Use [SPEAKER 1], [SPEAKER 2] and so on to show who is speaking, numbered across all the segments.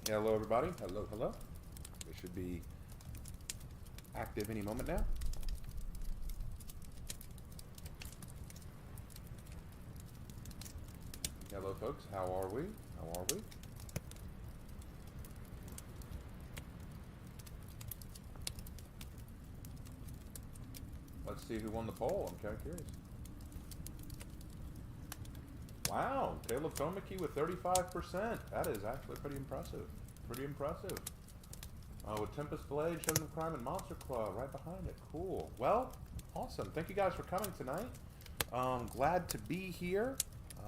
[SPEAKER 1] Hello, everybody. Hello, hello. We should be active any moment now. Hello, folks. How are we? How are we? Let's see who won the poll. I'm kind of curious. Wow, Caleb Tomi with 35%. That is actually pretty impressive. Pretty impressive. With Tempest Blade, Shogun Crime, and Monster Claw right behind it. Cool. Well, awesome. Thank you guys for coming tonight. Glad to be here.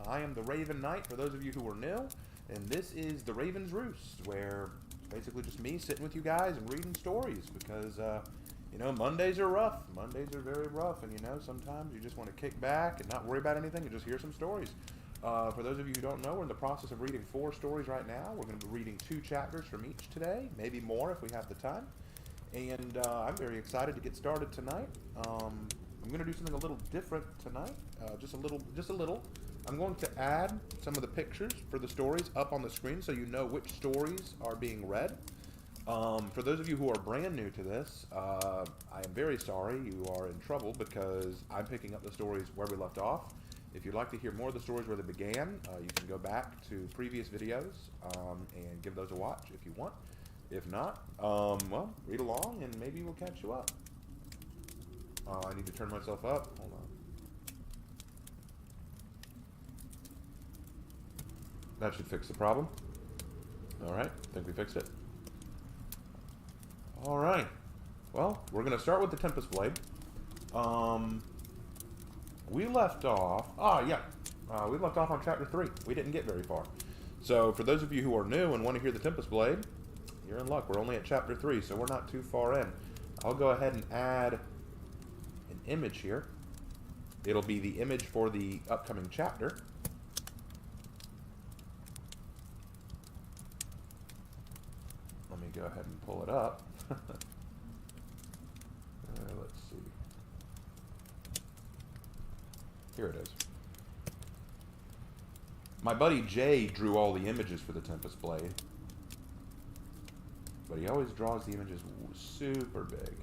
[SPEAKER 1] I am the Raven Knight, for those of you who are new. And this is the Raven's Roost, where it's basically just me sitting with you guys and reading stories. Because, you know, Mondays are rough. Mondays are very rough. And, you know, sometimes you just want to kick back and not worry about anything and just hear some stories. For those of you who don't know, we're in the process of reading 4 stories right now. We're going to be reading 2 chapters from each today, maybe more if we have the time. And I'm very excited to get started tonight. I'm going to do something a little different tonight, just a little. I'm going to add some of the pictures for the stories up on the screen so you know which stories are being read. For those of you who are brand new to this, I am very sorry you are in trouble because I'm picking up the stories where we left off. If you'd like to hear more of the stories where they began, you can go back to previous videos and give those a watch if you want. If not, well, read along and maybe we'll catch you up. I need to turn myself up. Hold on. That should fix the problem. All right, I think we fixed it. All right. Well, we're going to start with the Tempest Blade. We left off, we left off on chapter 3. We didn't get very far. So for those of you who are new and want to hear the Tempest Blade, you're in luck. We're only at chapter 3, so we're not too far in. I'll go ahead and add an image here. It'll be the image for the upcoming chapter. Let me go ahead and pull it up. Let's see. Here it is. My buddy Jay drew all the images for the Tempest Blade. But he always draws the images super big.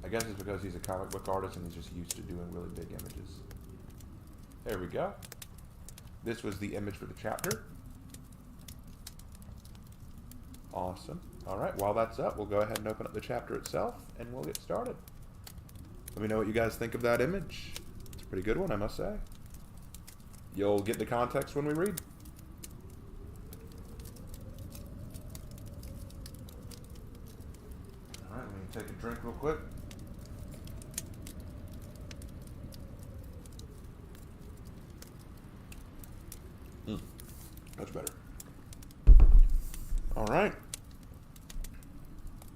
[SPEAKER 1] I guess it's because he's a comic book artist and he's just used to doing really big images. There we go. This was the image for the chapter. Awesome. Alright, while that's up, we'll go ahead and open up the chapter itself and we'll get started. Let me know what you guys think of that image. It's a pretty good one, I must say. You'll get the context when we read. Alright, let me take a drink real quick. That's better. All right.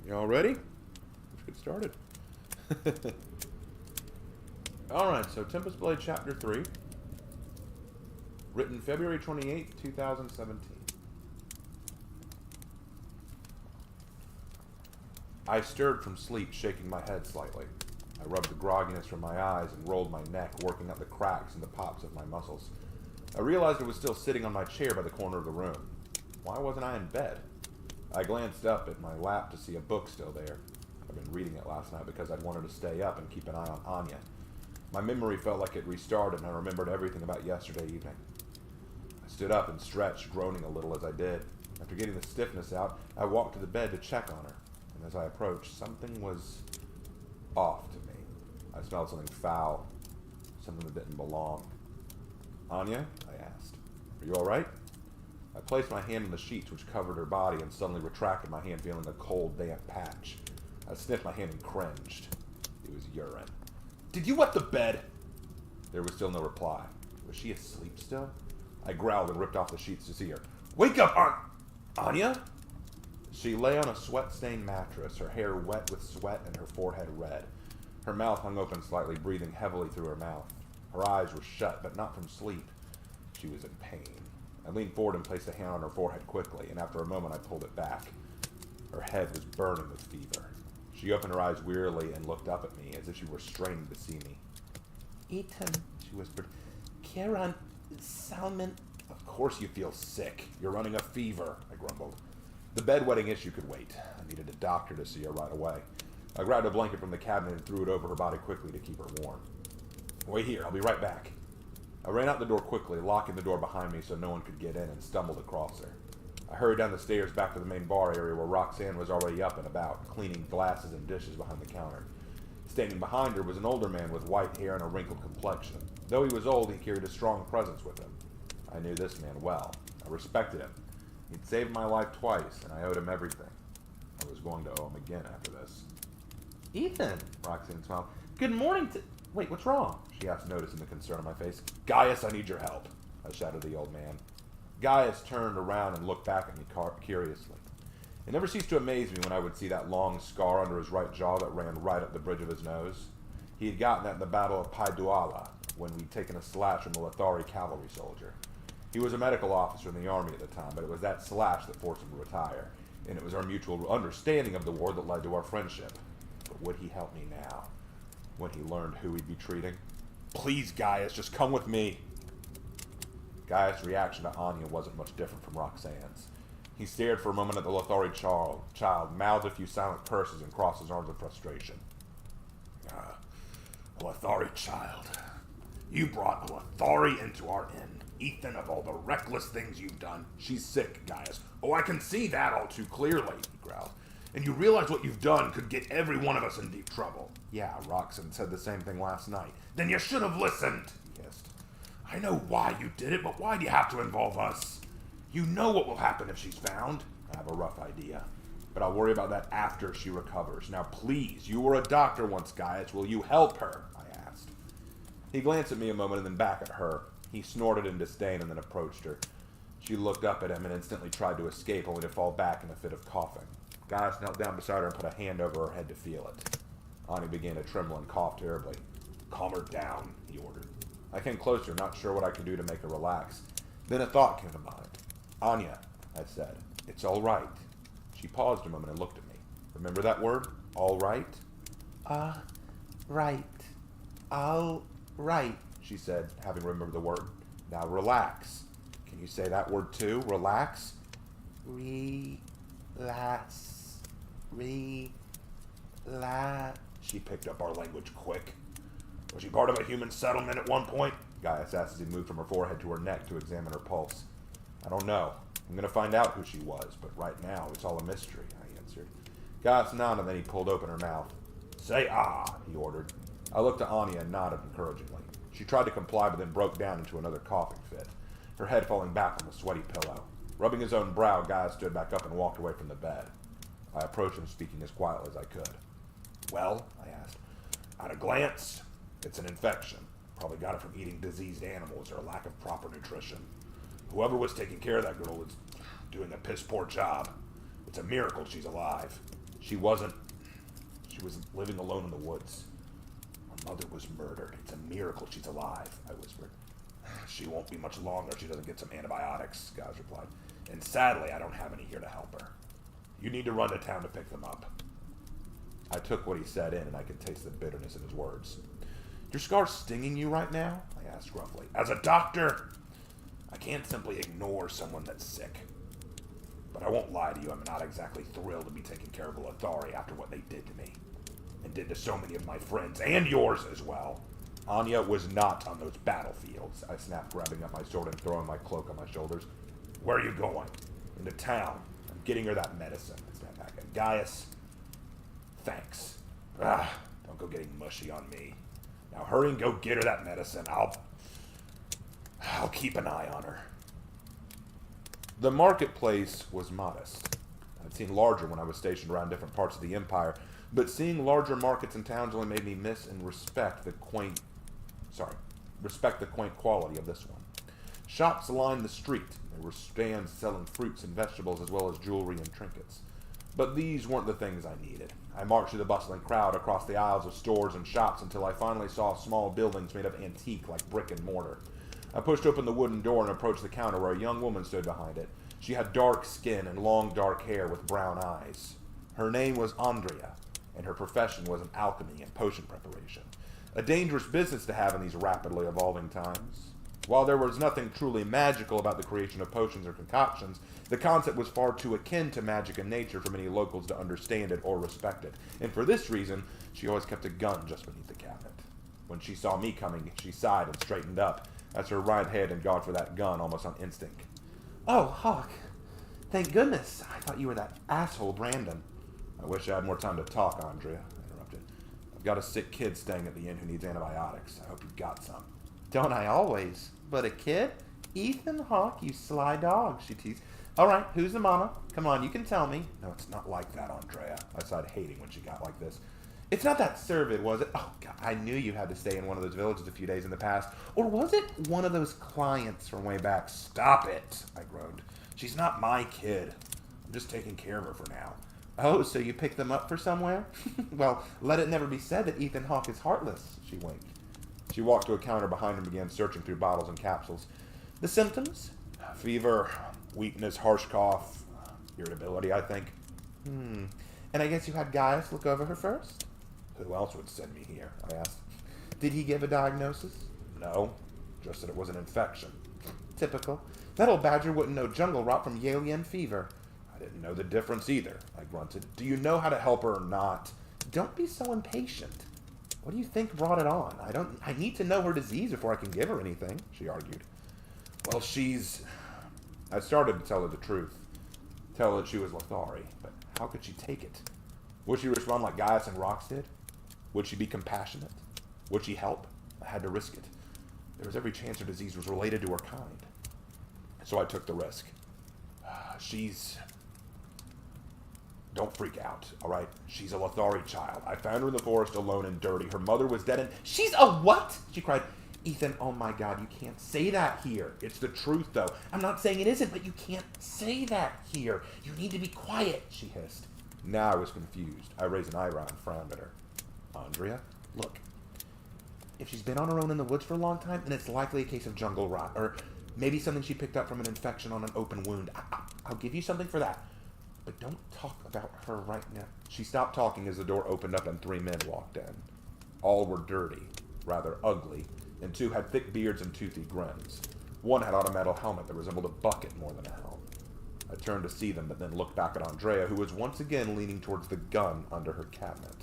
[SPEAKER 1] You all ready? Let's get started. All right, so Tempest Blade Chapter 3, written February 28, 2017. I stirred from sleep, shaking my head slightly. I rubbed the grogginess from my eyes and rolled my neck, working up the cracks and the pops of my muscles. I realized I was still sitting on my chair by the corner of the room. Why wasn't I in bed? I glanced up at my lap to see a book still there. I'd been reading it last night because I'd wanted to stay up and keep an eye on Anya. My memory felt like it restarted, and I remembered everything about yesterday evening. I stood up and stretched, groaning a little as I did. After getting the stiffness out, I walked to the bed to check on her, and as I approached, something was off to me. I smelled something foul, something that didn't belong. "Anya?" I asked. "Are you all right?" I placed my hand on the sheets which covered her body and suddenly retracted my hand, feeling a cold, damp patch. I sniffed my hand and cringed. It was urine. "Did you wet the bed?" There was still no reply. Was she asleep still? I growled and ripped off the sheets to see her. "Wake up, Anya!" She lay on a sweat-stained mattress, her hair wet with sweat and her forehead red. Her mouth hung open slightly, breathing heavily through her mouth. Her eyes were shut, but not from sleep. She was in pain. I leaned forward and placed a hand on her forehead quickly, and after a moment I pulled it back. Her head was burning with fever. She opened her eyes wearily and looked up at me as if she were straining to see me. "Ethan," she whispered. "Kieran, Salmon." "Of course you feel sick. You're running a fever," I grumbled. The bedwetting issue could wait. I needed a doctor to see her right away. I grabbed a blanket from the cabinet and threw it over her body quickly to keep her warm. "Wait here, I'll be right back." I ran out the door quickly, locking the door behind me so no one could get in, and stumbled across her. I hurried down the stairs back to the main bar area where Roxanne was already up and about, cleaning glasses and dishes behind the counter. Standing behind her was an older man with white hair and a wrinkled complexion. Though he was old, he carried a strong presence with him. I knew this man well. I respected him. He'd saved my life twice, and I owed him everything. I was going to owe him again after this. "Ethan," Roxanne smiled. "Good morning to..." "Wait, what's wrong?" she asked, noticing the concern on my face. "Gaius, I need your help," I shouted at the old man. Gaius turned around and looked back at me curiously. It never ceased to amaze me when I would see that long scar under his right jaw that ran right up the bridge of his nose. He had gotten that in the Battle of Paiduala, when we'd taken a slash from a Lothari cavalry soldier. He was a medical officer in the army at the time, but it was that slash that forced him to retire, and it was our mutual understanding of the war that led to our friendship. But would he help me now, when he learned who he'd be treating? "Please, Gaius, just come with me." Gaius' reaction to Anya wasn't much different from Roxanne's. He stared for a moment at the Lothari child, mouthed a few silent curses, and crossed his arms in frustration. "A Lothari child. You brought a Lothari into our inn. Ethan, of all the reckless things you've done." "She's sick, Gaius." "Oh, I can see that all too clearly," he growled. "And you realize what you've done could get every one of us in deep trouble." "Yeah, Roxanne said the same thing last night." "Then you should have listened," he hissed. "I know why you did it, but why do you have to involve us? You know what will happen if she's found." "I have a rough idea, but I'll worry about that after she recovers. Now please, you were a doctor once, Gaius. Will you help her?" I asked. He glanced at me a moment and then back at her. He snorted in disdain and then approached her. She looked up at him and instantly tried to escape, only to fall back in a fit of coughing. Gaius knelt down beside her and put a hand over her head to feel it. Anya began to tremble and cough terribly. "Calm her down," he ordered. I came closer, not sure what I could do to make her relax. Then a thought came to mind. "Anya," I said, "it's all right." She paused a moment and looked at me. "Remember that word? All right?" Right. All right," she said, having remembered the word. "Now relax. Can you say that word too? Relax?" Relax. Relax. She picked up our language quick. "Was she part of a human settlement at one point?" Gaius asked as he moved from her forehead to her neck to examine her pulse. "I don't know. I'm going to find out who she was, but right now it's all a mystery," I answered. Gaius nodded, and then he pulled open her mouth. "Say ah," he ordered. I looked at Anya and nodded encouragingly. She tried to comply, but then broke down into another coughing fit, her head falling back on the sweaty pillow. Rubbing his own brow, Gaius stood back up and walked away from the bed. I approached him, speaking as quietly as I could. "Well?" I asked. "At a glance, it's an infection. Probably got it from eating diseased animals or a lack of proper nutrition.
[SPEAKER 2] Whoever was taking care of that girl was doing a piss-poor job. It's a miracle she's alive. She was living alone in the woods. Her mother was murdered. It's a miracle she's alive, I whispered. She won't be much longer if she doesn't get some antibiotics, Gaz replied. And sadly, I don't have any here to help her. You need to run to town to pick them up. I took what he said in, and I could taste the bitterness in his words. Your scar stinging you right now? I asked gruffly. As a doctor, I can't simply ignore someone that's sick. But I won't lie to you, I'm not exactly thrilled to be taking care of a Lothari after what they did to me. And did to so many of my friends, and yours as well. Anya was not on those battlefields, I snapped, grabbing up my sword and throwing my cloak on my shoulders. Where are you going? Into town. I'm getting her that medicine, I snapped back. And Gaius, thanks. Don't go getting mushy on me. Now hurry and go get her that medicine. I'll keep an eye on her. The marketplace was modest. I'd seen larger when I was stationed around different parts of the empire, but seeing larger markets and towns only made me miss and respect the quaint quality of this one. Shops lined the street. There were stands selling fruits and vegetables as well as jewelry and trinkets. But these weren't the things I needed. I marched through the bustling crowd across the aisles of stores and shops until I finally saw small buildings made of antique like brick and mortar. I pushed open the wooden door and approached the counter where a young woman stood behind it. She had dark skin and long dark hair with brown eyes. Her name was Andrea, and her profession was in alchemy and potion preparation. A dangerous business to have in these rapidly evolving times. While there was nothing truly magical about the creation of potions or concoctions, the concept was far too akin to magic in nature for many locals to understand it or respect it, and for this reason, she always kept a gun just beneath the cabinet. When she saw me coming, she sighed and straightened up, as her right hand had gone for that gun almost on instinct. Oh, Hawk. Thank goodness. I thought you were that asshole Brandon. I wish I had more time to talk, Andrea, I interrupted. I've got a sick kid staying at the inn who needs antibiotics. I hope you've got some. Don't I always? But a kid? Ethan Hawk, you sly dog, she teased. All right, who's the mama? Come on, you can tell me. No, it's not like that, Andrea. I sighed, hating when she got like this. It's not that Servid, was it? Oh, God, I knew you had to stay in one of those villages a few days in the past. Or was it one of those clients from way back? Stop it, I groaned. She's not my kid. I'm just taking care of her for now. Oh, so you picked them up for somewhere? Well, let it never be said that Ethan Hawke is heartless, she winked. She walked to a counter behind him and began searching through bottles and capsules. The symptoms? Fever, weakness, harsh cough, irritability, I think. And I guess you had Gaius look over her first? Who else would send me here? I asked. Did he give a diagnosis? No, just that it was an infection. Typical. That old badger wouldn't know jungle rot from Yalian fever. I didn't know the difference either, I grunted. Do you know how to help her or not? Don't be so impatient. What do you think brought it on? I need to know her disease before I can give her anything, she argued. Well, I started to tell her the truth. Tell her that she was Lothari, but how could she take it? Would she respond like Gaius and Rox did? Would she be compassionate? Would she help? I had to risk it. There was every chance her disease was related to her kind. So I took the risk. Don't freak out, all right? She's a Lothari child. I found her in the forest alone and dirty. Her mother was dead and... She's a what? She cried. Ethan, oh my God, you can't say that here. It's the truth, though. I'm not saying it isn't, but you can't say that here. You need to be quiet, she hissed. Now I was confused. I raised an eyebrow and frowned at her. Andrea, look. If she's been on her own in the woods for a long time, then it's likely a case of jungle rot, or maybe something she picked up from an infection on an open wound. I'll give you something for that. But don't talk about her right now. She stopped talking as the door opened up and 3 men walked in. All were dirty, rather ugly, and 2 had thick beards and toothy grins. One had on a metal helmet that resembled a bucket more than a helm. I turned to see them, but then looked back at Andrea, who was once again leaning towards the gun under her cabinet.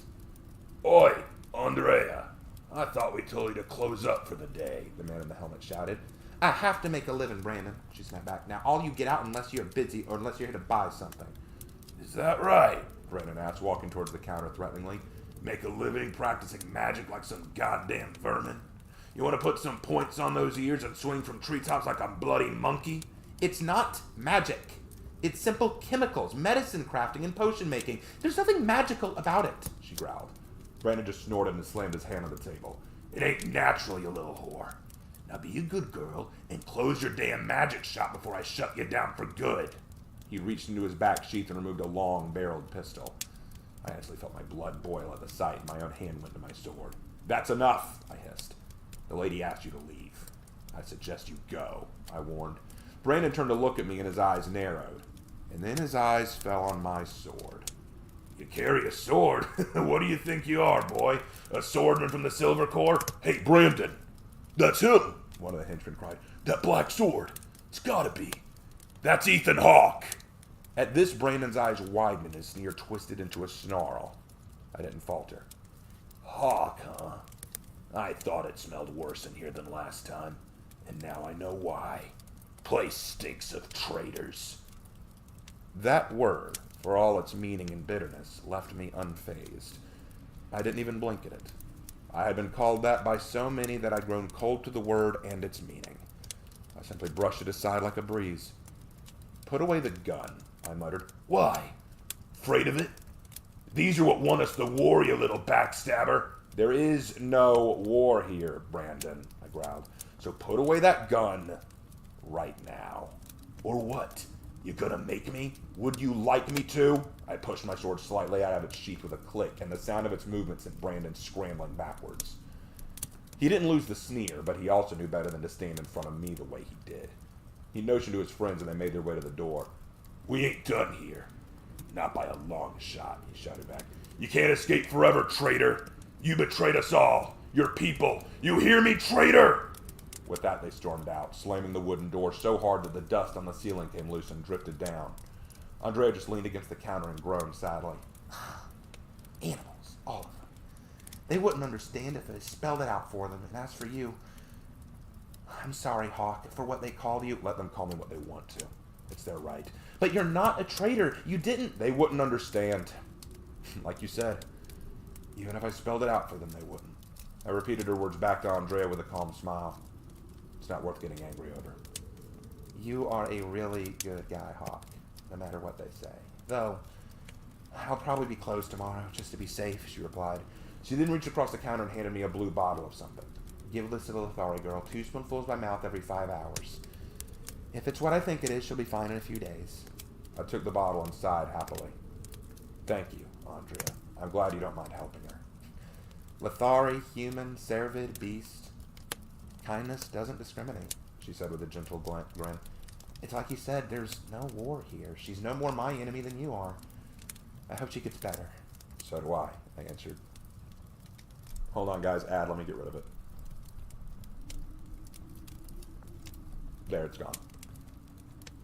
[SPEAKER 2] Oi, Andrea! I thought we told you to close up for the day, the man in the helmet shouted. I have to make a living, Brandon, she snapped back. Now, all you get out unless you're busy or unless you're here to buy something. Is that right? Brandon asked, walking towards the counter threateningly. Make a living practicing magic like some goddamn vermin? You want to put some points on those ears and swing from treetops like a bloody monkey? It's not magic. It's simple chemicals, medicine crafting, and potion making. There's nothing magical about it, she growled. Brandon just snorted and slammed his hand on the table. It ain't natural, you little whore. Now be a good girl and close your damn magic shop before I shut you down for good. He reached into his back sheath and removed a long-barreled pistol. I actually felt my blood boil at the sight, and my own hand went to my sword. That's enough, I hissed. The lady asked you to leave. I suggest you go, I warned. Brandon turned to look at me, and his eyes narrowed. And then his eyes fell on my sword. You carry a sword? What do you think you are, boy? A swordman from the Silver Corps? Hey, Brandon! That's him! One of the henchmen cried. That black sword! It's gotta be. That's Ethan Hawke! At this, Brandon's eyes widened and his sneer twisted into a snarl. I didn't falter. Hawke, huh? I thought it smelled worse in here than last time, and now I know why. Place stinks of traitors. That word, for all its meaning and bitterness, left me unfazed. I didn't even blink at it. I had been called that by so many that I'd grown cold to the word and its meaning. I simply brushed it aside like a breeze. Put away the gun, I muttered. Why? Afraid of it? These are what won us the war, you little backstabber. There is no war here, Brandon, I growled. So put away that gun right now. Or what? You gonna make me? Would you like me to? I pushed my sword slightly out of its sheath with a click, and the sound of its movement sent Brandon scrambling backwards. He didn't lose the sneer, but he also knew better than to stand in front of me the way he did. He motioned to his friends, and they made their way to the door. We ain't done here. Not by a long shot, he shouted back. You can't escape forever, traitor. You betrayed us all. Your people. You hear me, traitor? With that, they stormed out, slamming the wooden door so hard that the dust on the ceiling came loose and drifted down. Andrea just leaned against the counter and groaned sadly. Animals, all of them. They wouldn't understand if I spelled it out for them, and as for you, I'm sorry, Hawke, for what they called you. Let them call me what they want to. It's their right. But you're not a traitor. You didn't. They wouldn't understand. Like you said, even if I spelled it out for them, they wouldn't. I repeated her words back to Andrea with a calm smile. It's not worth getting angry over. You are a really good guy, Hawke, no matter what they say. Though, I'll probably be closed tomorrow, just to be safe, she replied. She then reached across the counter and handed me a blue bottle of something. Give this to the Lithari girl, 2 spoonfuls by mouth every 5 hours. If it's what I think it is, she'll be fine in a few days. I took the bottle and sighed happily. Thank you, Andrea. I'm glad you don't mind helping her. Lithari, human, cervid, beast. Kindness doesn't discriminate, she said with a gentle grin. It's like you said, there's no war here. She's no more my enemy than you are. I hope she gets better. So do I answered. Hold on, guys. Let me get rid of it. There, it's gone.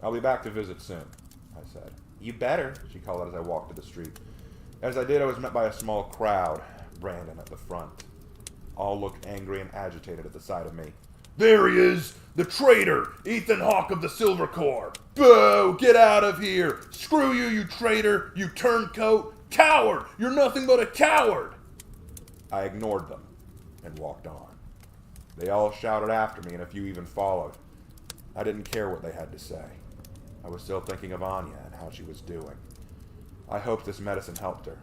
[SPEAKER 2] I'll be back to visit soon, I said. You better, she called out as I walked to the street. As I did, I was met by a small crowd, Brandon at the front. All looked angry and agitated at the sight of me. There he is! The traitor! Ethan Hawke of the Silver Corps! Boo! Get out of here! Screw you, you traitor! You turncoat! Coward! You're nothing but a coward! I ignored them and walked on. They all shouted after me and a few even followed. I didn't care what they had to say. I was still thinking of Anya and how she was doing. I hoped this medicine helped her.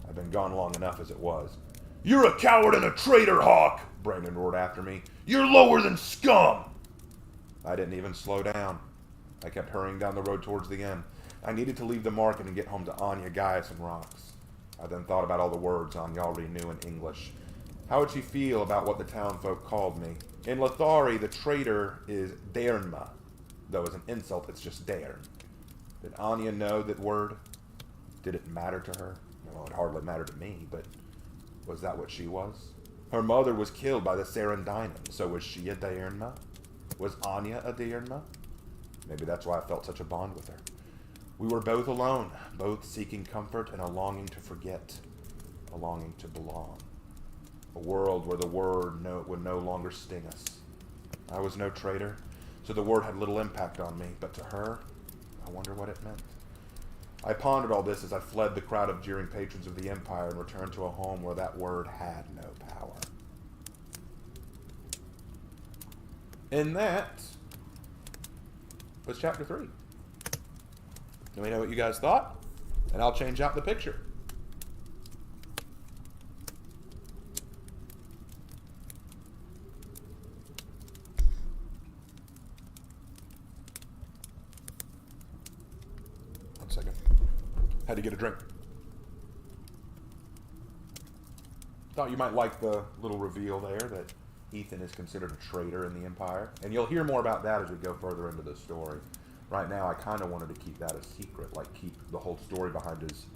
[SPEAKER 2] I'd been gone long enough as it was. You're a coward and a traitor, Hawke! Brandon roared after me. You're lower than scum! I didn't even slow down. I kept hurrying down the road towards the inn. I needed to leave the market and get home to Anya, Gaius, and Rox. I then thought about all the words Anya already knew in English. How would she feel about what the townfolk called me? In Lithari, the traitor is Daernma, though as an insult, it's just Daern. Did Anya know that word? Did it matter to her? Well, it hardly mattered to me, but was that what she was? Her mother was killed by the Sarandinen, so was she a Daernma? Was Anya a Daernma? Maybe that's why I felt such a bond with her. We were both alone, both seeking comfort and a longing to forget, a longing to belong. A world where the word would no longer sting us. I was no traitor, so the word had little impact on me, but to her, I wonder what it meant. I pondered all this as I fled the crowd of jeering patrons of the Empire and returned to a home where that word had no power. And that was chapter 3. Let me know what you guys thought, and I'll change out the picture. to get a drink. Thought you might like the little reveal there that Ethan is considered a traitor in the Empire. And you'll hear more about that as we go further into the story. Right now, I kind of wanted to keep that a secret, like keep the whole story behind his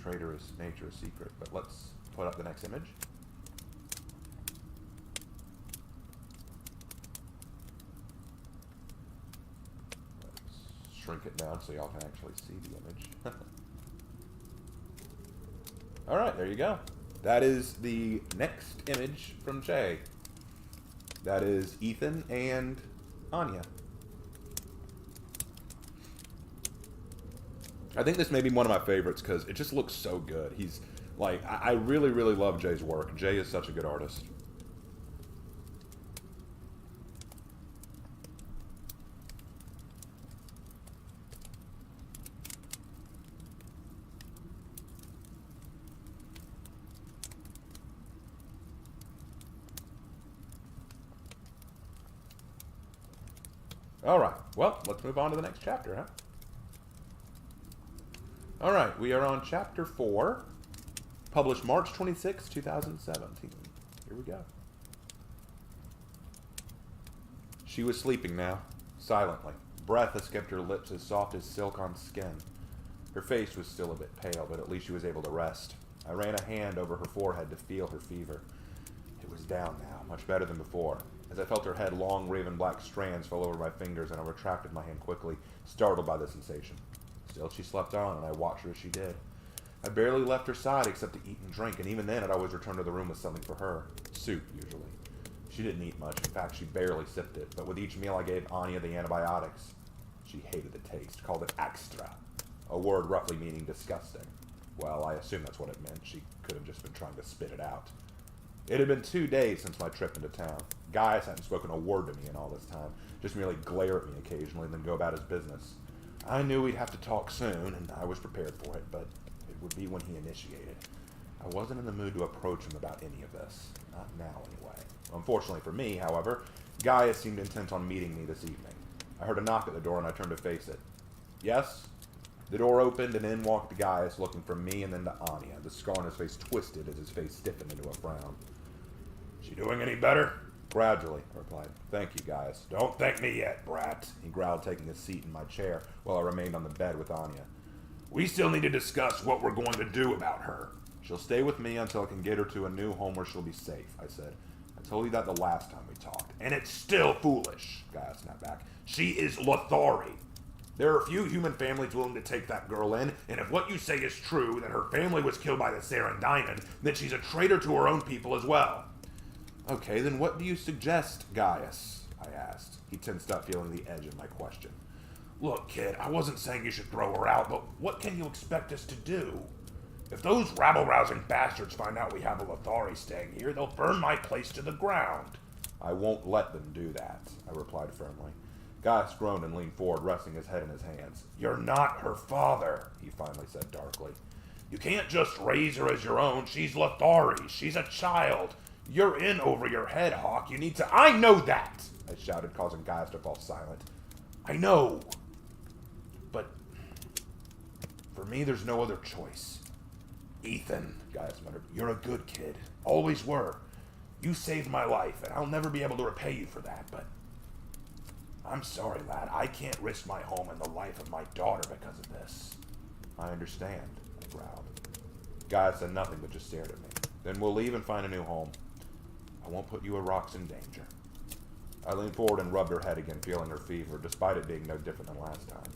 [SPEAKER 2] traitorous nature a secret. But let's put up the next image. Let's shrink it down so y'all can actually see the image. Alright, there you go. That is the next image from Che. That is Ethan and Anya. I think this may be one of my favorites because it just looks so good. He's like, I really, really love Jay's work. Jay is such a good artist. Alright, well, let's move on to the next chapter, huh? Alright, we are on chapter 4, published March 26, 2017. Here we go. She was sleeping now, silently. Breath escaped her lips as soft as silk on skin. Her face was still a bit pale, but at least she was able to rest. I ran a hand over her forehead to feel her fever. It was down now, much better than before. As I felt her head, long, raven black strands fell over my fingers, and I retracted my hand quickly, startled by the sensation. Still, she slept on, and I watched her as she did. I barely left her side except to eat and drink, and even then I'd always return to the room with something for her. Soup, usually. She didn't eat much. In fact, she barely sipped it, but with each meal I gave Anya the antibiotics. She hated the taste, called it extra, a word roughly meaning disgusting. Well, I assume that's what it meant. She could have just been trying to spit it out. It had been 2 days since my trip into town. Gaius hadn't spoken a word to me in all this time, just merely glare at me occasionally and then go about his business. I knew we'd have to talk soon, and I was prepared for it, but it would be when he initiated. I wasn't in the mood to approach him about any of this. Not now, anyway. Unfortunately for me, however, Gaius seemed intent on meeting me this evening. I heard a knock at the door, and I turned to face it. Yes? The door opened, and in walked Gaius, looking from me and then to Anya. The scar on his face twisted as his face stiffened into a frown. She doing any better? Gradually, I replied. Thank you, Gaius. Don't thank me yet, brat, he growled, taking a seat in my chair while I remained on the bed with Anya. We still need to discuss what we're going to do about her. She'll stay with me until I can get her to a new home where she'll be safe, I said. I told you that the last time we talked. And it's still foolish, Gaius snapped back. She is Lothari. There are few human families willing to take that girl in, and if what you say is true, that her family was killed by the Sarandainan, then she's a traitor to her own people as well. Okay, then what do you suggest, Gaius? I asked. He tensed up, feeling the edge of my question. Look, kid, I wasn't saying you should throw her out, but what can you expect us to do? If those rabble-rousing bastards find out we have a Lothari staying here, they'll burn my place to the ground. I won't let them do that, I replied firmly. Gaius groaned and leaned forward, resting his head in his hands. You're not her father, he finally said darkly. You can't just raise her as your own. She's Lothari. She's a child. You're in over your head, Hawk. You need to... I know that, I shouted, causing Gaius to fall silent. I know. But for me, there's no other choice. Ethan, Gaius muttered, you're a good kid. Always were. You saved my life, and I'll never be able to repay you for that, but... I'm sorry, lad. I can't risk my home and the life of my daughter because of this. I understand, I growled. Gaius said nothing but just stared at me. Then we'll leave and find a new home. I won't put you or Rox in danger. I leaned forward and rubbed her head again, feeling her fever, despite it being no different than last time.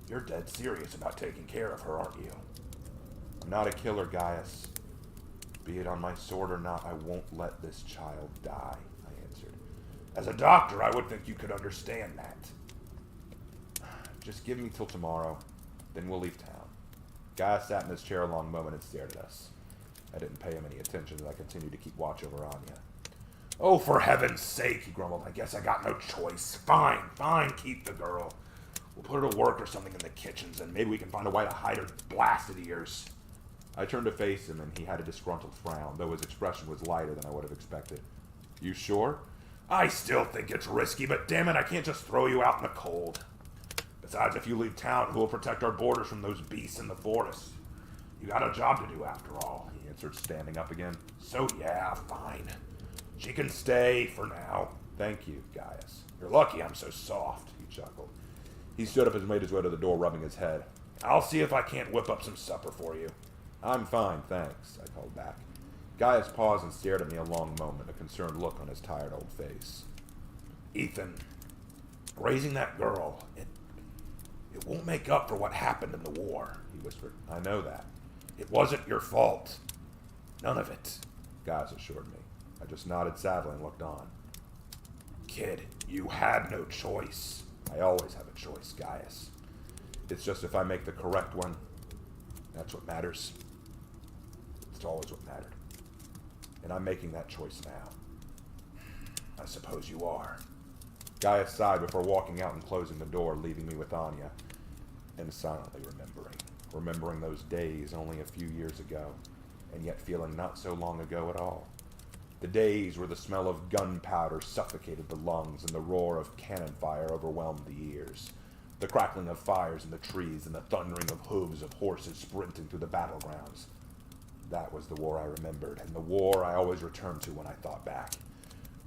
[SPEAKER 2] You're dead serious about taking care of her, aren't you? I'm not a killer, Gaius. Be it on my sword or not, I won't let this child die, I answered. As a doctor, I would think you could understand that. Just give me till tomorrow, then we'll leave town. Gaius sat in his chair a long moment and stared at us. I didn't pay him any attention as I continued to keep watch over Anya. Oh, for heaven's sake, he grumbled. I guess I got no choice. Fine, keep the girl. We'll put her to work or something in the kitchens, and maybe we can find a way to hide her blasted ears. I turned to face him, and he had a disgruntled frown, though his expression was lighter than I would have expected. You sure? I still think it's risky, but damn it, I can't just throw you out in the cold. Besides, if you leave town, who will protect our borders from those beasts in the forest? You got a job to do after all, he answered, standing up again. So yeah, fine. She can stay for now. Thank you, Gaius. You're lucky I'm so soft, he chuckled. He stood up and made his way to the door, rubbing his head. I'll see if I can't whip up some supper for you. I'm fine, thanks, I called back. Gaius paused and stared at me a long moment, a concerned look on his tired old face. Ethan, raising that girl, it won't make up for what happened in the war, he whispered. I know that. It wasn't your fault. None of it, Gaius assured me. I just nodded sadly and looked on. Kid, you had no choice. I always have a choice, Gaius. It's just if I make the correct one, that's what matters. It's always what mattered. And I'm making that choice now. I suppose you are. Gaius sighed before walking out and closing the door, leaving me with Anya, and silently remembering those days only a few years ago, and yet feeling not so long ago at all. The days where the smell of gunpowder suffocated the lungs and the roar of cannon fire overwhelmed the ears, the crackling of fires in the trees and the thundering of hooves of horses sprinting through the battlegrounds. That was the war I remembered, and the war I always returned to when I thought back.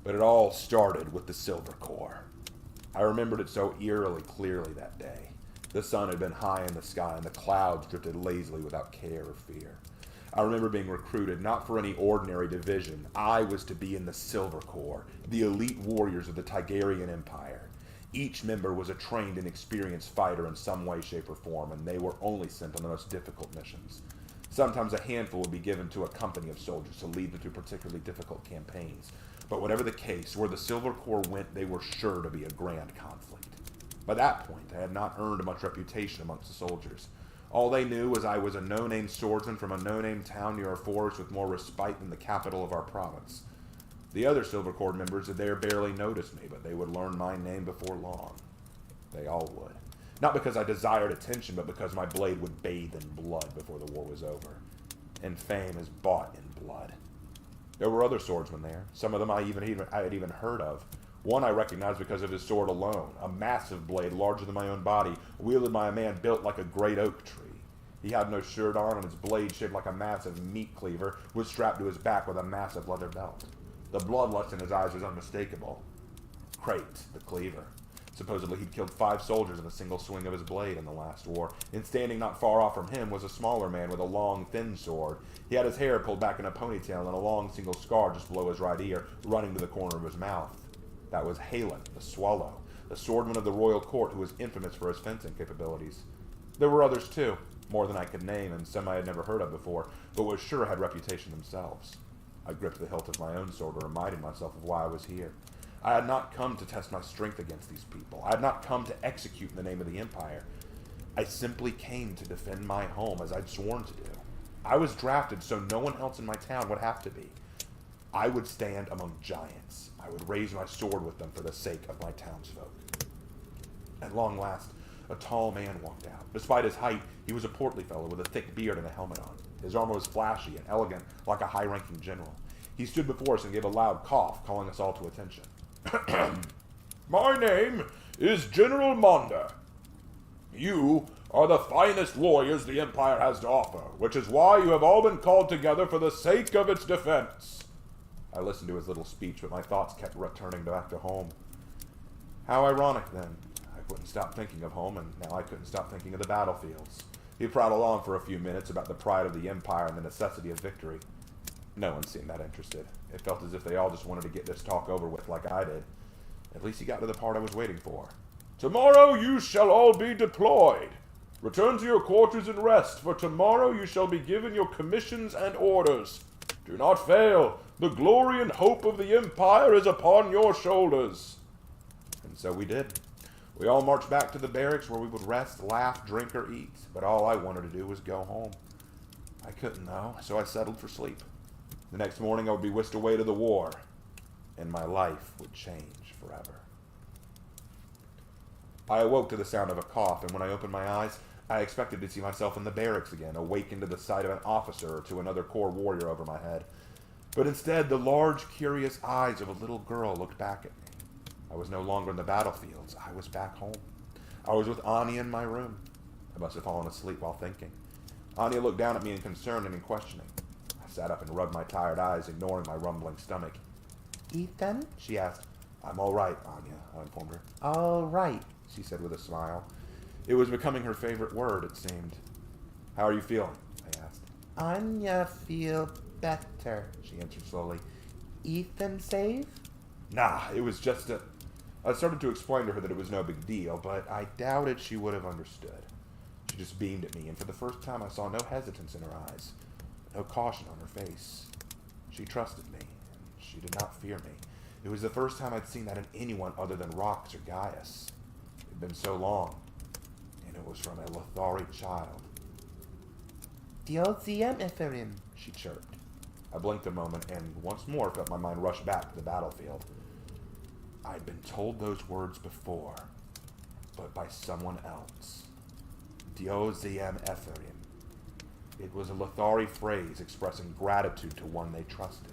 [SPEAKER 2] But it all started with the Silver Corps. I remembered it so eerily clearly that day. The sun had been high in the sky, and the clouds drifted lazily without care or fear. I remember being recruited not for any ordinary division. I was to be in the Silver Corps, the elite warriors of the Tigerian Empire. Each member was a trained and experienced fighter in some way, shape, or form, and they were only sent on the most difficult missions. Sometimes a handful would be given to a company of soldiers to lead them through particularly difficult campaigns. But whatever the case, where the Silver Corps went, they were sure to be a grand conflict. By that point, I had not earned much reputation amongst the soldiers. All they knew was I was a no-name swordsman from a no-name town near a forest with more respite than the capital of our province. The other Silver Corps members had there barely noticed me, but they would learn my name before long. They all would. Not because I desired attention, but because my blade would bathe in blood before the war was over. And fame is bought in blood. There were other swordsmen there. Some of them I had even heard of. One I recognized because of his sword alone, a massive blade larger than my own body, wielded by a man built like a great oak tree. He had no shirt on, and his blade, shaped like a massive meat cleaver, was strapped to his back with a massive leather belt. The bloodlust in his eyes was unmistakable. Crate, the cleaver. Supposedly he'd killed 5 soldiers in a single swing of his blade in the last war, and standing not far off from him was a smaller man with a long, thin sword. He had his hair pulled back in a ponytail and a long single scar just below his right ear, running to the corner of his mouth. That was Halen, the Swallow, the swordman of the royal court who was infamous for his fencing capabilities. There were others too, more than I could name, and some I had never heard of before, but was sure had reputation themselves. I gripped the hilt of my own sword and reminded myself of why I was here. I had not come to test my strength against these people. I had not come to execute in the name of the Empire. I simply came to defend my home as I'd sworn to do. I was drafted so no one else in my town would have to be. I would stand among giants. I would raise my sword with them for the sake of my townsfolk. At long last, a tall man walked out. Despite his height, he was a portly fellow with a thick beard and a helmet on. His armor was flashy and elegant, like a high-ranking general. He stood before us and gave a loud cough, calling us all to attention. My name is General Monder. You are the finest warriors the Empire has to offer, which is why you have all been called together for the sake of its defense. I listened to his little speech, but my thoughts kept returning back to home. How ironic, then. I couldn't stop thinking of home, and now I couldn't stop thinking of the battlefields. He prattled on for a few minutes about the pride of the Empire and the necessity of victory. No one seemed that interested. It felt as if they all just wanted to get this talk over with like I did. At least he got to the part I was waiting for. Tomorrow you shall all be deployed. Return to your quarters and rest, for tomorrow you shall be given your commissions and orders. Do not fail. The glory and hope of the Empire is upon your shoulders. And so we did. We all marched back to the barracks where we would rest, laugh, drink, or eat. But all I wanted to do was go home. I couldn't, though, so I settled for sleep. The next morning I would be whisked away to the war, and my life would change forever. I awoke to the sound of a cough, and when I opened my eyes, I expected to see myself in the barracks again, awakened to the sight of an officer or to another corps warrior over my head. But instead, the large, curious eyes of a little girl looked back at me. I was no longer in the battlefields. I was back home. I was with Anya in my room. I must have fallen asleep while thinking. Anya looked down at me in concern and in questioning. I sat up and rubbed my tired eyes, ignoring my rumbling stomach. Ethan? She asked. I'm all right, Anya, I informed her. All right, she said with a smile. It was becoming her favorite word, it seemed. How are you feeling? I asked. Anya feel better, she answered slowly. Ethan safe? Nah, it was just a... I started to explain to her that it was no big deal, but I doubted she would have understood. She just beamed at me, and for the first time I saw no hesitance in her eyes, no caution on her face. She trusted me, and she did not fear me. It was the first time I'd seen that in anyone other than Rox or Gaius. It had been so long, and it was from a Lothari child. Dioziem Ephraim, she chirped. I blinked a moment and once more felt my mind rush back to the battlefield. I'd been told those words before, but by someone else. Dioziem Ephraim. It was a Lothari phrase expressing gratitude to one they trusted.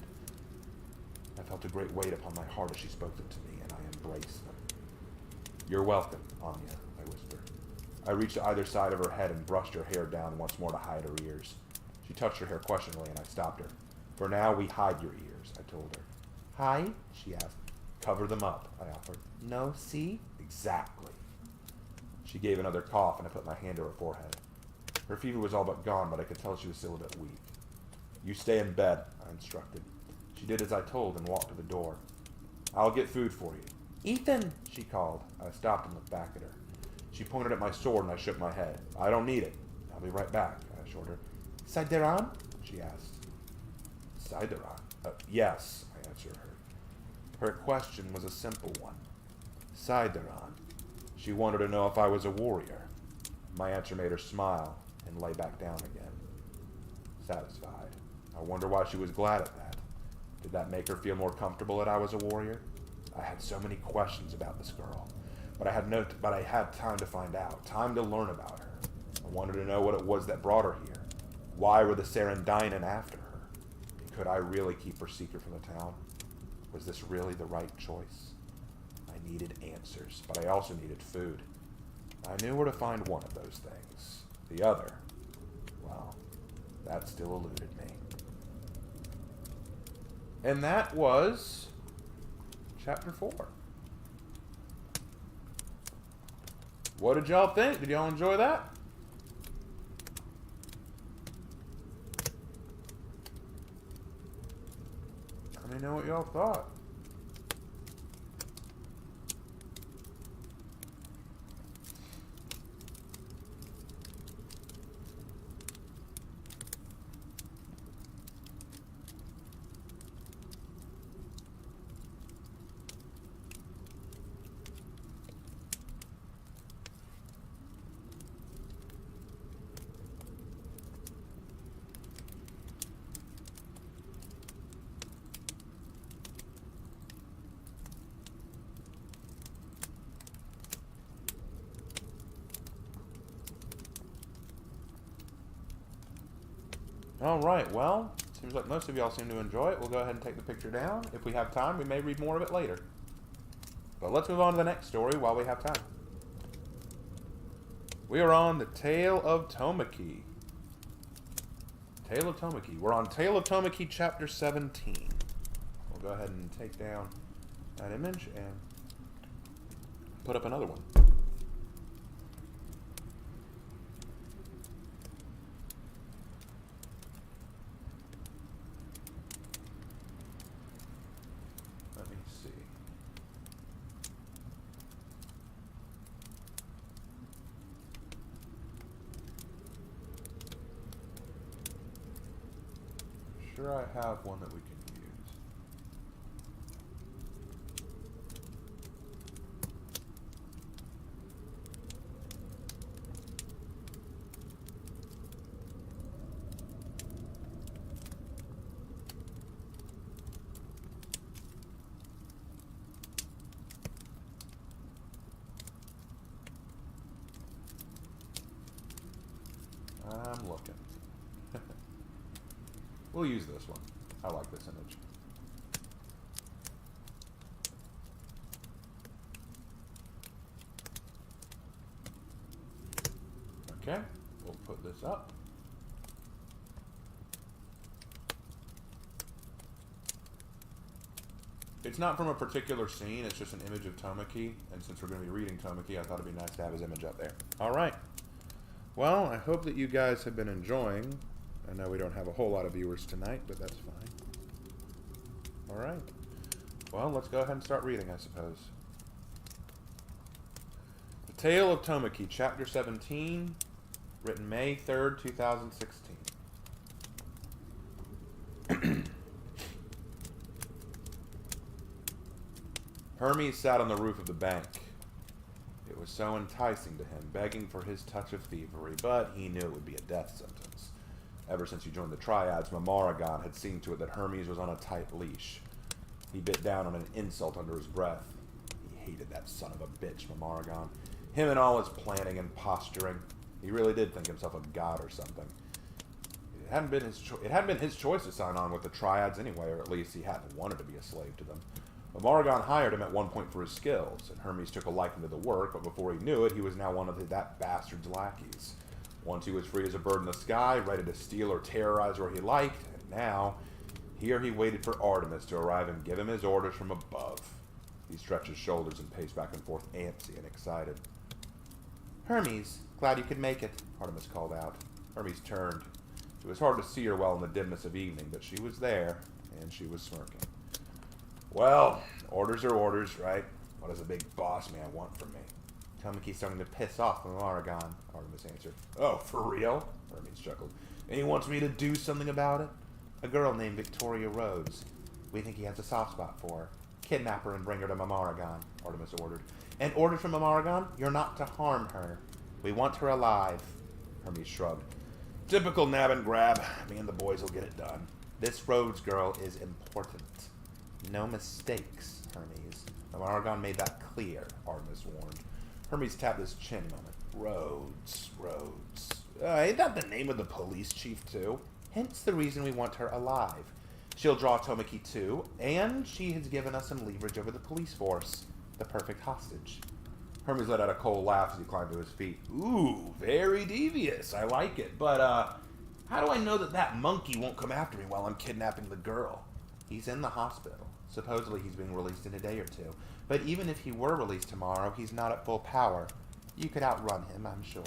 [SPEAKER 2] I felt a great weight upon my heart as she spoke it to me, and I embraced them. You're welcome, Anya, I whispered. I reached to either side of her head and brushed her hair down once more to hide her ears. She touched her hair questioningly, and I stopped her. For now, we hide your ears, I told her. Hide? She asked. Cover them up, I offered. No, see? Exactly. She gave another cough, and I put my hand to her forehead. Her fever was all but gone, but I could tell she was still a bit weak. You stay in bed, I instructed. She did as I told and walked to the door. I'll get food for you. Ethan, she called. I stopped and looked back at her. She pointed at my sword, and I shook my head. I don't need it. I'll be right back, I assured her. Sideran? She asked. Sideran? Yes, I answered her. Her question was a simple one. Sideran. She wanted to know if I was a warrior. My answer made her smile and lay back down again. Satisfied. I wonder why she was glad at that. Did that make her feel more comfortable that I was a warrior? I had so many questions about this girl, but I had time to find out, time to learn about her. I wanted to know what it was that brought her here. Why were the Serendinen after her? And could I really keep her secret from the town? Was this really the right choice? I needed answers, but I also needed food. I knew where to find one of those things. The other, well, that still eluded me. And that was chapter 4. What did y'all think? Did y'all enjoy that? Let me know what y'all thought. Alright, well, seems like most of y'all seem to enjoy it. We'll go ahead and take the picture down. If we have time, we may read more of it later. But let's move on to the next story while we have time. We are on the Tale of Tomi. Tale of Tomi. We're on Tale of Tomi chapter 17. We'll go ahead and take down that image and put up another one. Sure, I have one that we can use. I'm looking. We'll use this one. I like this image.
[SPEAKER 1] Okay, we'll put this up. It's not from a particular scene, it's just an image of Tomoki, and since we're going to be reading Tomoki, I thought it'd be nice to have his image up there. Alright. Well, I hope that you guys have been enjoying. I know we don't have a whole lot of viewers tonight, but that's fine. Alright. Well, let's go ahead and start reading, I suppose. The Tale of Tomoki, Chapter 17, written May 3rd, 2016. Hermes sat on the roof of the bank. It was so enticing to him, begging for his touch of thievery, but he knew it would be a death sentence. Ever since he joined the Triads, Mamaragon had seen to it that Hermes was on a tight leash. He bit down on an insult under his breath. He hated that son of a bitch, Mamaragon. Him and all his planning and posturing. He really did think himself a god or something. It hadn't been his choice to sign on with the Triads anyway, or at least he hadn't wanted to be a slave to them. Mamaragon hired him at one point for his skills, and Hermes took a liking to the work, but before he knew it, he was now one of that bastard's lackeys. Once he was free as a bird in the sky, ready to steal or terrorize where he liked, and now, here he waited for Artemis to arrive and give him his orders from above. He stretched his shoulders and paced back and forth, antsy and excited. "Hermes, glad you could make it," Artemis called out. Hermes turned. It was hard to see her well in the dimness of evening, but she was there, and she was smirking. "Well, orders are orders, right? What does a big boss man want from me?" "Tomoki's starting to piss off Mamaragon," Artemis answered. "Oh, for real?" Hermes chuckled. "And he wants me to do something about it?" "A girl named Victoria Rhodes. We think he has a soft spot for her. Kidnap her and bring her to Mamaragon," Artemis ordered. "And orders from Mamaragon? You're not to harm her. We want her alive." Hermes shrugged. "Typical nab and grab. Me and the boys will get it done." "This Rhodes girl is important. No mistakes, Hermes. Mamaragon made that clear," Artemis warned. Hermes tapped his chin a moment. Rhodes. Ain't that the name of the police chief, too? Hence the reason we want her alive. She'll draw Tomoki too, and she has given us some leverage over the police force. The perfect hostage. Hermes let out a cold laugh as he climbed to his feet. "Ooh, very devious. I like it. But, how do I know that monkey won't come after me while I'm kidnapping the girl?" "He's in the hospital. Supposedly he's being released in a day or two. But even if he were released tomorrow, he's not at full power. You could outrun him, I'm sure."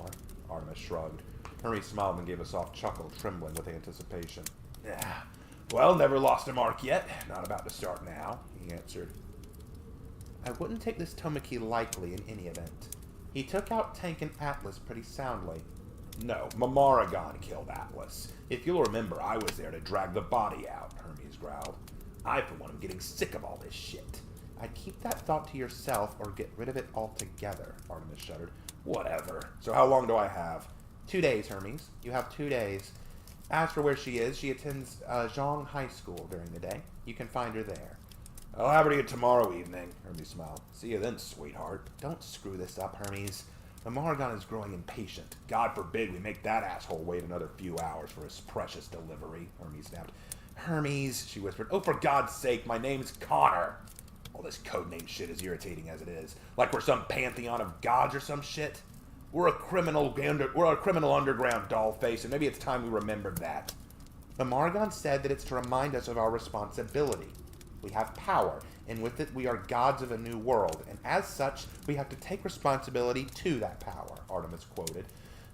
[SPEAKER 1] Artemis shrugged. Hermes smiled and gave a soft chuckle, trembling with anticipation. "Yeah, well, never lost a mark yet. Not about to start now," he answered. "I wouldn't take this Tomoki lightly in any event. He took out Tank and Atlas pretty soundly." "No, Mamaragon killed Atlas. If you'll remember, I was there to drag the body out," Hermes growled. "I, for one, am getting sick of all this shit." "I'd keep that thought to yourself or get rid of it altogether," Artemis shuddered. "Whatever. So how long do I have?" 2 days, Hermes. You have 2 days. As for where she is, she attends Zhang High School during the day. You can find her there." "I'll have her to you tomorrow evening," Hermes smiled. "See you then, sweetheart." "Don't screw this up, Hermes. Mamaragon is growing impatient. God forbid we make that asshole wait another few hours for his precious delivery," Hermes snapped. "Hermes," she whispered. "Oh, for God's sake, my name's Connor." All this codename shit is irritating as it is. Like we're some pantheon of gods or some shit. We're a criminal underground dollface, and maybe it's time we remembered that. Mamaragon said that it's to remind us of our responsibility. We have power, and with it we are gods of a new world, and as such, we have to take responsibility to that power, Artemis quoted.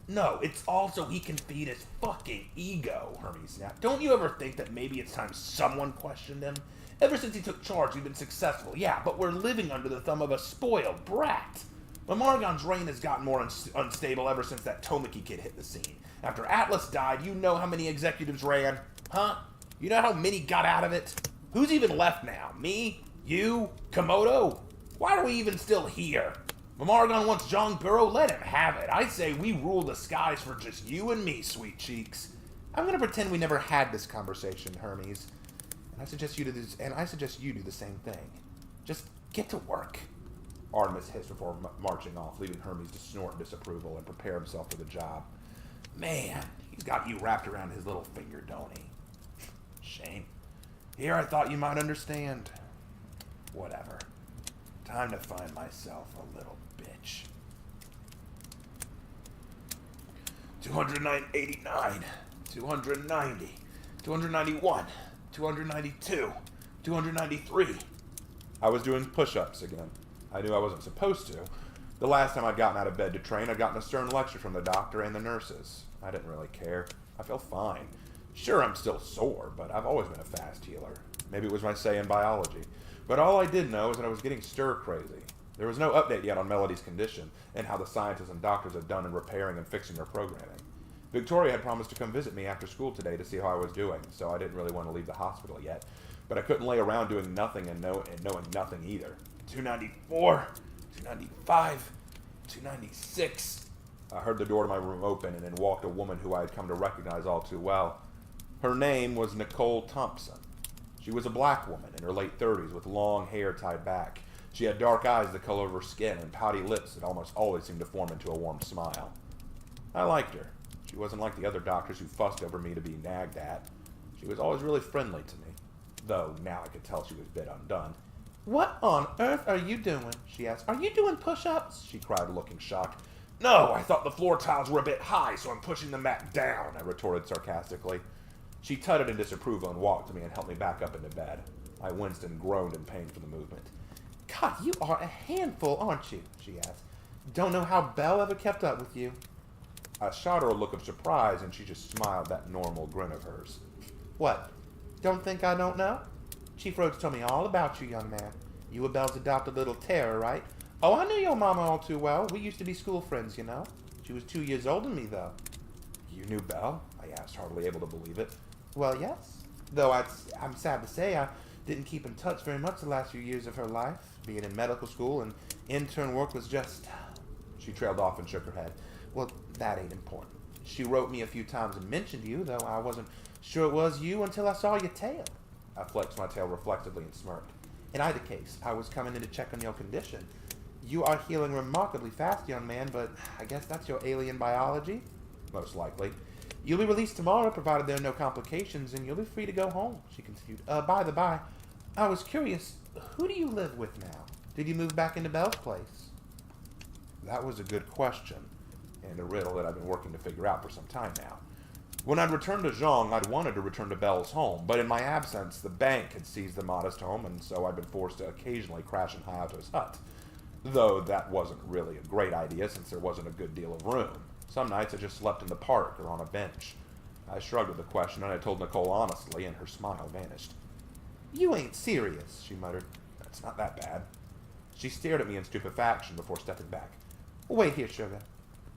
[SPEAKER 1] "No, it's also he can feed his fucking ego," Hermes snapped. "Don't you ever think that maybe it's time someone questioned him? Ever since he took charge, we've been successful, yeah, but we're living under the thumb of a spoiled brat. Mamaragon's reign has gotten more unstable ever since that Tomoki kid hit the scene. After Atlas died, you know how many executives ran? Huh? You know how many got out of it? Who's even left now? Me? You? Komodo? Why are we even still here? Mamaragon wants Zhang Burrow, let him have it. I say we rule the skies for just you and me, sweet cheeks." "I'm going to pretend we never had this conversation, Hermes. And I suggest you do the same thing. Just get to work." Artemis hissed before marching off, leaving Hermes to snort in disapproval and prepare himself for the job. "Man, he's got you wrapped around his little finger, don't he? Shame. Here I thought you might understand. Whatever. Time to find myself a little bitch."
[SPEAKER 2] 289, 290, 291, 292, 293. I was doing push-ups again. I knew I wasn't supposed to. The last time I'd gotten out of bed to train, I'd gotten a stern lecture from the doctor and the nurses. I didn't really care. I felt fine. Sure, I'm still sore, but I've always been a fast healer. Maybe it was my say in biology. But all I did know is that I was getting stir-crazy. There was no update yet on Melody's condition and how the scientists and doctors had done in repairing and fixing her programming. Victoria had promised to come visit me after school today to see how I was doing, so I didn't really want to leave the hospital yet. But I couldn't lay around doing nothing and knowing nothing either. 294, 295, 296. I heard the door to my room open, and in walked a woman who I had come to recognize all too well. Her name was Nicole Thompson. She was a black woman in her late 30s with long hair tied back. She had dark eyes the color of her skin and pouty lips that almost always seemed to form into a warm smile. I liked her. She wasn't like the other doctors who fussed over me to be nagged at. She was always really friendly to me, though now I could tell she was a bit undone. "What on earth are you doing?" she asked. "Are you doing push-ups?" she cried, looking shocked. "No, I thought the floor tiles were a bit high, so I'm pushing them back down," I retorted sarcastically. She tutted in disapproval and walked to me and helped me back up into bed. I winced and groaned in pain from the movement. "God, you are a handful, aren't you?" she asked. "Don't know how Belle ever kept up with you." I shot her a look of surprise, and she just smiled that normal grin of hers. "What? Don't think I don't know? Chief Rhodes told me all about you, young man. You were Belle's adopted little terror, right? Oh, I knew your mama all too well. We used to be school friends, you know. She was 2 years older than me, though." "You knew Belle?" I asked, hardly able to believe it. "Well, yes. Though I'm sad to say I didn't keep in touch very much the last few years of her life. Being in medical school and intern work was just..." She trailed off and shook her head. "Well, that ain't important. She wrote me a few times and mentioned you, though I wasn't sure it was you until I saw your tail." I flexed my tail reflectively and smirked. "In either case, I was coming in to check on your condition. You are healing remarkably fast, young man, but I guess that's your alien biology?" "Most likely. You'll be released tomorrow, provided there are no complications, and you'll be free to go home," she continued. By the by, I was curious, who do you live with now? Did you move back into Belle's place?" That was a good question, and a riddle that I've been working to figure out for some time now. When I'd returned to Zhong, I'd wanted to return to Belle's home, but in my absence, the bank had seized the modest home, and so I'd been forced to occasionally crash in Hayato's hut. Though that wasn't really a great idea, since there wasn't a good deal of room. Some nights I just slept in the park or on a bench. I shrugged at the question, and I told Nicole honestly, and her smile vanished. "You ain't serious," she muttered. "It's not that bad." She stared at me in stupefaction before stepping back. "Wait here, sugar."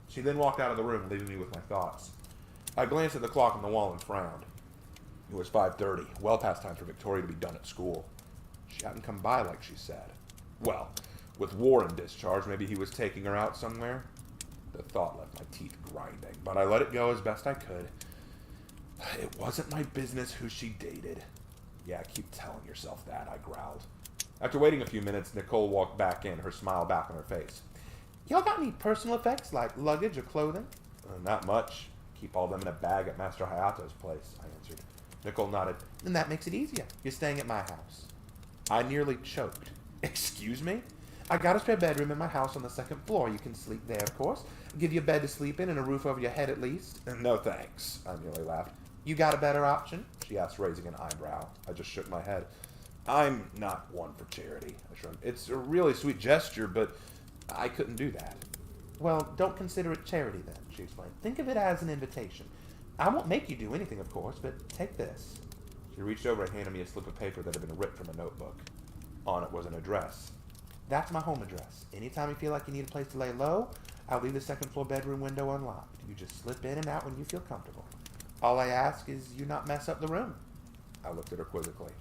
[SPEAKER 2] She then walked out of the room, leaving me with my thoughts. I glanced at the clock on the wall and frowned. It was 5:30, well past time for Victoria to be done at school. She hadn't come by like she said. Well, with war in discharge, maybe he was taking her out somewhere. The thought left my teeth grinding, but I let it go as best I could. It wasn't my business who she dated. "Yeah, keep telling yourself that," I growled. After waiting a few minutes, Nicole walked back in, her smile back on her face. "Y'all got any personal effects, like luggage or clothing?" Not much. Keep all them in a bag at Master Hayato's place," I answered. Nicole nodded. "Then that makes it easier. You're staying at my house." I nearly choked. "Excuse me?" "I got a spare bedroom in my house on the second floor. You can sleep there, of course. I'll give you a bed to sleep in and a roof over your head at least." "No, thanks," I nearly laughed. "You got a better option?" she asked, raising an eyebrow. I just shook my head. "I'm not one for charity," I shrugged. "It's a really sweet gesture, but I couldn't do that." "Well, don't consider it charity then," she explained. "Think of it as an invitation. I won't make you do anything, of course, but take this." She reached over and handed me a slip of paper that had been ripped from a notebook. On it was an address. "That's my home address. Anytime you feel like you need a place to lay low, I'll leave the second floor bedroom window unlocked. You just slip in and out when you feel comfortable. All I ask is you not mess up the room." I looked at her quizzically.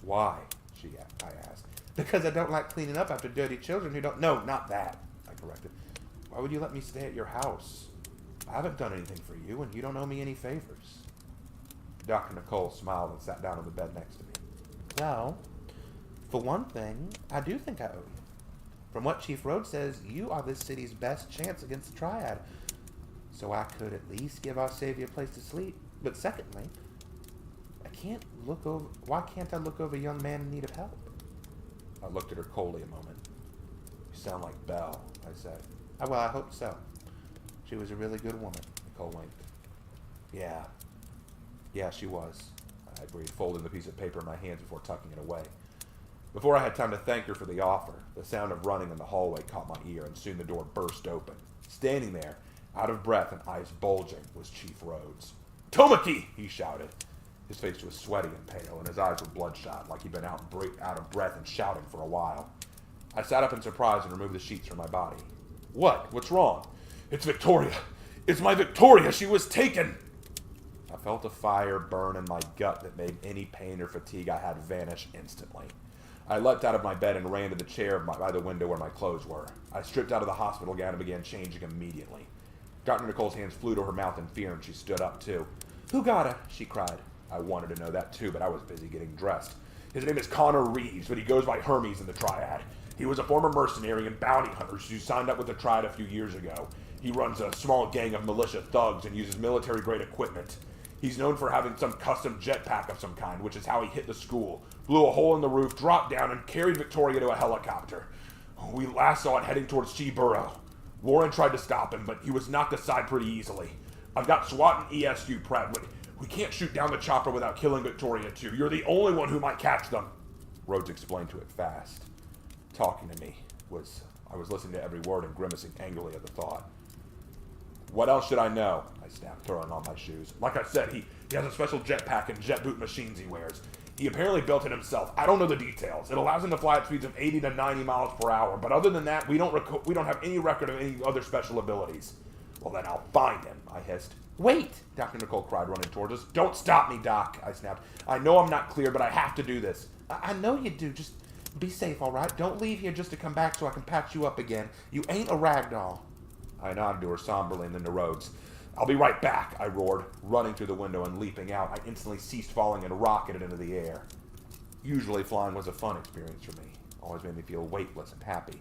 [SPEAKER 2] "Why?" I asked. "Because I don't like cleaning up after dirty children who don't..." "No, not that," I corrected. "Why would you let me stay at your house? I haven't done anything for you, and you don't owe me any favors." Dr. Nicole smiled and sat down on the bed next to me. "Well, for one thing, I do think I owe you. From what Chief Rhodes says, you are this city's best chance against the Triad. So I could at least give our savior a place to sleep. But secondly, why can't I look over a young man in need of help?" I looked at her coldly a moment. "You sound like Belle," I said. Well, I hope so. She was a really good woman," Nicole winked. Yeah. Yeah, she was. I agreed, folding the piece of paper in my hands before tucking it away. Before I had time to thank her for the offer, the sound of running in the hallway caught my ear, and soon the door burst open. Standing there, out of breath and eyes bulging, was Chief Rhodes. "Tomi!" he shouted. His face was sweaty and pale, and his eyes were bloodshot, like he'd been out of breath and shouting for a while. I sat up in surprise and removed the sheets from my body. "What? What's wrong?" "It's Victoria! It's my Victoria! She was taken!" I felt a fire burn in my gut that made any pain or fatigue I had vanish instantly. I leapt out of my bed and ran to the chair by the window where my clothes were. I stripped out of the hospital gown and began changing immediately. Dr. Nicole's hands flew to her mouth in fear, and she stood up too. "Who got her?" she cried. I wanted to know that too, but I was busy getting dressed. "His name is Connor Reeves, but he goes by Hermes in the Triad. He was a former mercenary and bounty hunter who signed up with the Triad a few years ago. He runs a small gang of militia thugs and uses military-grade equipment. He's known for having some custom jetpack of some kind, which is how he hit the school, blew a hole in the roof, dropped down, and carried Victoria to a helicopter. We last saw it heading towards Seaborough. Warren tried to stop him, but he was knocked aside pretty easily. I've got SWAT and ESU prepped. We can't shoot down the chopper without killing Victoria, too. You're the only one who might catch them." Rhodes explained to it fast. Talking to me I was listening to every word and grimacing angrily at the thought. "What else should I know?" I snapped, throwing on my shoes. "Like I said, he has a special jetpack and jet boot machines he wears. He apparently built it himself. I don't know the details. It allows him to fly at speeds of 80 to 90 miles per hour, but other than that, we don't have any record of any other special abilities." "Well, then I'll find him," I hissed. "Wait!" Dr. Nicole cried, running towards us. "Don't stop me, Doc," I snapped. "I know I'm not clear, but I have to do this." I know you do. Just be safe, all right? Don't leave here just to come back so I can patch you up again. You ain't a rag doll." I nodded to her somberly and then to Rhodes. "I'll be right back," I roared, running through the window and leaping out. I instantly ceased falling and rocketed into the air. Usually flying was a fun experience for me. Always made me feel weightless and happy.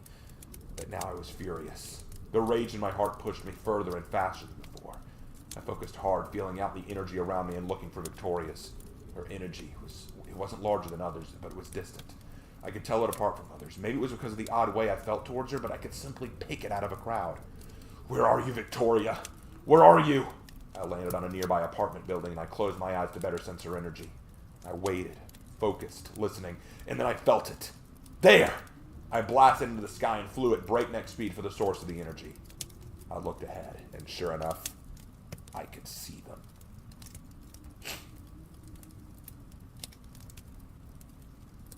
[SPEAKER 2] But now I was furious. The rage in my heart pushed me further and faster than before. I focused hard, feeling out the energy around me and looking for Victoria's. Her energy wasn't larger than others, but it was distant. I could tell it apart from others. Maybe it was because of the odd way I felt towards her, but I could simply pick it out of a crowd. "Where are you, Victoria? Where are you?" I landed on a nearby apartment building, and I closed my eyes to better sense her energy. I waited, focused, listening, and then I felt it. There! I blasted into the sky and flew at breakneck speed for the source of the energy. I looked ahead, and sure enough, I could see them.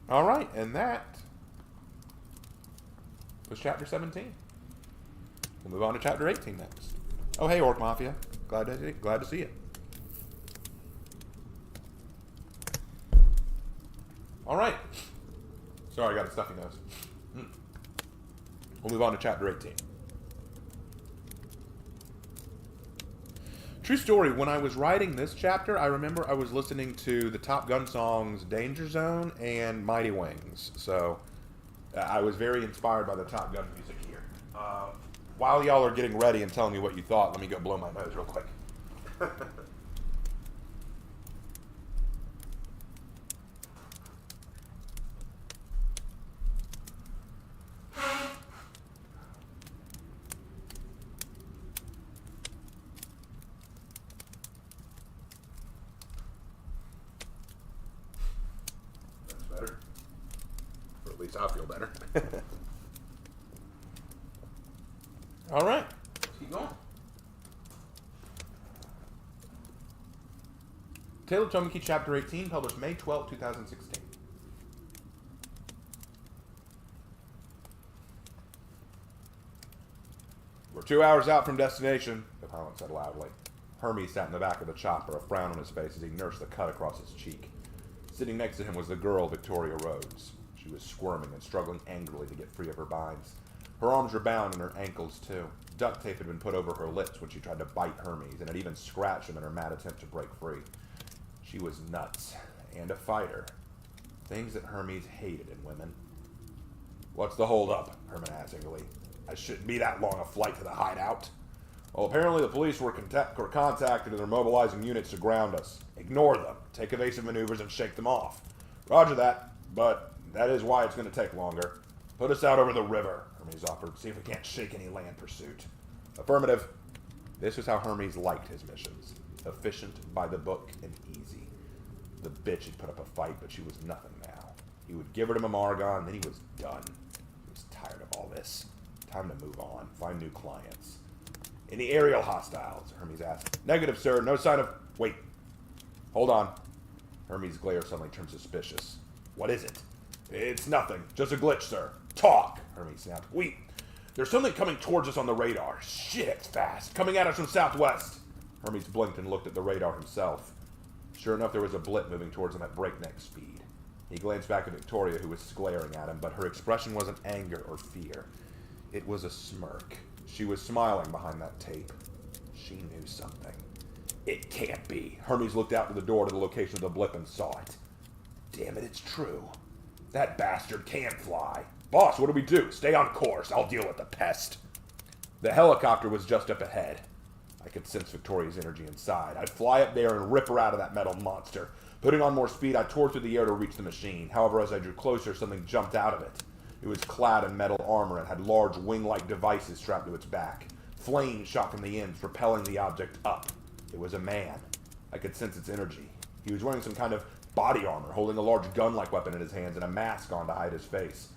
[SPEAKER 2] All right, and that was Chapter 17. We'll move on to Chapter 18 next. Oh, hey, Orc Mafia. Glad to see it. All right. Sorry, I got a stuffy nose. We'll move on to Chapter 18. True story, when I was writing this chapter, I remember I was listening to the Top Gun songs Danger Zone and Mighty Wings. So I was very inspired by the Top Gun music here. While y'all are getting ready and telling me what you thought, let me go blow my nose real quick. Better. Or at least I feel better. All right. Keep going. Tale of Tomi Chapter 18, published May 12, 2016. We're 2 hours out from destination, the pilot said loudly. Hermes sat in the back of the chopper, a frown on his face as he nursed the cut across his cheek. Sitting next to him was the girl, Victoria Rhodes. She was squirming and struggling angrily to get free of her binds. Her arms were bound and her ankles, too. Duct tape had been put over her lips when she tried to bite Hermes, and had even scratched him in her mad attempt to break free. She was nuts, and a fighter. Things that Hermes hated in women. "What's the hold-up?" Herman asked angrily. "I shouldn't be that long a flight to the hideout." "Well, apparently the police were contacted and they're mobilizing units to ground us. Ignore them, take evasive maneuvers, and shake them off." "Roger that, but that is why it's going to take longer. Put us out over the river," Hermes offered. "See if we can't shake any land pursuit." "Affirmative." This was how Hermes liked his missions. Efficient, by the book, and easy. The bitch had put up a fight, but she was nothing now. He would give her to Mamargon, then he was done. He was tired of all this. Time to move on, find new clients. Any aerial hostiles? Hermes asked. Negative, sir. No sign of... Wait. Hold on. Hermes' glare suddenly turned suspicious. What is it? It's nothing. Just a glitch, sir. Talk, Hermes snapped. There's something coming towards us on the radar. Shit, it's fast. Coming at us from southwest. Hermes blinked and looked at the radar himself. Sure enough, there was a blip moving towards him at breakneck speed. He glanced back at Victoria, who was glaring at him, but her expression wasn't anger or fear. It was a smirk. She was smiling behind that tape. She knew something. It can't be. Hermes looked out to the door to the location of the blip and saw it. Damn it, it's true. That bastard can fly. Boss, what do we do? Stay on course. I'll deal with the pest. The helicopter was just up ahead. I could sense Victoria's energy inside. I'd fly up there and rip her out of that metal monster. Putting on more speed, I tore through the air to reach the machine. However, as I drew closer, something jumped out of it. It was clad in metal armor and had large wing-like devices strapped to its back. Flames shot from the ends, propelling the object up. It was a man. I could sense its energy. He was wearing some kind of body armor, holding a large gun-like weapon in his hands and a mask on to hide his face.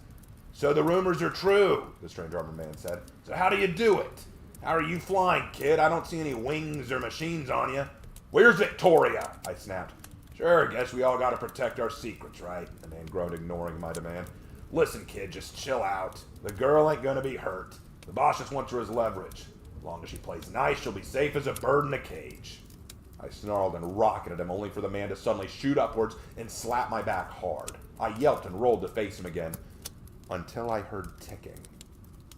[SPEAKER 2] So the rumors are true, the strange armored man said. So how do you do it? How are you flying, kid? I don't see any wings or machines on you. Where's Victoria? I snapped. Sure, guess we all gotta protect our secrets, right? The man groaned, ignoring my demand. Listen, kid, just chill out. The girl ain't gonna be hurt. The boss just wants her as leverage. As long as she plays nice, she'll be safe as a bird in a cage. I snarled and rocketed him, only for the man to suddenly shoot upwards and slap my back hard. I yelped and rolled to face him again, until I heard ticking.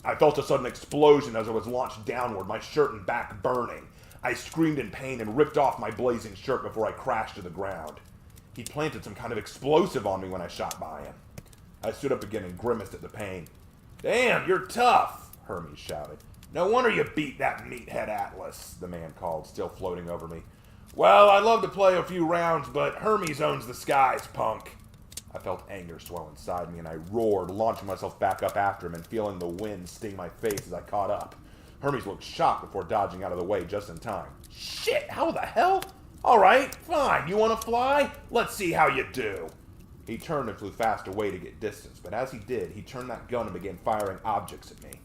[SPEAKER 2] I felt a sudden explosion as I was launched downward, my shirt and back burning. I screamed in pain and ripped off my blazing shirt before I crashed to the ground. He planted some kind of explosive on me when I shot by him. I stood up again and grimaced at the pain. Damn, you're tough, Hermes shouted. No wonder you beat that meathead Atlas, the man called, still floating over me. Well, I'd love to play a few rounds, but Hermes owns the skies, punk. I felt anger swell inside me, and I roared, launching myself back up after him and feeling the wind sting my face as I caught up. Hermes looked shocked before dodging out of the way just in time. Shit, how the hell? All right, fine. You want to fly? Let's see how you do. He turned and flew fast away to get distance, but as he did, he turned that gun and began firing objects at me.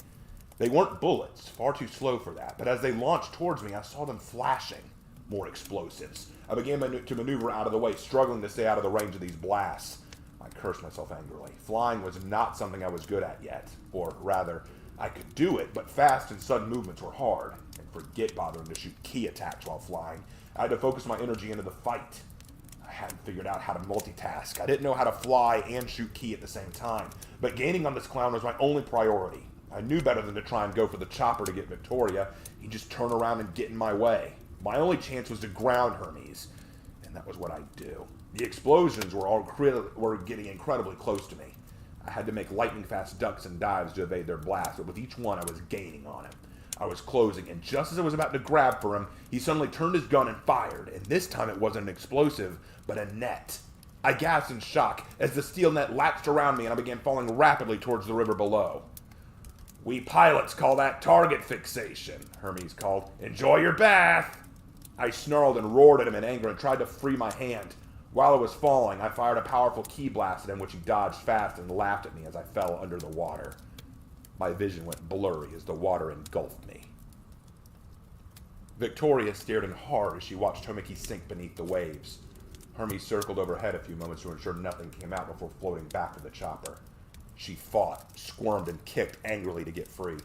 [SPEAKER 2] They weren't bullets, far too slow for that, but as they launched towards me, I saw them flashing. More explosives. I began to maneuver out of the way, struggling to stay out of the range of these blasts. I cursed myself angrily. Flying was not something I was good at yet. Or rather, I could do it, but fast and sudden movements were hard. And forget bothering to shoot key attacks while flying. I had to focus my energy into the fight. I hadn't figured out how to multitask. I didn't know how to fly and shoot key at the same time. But gaining on this clown was my only priority. I knew better than to try and go for the chopper to get Victoria. He'd just turn around and get in my way. My only chance was to ground Hermes. And that was what I'd do. The explosions were getting incredibly close to me. I had to make lightning-fast ducks and dives to evade their blast, but with each one I was gaining on him. I was closing, and just as I was about to grab for him, he suddenly turned his gun and fired, and this time it wasn't an explosive, but a net. I gasped in shock as the steel net latched around me and I began falling rapidly towards the river below. We pilots call that target fixation, Hermes called. Enjoy your bath! I snarled and roared at him in anger and tried to free my hand. While I was falling, I fired a powerful key blast at him, which he dodged fast and laughed at me as I fell under the water. My vision went blurry as the water engulfed me. Victoria stared in hard as she watched Tomi sink beneath the waves. Hermes circled overhead a few moments to ensure nothing came out before floating back to the chopper. She fought, squirmed, and kicked angrily to get free.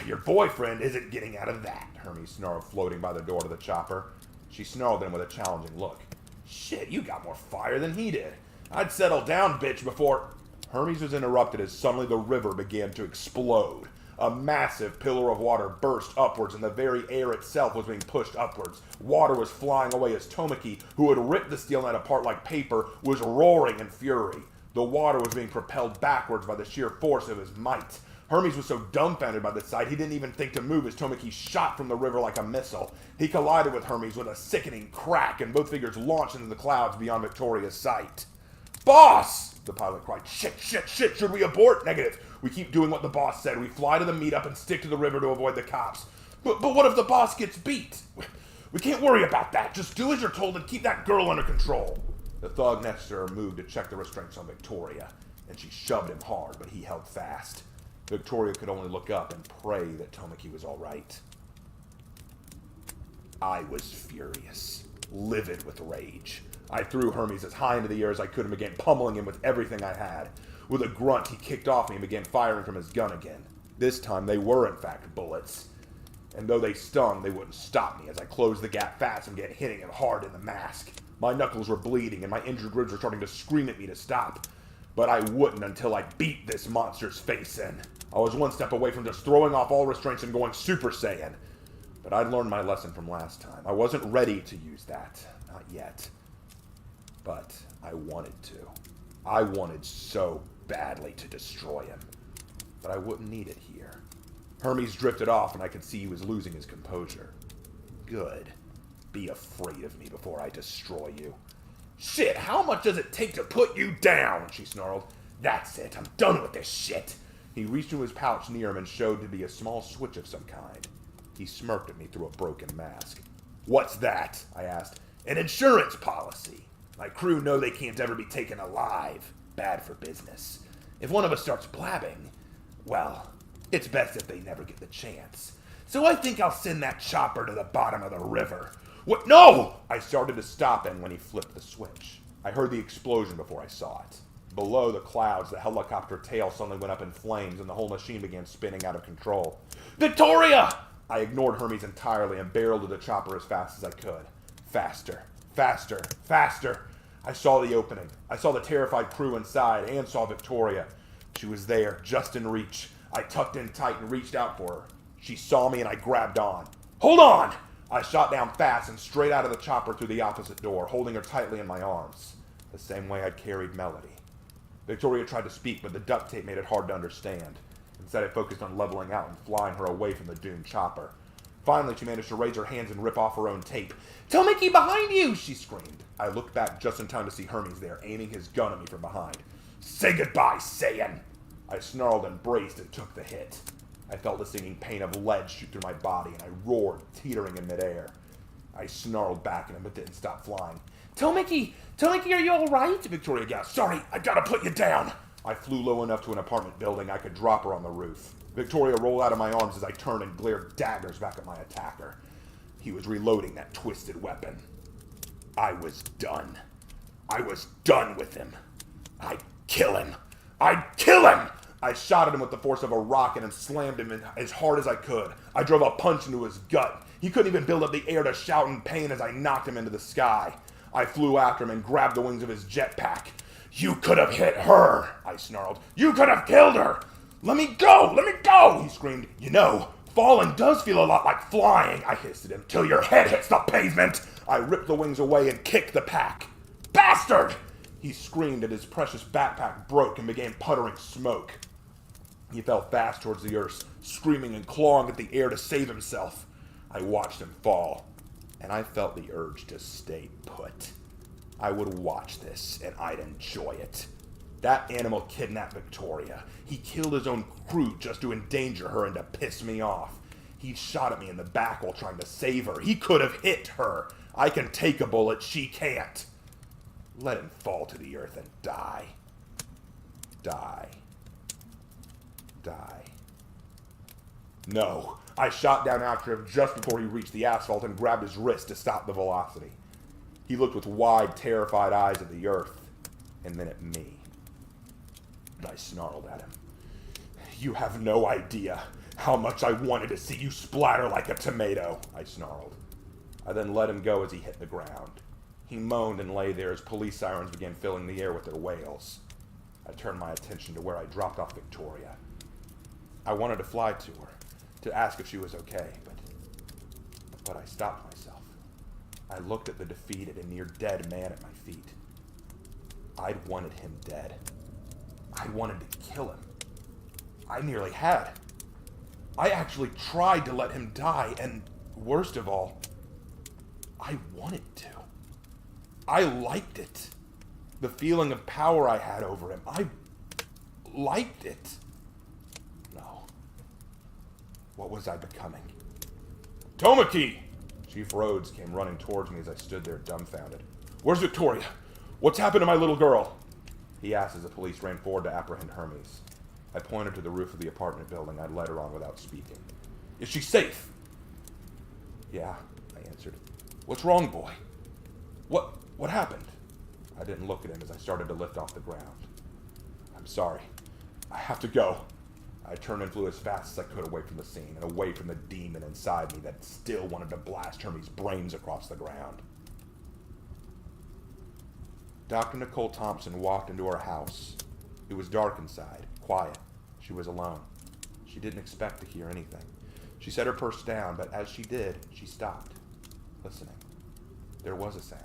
[SPEAKER 2] Your boyfriend isn't getting out of that, Hermes snarled, floating by the door to the chopper. She snarled at him with a challenging look. Shit, you got more fire than he did. I'd settle down, bitch, before... Hermes was interrupted as suddenly the river began to explode. A massive pillar of water burst upwards, and the very air itself was being pushed upwards. Water was flying away as Tomi, who had ripped the steel net apart like paper, was roaring in fury. The water was being propelled backwards by the sheer force of his might. Hermes was so dumbfounded by the sight, he didn't even think to move as Tomi shot from the river like a missile. He collided with Hermes with a sickening crack, and both figures launched into the clouds beyond Victoria's sight. Boss! The pilot cried. Shit! Should we abort? Negative. We keep doing what the boss said. We fly to the meetup and stick to the river to avoid the cops. But what if the boss gets beat? We can't worry about that. Just do as you're told and keep that girl under control. The thug next to her moved to check the restraints on Victoria, and she shoved him hard, but he held fast. Victoria could only look up and pray that Tomiki was all right. I was furious, livid with rage. I threw Hermes as high into the air as I could and began pummeling him with everything I had. With a grunt, he kicked off me and began firing from his gun again. This time, they were, in fact, bullets. And though they stung, they wouldn't stop me as I closed the gap fast and began hitting him hard in the mask. My knuckles were bleeding, and my injured ribs were starting to scream at me to stop. But I wouldn't until I beat this monster's face in. I was one step away from just throwing off all restraints and going Super Saiyan. But I'd learned my lesson from last time. I wasn't ready to use that. Not yet. But I wanted to. I wanted so badly to destroy him. But I wouldn't need it here. Hermes drifted off, and I could see he was losing his composure. Good. Be afraid of me before I destroy you. Shit, how much does it take to put you down? She snarled. That's it, I'm done with this shit. He reached into his pouch near him and showed to be a small switch of some kind. He smirked at me through a broken mask. What's that? I asked. An insurance policy. My crew know they can't ever be taken alive. Bad for business. If one of us starts blabbing, well, it's best if they never get the chance. So I think I'll send that chopper to the bottom of the river. What? No! I started to stop him when he flipped the switch. I heard the explosion before I saw it. Below the clouds, the helicopter tail suddenly went up in flames and the whole machine began spinning out of control. Victoria! I ignored Hermes entirely and barreled to the chopper as fast as I could. Faster, faster, faster. I saw the opening. I saw the terrified crew inside and saw Victoria. She was there, just in reach. I tucked in tight and reached out for her. She saw me and I grabbed on. Hold on! I shot down fast and straight out of the chopper through the opposite door, holding her tightly in my arms, the same way I'd carried Melody. Victoria tried to speak, but the duct tape made it hard to understand. Instead, I focused on leveling out and flying her away from the doomed chopper. Finally, she managed to raise her hands and rip off her own tape. Tomiki, behind you! She screamed. I looked back just in time to see Hermes there, aiming his gun at me from behind. Say goodbye, Saiyan! I snarled and braced and took the hit. I felt the stinging pain of lead shoot through my body, and I roared, teetering in midair. I snarled back at him, but didn't stop flying. Tomiki, are you all right? Victoria gasped. Sorry, I gotta put you down. I flew low enough to an apartment building I could drop her on the roof. Victoria rolled out of my arms as I turned and glared daggers back at my attacker. He was reloading that twisted weapon. I was done. I was done with him. I'd kill him. I'd kill him! I shot at him with the force of a rocket and slammed him in as hard as I could. I drove a punch into his gut. He couldn't even build up the air to shout in pain as I knocked him into the sky. I flew after him and grabbed the wings of his jetpack. You could have hit her, I snarled. You could have killed her. Let me go, he screamed. You know, falling does feel a lot like flying, I hissed at him, till your head hits the pavement. I ripped the wings away and kicked the pack. Bastard! He screamed and his precious backpack broke and began puttering smoke. He fell fast towards the earth, screaming and clawing at the air to save himself. I watched him fall, and I felt the urge to stay put. I would watch this, and I'd enjoy it. That animal kidnapped Victoria. He killed his own crew just to endanger her and to piss me off. He shot at me in the back while trying to save her. He could have hit her. I can take a bullet, she can't. Let him fall to the earth and die. Die. Die. No. I shot down after him just before he reached the asphalt and grabbed his wrist to stop the velocity. He looked with wide, terrified eyes at the earth, and then at me. I snarled at him. You have no idea how much I wanted to see you splatter like a tomato, I snarled. I then let him go as he hit the ground. He moaned and lay there as police sirens began filling the air with their wails. I turned my attention to where I dropped off Victoria. I wanted to fly to her, to ask if she was okay, but I stopped myself. I looked at the defeated and near dead man at my feet. I'd wanted him dead. I wanted to kill him. I nearly had. I actually tried to let him die, and worst of all, I wanted to. I liked it. The feeling of power I had over him. I liked it. No. What was I becoming? Tomiki! Chief Rhodes came running towards me as I stood there dumbfounded. Where's Victoria? What's happened to my little girl? He asked as the police ran forward to apprehend Hermes. I pointed to the roof of the apartment building I'd led her on without speaking. Is she safe? Yeah, I answered. What's wrong, boy? What happened? I didn't look at him as I started to lift off the ground. I'm sorry. I have to go. I turned and flew as fast as I could away from the scene and away from the demon inside me that still wanted to blast Hermes' brains across the ground. Dr. Nicole Thompson walked into our house. It was dark inside, quiet. She was alone. She didn't expect to hear anything. She set her purse down, but as she did, she stopped, listening. There was a sound.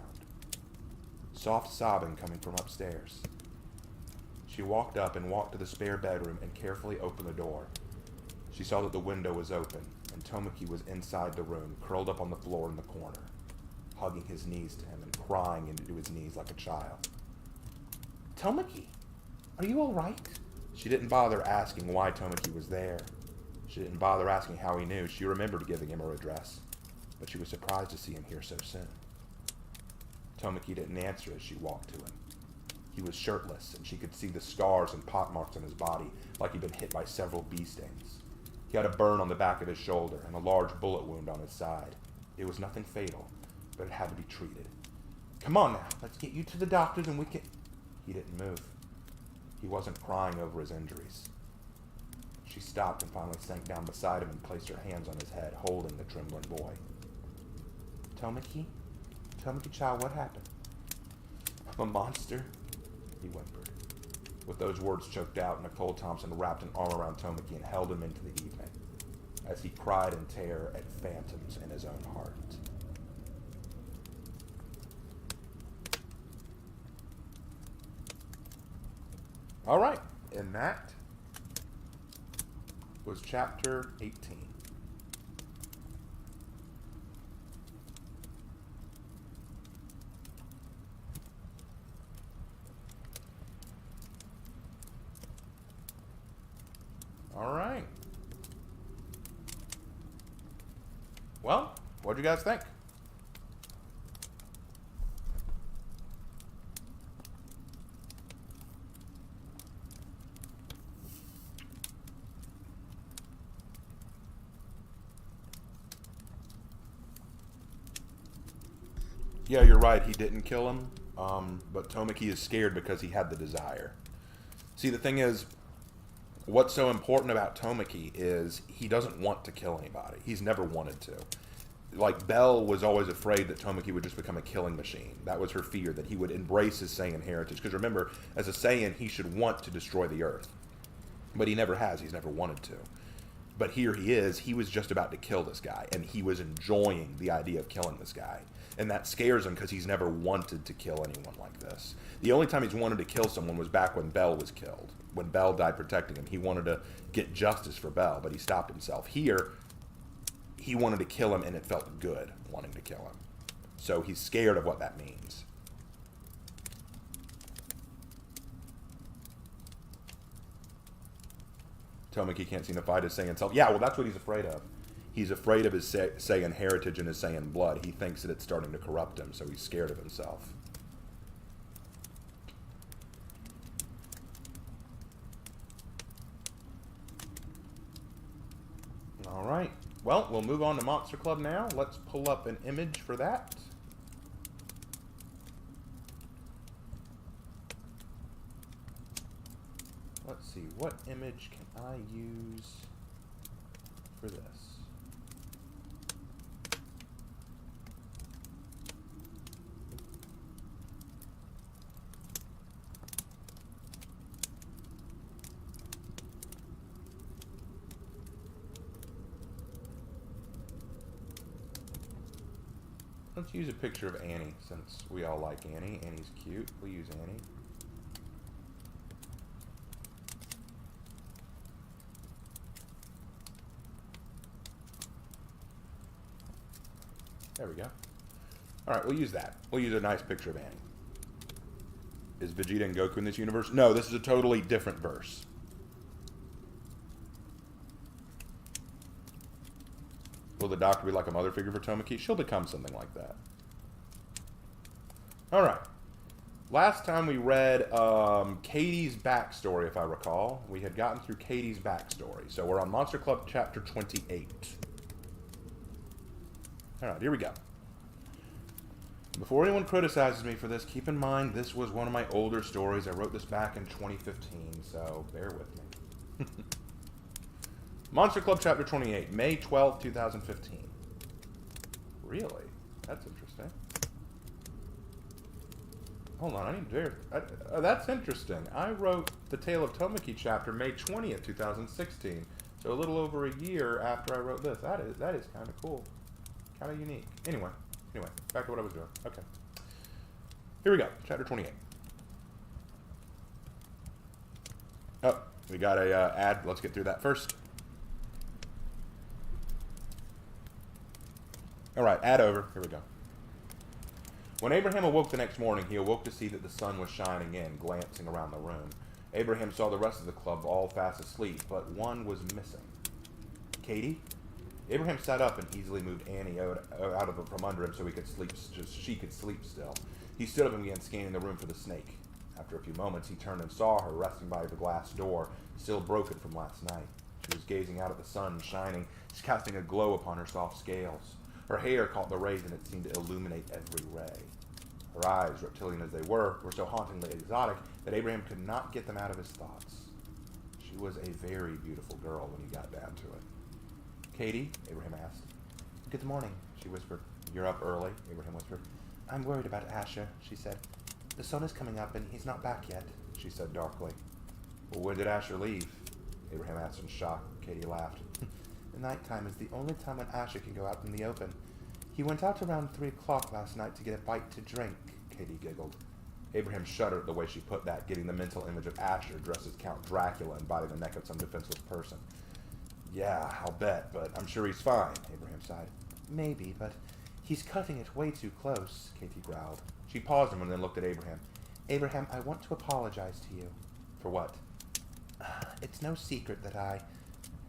[SPEAKER 2] Soft sobbing coming from upstairs. She walked up and walked to the spare bedroom and carefully opened the door. She saw that the window was open, and Tomiki was inside the room, curled up on the floor in the corner, hugging his knees to him and crying into his knees like a child. Tomiki, are you all right? She didn't bother asking why Tomiki was there. She didn't bother asking how he knew. She remembered giving him her address, but she was surprised to see him here so soon. Tomiki didn't answer as she walked to him. He was shirtless, and she could see the scars and pockmarks on his body, like he'd been hit by several bee stings. He had a burn on the back of his shoulder and a large bullet wound on his side. It was nothing fatal, but it had to be treated. Come on now, let's get you to the doctors and we can... He didn't move. He wasn't crying over his injuries. She stopped and finally sank down beside him and placed her hands on his head, holding the trembling boy. Tomiki, child, what happened? I'm a monster, he whimpered. With those words choked out, Nicole Thompson wrapped an arm around Tomiki and held him into the evening, as he cried in terror at phantoms in his own heart. All right, and that was chapter 18. All right. Well, what'd you guys think? Yeah, you're right. He didn't kill him, but Tomiki is scared because he had the desire. See, the thing is, what's so important about Tomiki is he doesn't want to kill anybody. He's never wanted to. Like, Belle was always afraid that Tomiki would just become a killing machine. That was her fear, that he would embrace his Saiyan heritage. Because remember, as a Saiyan, he should want to destroy the Earth. But he never has. He's never wanted to. But here he is. He was just about to kill this guy. And he was enjoying the idea of killing this guy. And that scares him because he's never wanted to kill anyone like this. The only time he's wanted to kill someone was back when Belle was killed. When Belle died protecting him, he wanted to get justice for Belle, but he stopped himself. Here, he wanted to kill him, and it felt good wanting to kill him. So he's scared of what that means. Tomiki can't seem to fight his Saiyan self. Yeah, well, that's what he's afraid of. He's afraid of his Saiyan heritage and his Saiyan blood. He thinks that it's starting to corrupt him, so he's scared of himself. All right. Well, we'll move on to Monster Club now. Let's pull up an image for that. Let's see. What image can I use for this? Let's use a picture of Annie, since we all like Annie. Annie's cute. We'll use Annie. There we go. Alright, we'll use that. We'll use a nice picture of Annie. Is Vegeta and Goku in this universe? No, this is a totally different verse. Will the doctor be like a mother figure for Tomi? She'll become something like that. Alright. Last time we read Katie's backstory, if I recall. We had gotten through Katie's backstory. So we're on Monster Club chapter 28. Alright, here we go. Before anyone criticizes me for this, keep in mind this was one of my older stories. I wrote this back in 2015, so bear with me. Monster Club Chapter 28, May 12th, 2015. Really? That's interesting. Hold on, I need to... that's interesting. I wrote the Tale of Tomi chapter May 20th, 2016. So a little over a year after I wrote this. That is kind of cool. Kind of unique. Anyway, back to what I was doing. Okay. Here we go. Chapter 28. Oh, we got a ad. Let's get through that first. Alright, ad over. Here we go. When Abraham awoke the next morning, he awoke to see that the sun was shining in, glancing around the room. Abraham saw the rest of the club all fast asleep, but one was missing. Katie? Abraham sat up and easily moved Annie out from under him so she could sleep still. He stood up and began scanning the room for the snake. After a few moments, he turned and saw her resting by the glass door, still broken from last night. She was gazing out at the sun shining, casting a glow upon her soft scales. Her hair caught the rays and it seemed to illuminate every ray. Her eyes, reptilian as they were so hauntingly exotic that Abraham could not get them out of his thoughts. She was a very beautiful girl when he got down to it. Katie? Abraham asked. Good morning, she whispered. You're up early, Abraham whispered. I'm worried about Asher, she said. The sun is coming up and he's not back yet, she said darkly. Well, when did Asher leave? Abraham asked in shock. Katie laughed. The nighttime is the only time when Asher can go out in the open. He went out around 3 o'clock last night to get a bite to drink, Katie giggled. Abraham shuddered at the way she put that, getting the mental image of Asher dressed as Count Dracula and biting the neck of some defenseless person. Yeah, I'll bet, but I'm sure he's fine, Abraham sighed. Maybe, but he's cutting it way too close, Katie growled. She paused a moment and then looked at Abraham. Abraham, I want to apologize to you. For what? It's no secret that I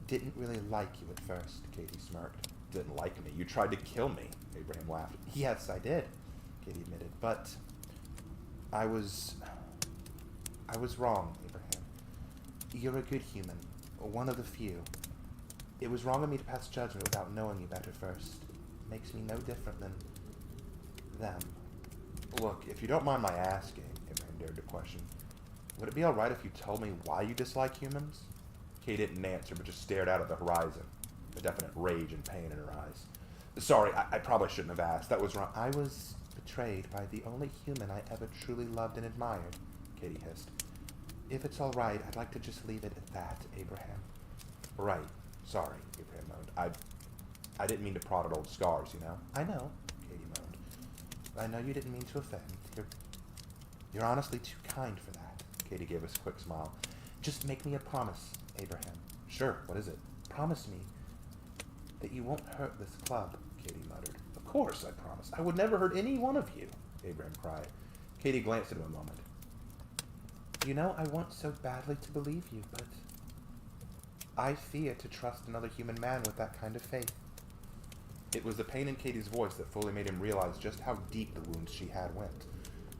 [SPEAKER 2] didn't really like you at first, Katie smirked. Didn't like me? You tried to kill me, Abraham laughed. Yes, I did, Katie admitted, but I was wrong, Abraham. You're a good human, one of the few. It was wrong of me to pass judgment without knowing you better first. It makes me no different than them. Look, if you don't mind my asking, Abraham dared to question, would it be alright if you told me why you dislike humans? Kate didn't answer, but just stared out at the horizon, a definite rage and pain in her eyes. Sorry, I probably shouldn't have asked. That was wrong. I was betrayed by the only human I ever truly loved and admired, Katie hissed. If it's alright, I'd like to just leave it at that, Abraham. Right. Sorry, Abraham moaned. I didn't mean to prod at old scars, you know. I know, Katie moaned. I know you didn't mean to offend. You're honestly too kind for that. Katie gave us a quick smile. Just make me a promise, Abraham. Sure, what is it? Promise me that you won't hurt this club, Katie muttered. Of course, I promise. I would never hurt any one of you, Abraham cried. Katie glanced at him a moment. You know, I want so badly to believe you, but I fear to trust another human man with that kind of faith. It was the pain in Katie's voice that fully made him realize just how deep the wounds she had went.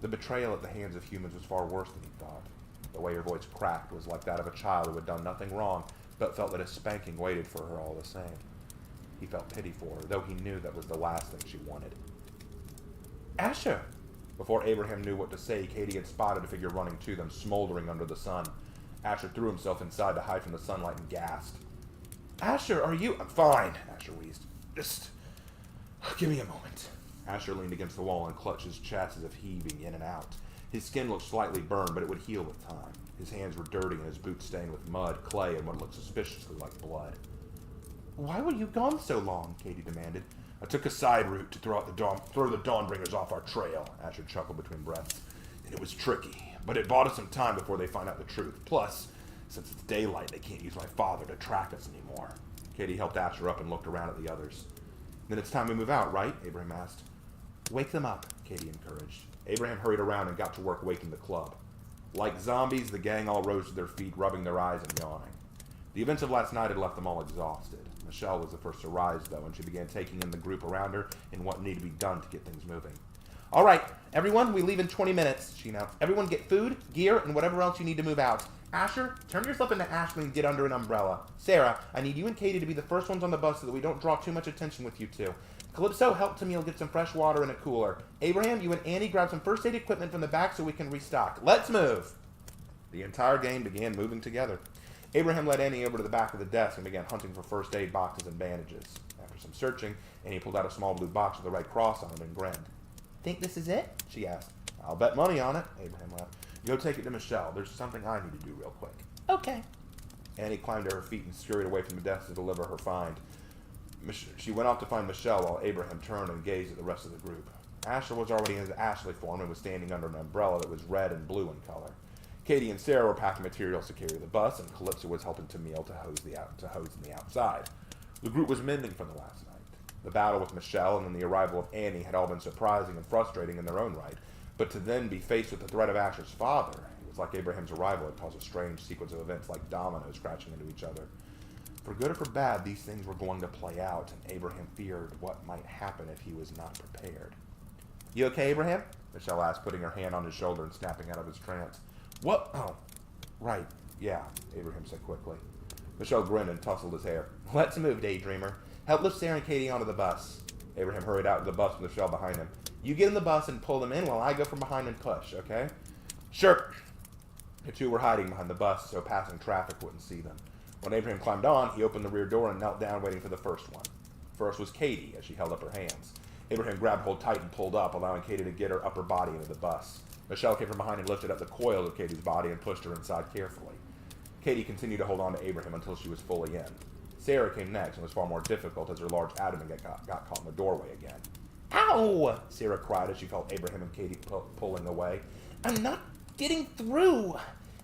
[SPEAKER 2] The betrayal at the hands of humans was far worse than he thought. The way her voice cracked was like that of a child who had done nothing wrong, but felt that a spanking waited for her all the same. He felt pity for her, though he knew that was the last thing she wanted. Asher! Before Abraham knew what to say, Katie had spotted a figure running to them, smoldering under the sun. Asher threw himself inside to hide from the sunlight and gasped. Asher, are you... I'm fine, Asher wheezed. Just give me a moment. Asher leaned against the wall and clutched his chest as if heaving in and out. His skin looked slightly burned, but it would heal with time. His hands were dirty and his boots stained with mud, clay, and what looked suspiciously like blood. Why were you gone so long? Katie demanded. I took a side route to throw the Dawnbringers off our trail, Asher chuckled between breaths. And it was tricky, but it bought us some time before they find out the truth. Plus, since it's daylight, they can't use my father to track us anymore. Katie helped Asher up and looked around at the others. Then it's time we move out, right? Abraham asked. Wake them up, Katie encouraged. Abraham hurried around and got to work waking the club. Like zombies, the gang all rose to their feet, rubbing their eyes and yawning. The events of last night had left them all exhausted. Michelle was the first to rise, though, and she began taking in the group around her and what needed to be done to get things moving. All right, everyone, we leave in 20 minutes, she announced. Everyone get food, gear, and whatever else you need to move out. Asher, turn yourself into Ashley and get under an umbrella. Sarah, I need you and Katie to be the first ones on the bus so that we don't draw too much attention with you two. Calypso, help Tamil get some fresh water in a cooler. Abraham, you and Annie grab some first aid equipment from the back so we can restock. Let's move. The entire gang began moving together. Abraham led Annie over to the back of the desk and began hunting for first aid boxes and bandages. After some searching, Annie pulled out a small blue box with a red cross on it and grinned. Think this is it? She asked. I'll bet money on it, Abraham laughed. Go take it to Michelle. There's something I need to do real quick.
[SPEAKER 3] Okay.
[SPEAKER 2] Annie climbed to her feet and scurried away from the desk to deliver her find. She went off to find Michelle while Abraham turned and gazed at the rest of the group. Asher was already in his Ashley form and was standing under an umbrella that was red and blue in color. Katie and Sarah were packing materials to carry the bus, and Calypso was helping Tamil to hose in the outside. The group was mending from the last night. The battle with Michelle and then the arrival of Annie had all been surprising and frustrating in their own right, but to then be faced with the threat of Asher's father, it was like Abraham's arrival had caused a strange sequence of events like dominoes crashing into each other. For good or for bad, these things were going to play out, and Abraham feared what might happen if he was not prepared. You okay, Abraham? Michelle asked, putting her hand on his shoulder and snapping out of his trance. What? Oh, right, yeah, Abraham said quickly. Michelle grinned and tousled his hair. Let's move, daydreamer. Help lift Sarah and Katie onto the bus. Abraham hurried out to the bus with Michelle behind him. You get in the bus and pull them in while I go from behind and push, okay? Sure. The two were hiding behind the bus so passing traffic wouldn't see them. When Abraham climbed on, he opened the rear door and knelt down waiting for the first one. First was Katie as she held up her hands. Abraham grabbed hold tight and pulled up, allowing Katie to get her upper body into the bus. Michelle came from behind and lifted up the coils of Katie's body and pushed her inside carefully. Katie continued to hold on to Abraham until she was fully in. Sarah came next and was far more difficult as her large abdomen got caught in the doorway again. Ow! Sarah cried as she felt Abraham and Katie pulling away. I'm not getting through.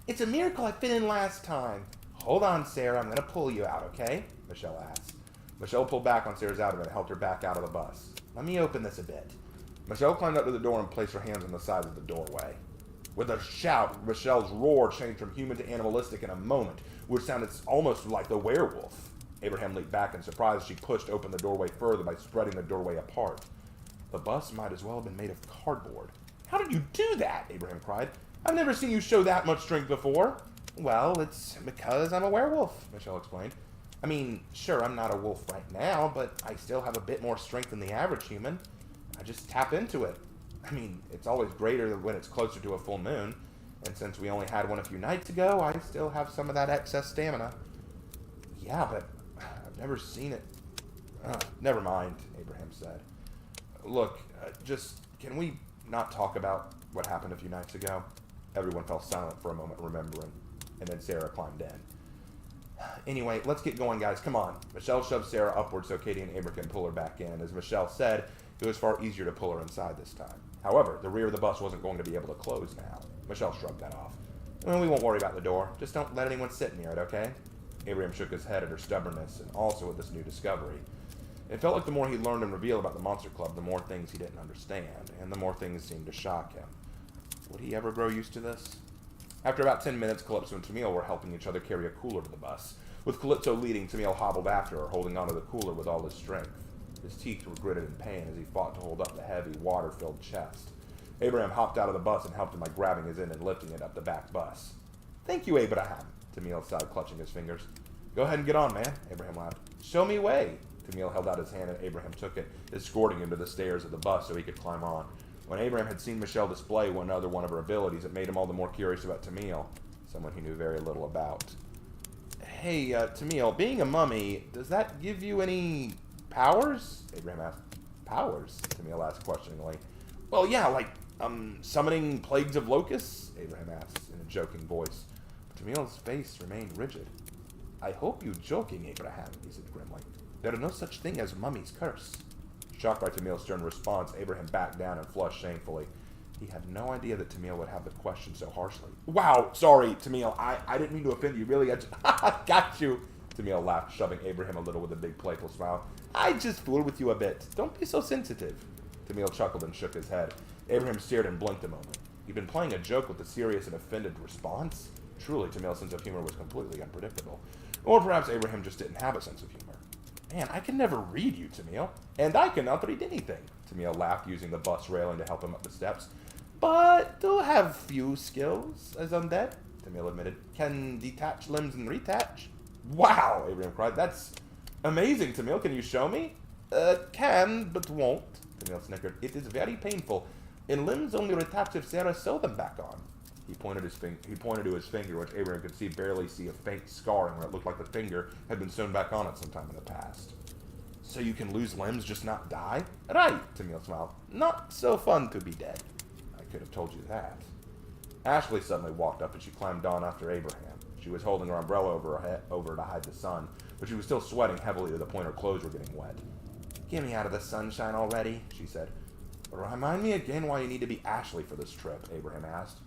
[SPEAKER 2] It's a miracle I fit in last time. Hold on, Sarah. I'm going to pull you out, okay? Michelle asked. Michelle pulled back on Sarah's abdomen and helped her back out of the bus. Let me open this a bit. Michelle climbed up to the door and placed her hands on the sides of the doorway. With a shout, Michelle's roar changed from human to animalistic in a moment, which sounded almost like the werewolf. Abraham leaped back in surprise as she pushed open the doorway further by spreading the doorway apart. The bus might as well have been made of cardboard. How did you do that? Abraham cried. I've never seen you show that much strength before. Well, it's because I'm a werewolf, Michelle explained. I mean, sure, I'm not a wolf right now, but I still have a bit more strength than the average human. I just tap into it. I mean, it's always greater when it's closer to a full moon, and since we only had one a few nights ago, I still have some of that excess stamina. Yeah, but I've never seen it. Never mind, Abraham said. Look, can we not talk about what happened a few nights ago? Everyone fell silent for a moment, remembering, and then Sarah climbed in. Anyway, let's get going, guys. Come on. Michelle shoved Sarah upward so Katie and Abraham can pull her back in. As Michelle said, it was far easier to pull her inside this time. However, the rear of the bus wasn't going to be able to close now. Michelle shrugged that off. Well, we won't worry about the door. Just don't let anyone sit near it, okay? Abraham shook his head at her stubbornness and also at this new discovery. It felt like the more he learned and revealed about the Monster Club, the more things he didn't understand, and the more things seemed to shock him. Would he ever grow used to this? After about 10 minutes, Calypso and Tamil were helping each other carry a cooler to the bus. With Calypso leading, Tamil hobbled after her, holding onto the cooler with all his strength. His teeth were gritted in pain as he fought to hold up the heavy, water-filled chest. Abraham hopped out of the bus and helped him by grabbing his end and lifting it up the back bus. Thank you, Abraham, Tamil sighed, clutching his fingers. Go ahead and get on, man, Abraham laughed. Show me way. Tamil held out his hand and Abraham took it, escorting him to the stairs of the bus so he could climb on. When Abraham had seen Michelle display one of her abilities, it made him all the more curious about Tamil, someone he knew very little about. Hey, Tamil, being a mummy, does that give you any powers? Abraham asked. Powers? Tamil asked questioningly. Well, yeah, like, summoning plagues of locusts? Abraham asked in a joking voice. Tamil's face remained rigid. I hope you're joking, Abraham, he said grimly. There are no such thing as mummy's curse. Shocked by Tamil's stern response, Abraham backed down and flushed shamefully. He had no idea that Tamil would have the question so harshly. Wow, sorry, Tamil. I didn't mean to offend you, really. I got you. Tamil laughed, shoving Abraham a little with a big playful smile. I just fooled with you a bit. Don't be so sensitive. Tamil chuckled and shook his head. Abraham stared and blinked a moment. He'd been playing a joke with a serious and offended response? Truly, Tamil's sense of humor was completely unpredictable. Or perhaps Abraham just didn't have a sense of humor. Man, I can never read you, Tamil. And I cannot read anything. Tamil laughed, using the bus railing to help him up the steps. But do have few skills as undead, Tamil admitted. Can detach limbs and retach. Wow, Abraham cried. That's amazing, Tamil. Can you show me? Can, but won't, Tamil snickered. It is very painful, and limbs only retach if Sarah sew them back on. He pointed to his finger, which Abraham could barely see a faint scarring where it looked like the finger had been sewn back on at some time in the past. So you can lose limbs, just not die? Right, Tamil smiled. Not so fun to be dead. I could have told you that. Ashley suddenly walked up and she climbed on after Abraham. She was holding her umbrella over her to hide the sun, but she was still sweating heavily to the point her clothes were getting wet. Get me out of the sunshine already, she said. Remind me again why you need to be Ashley for this trip, Abraham asked.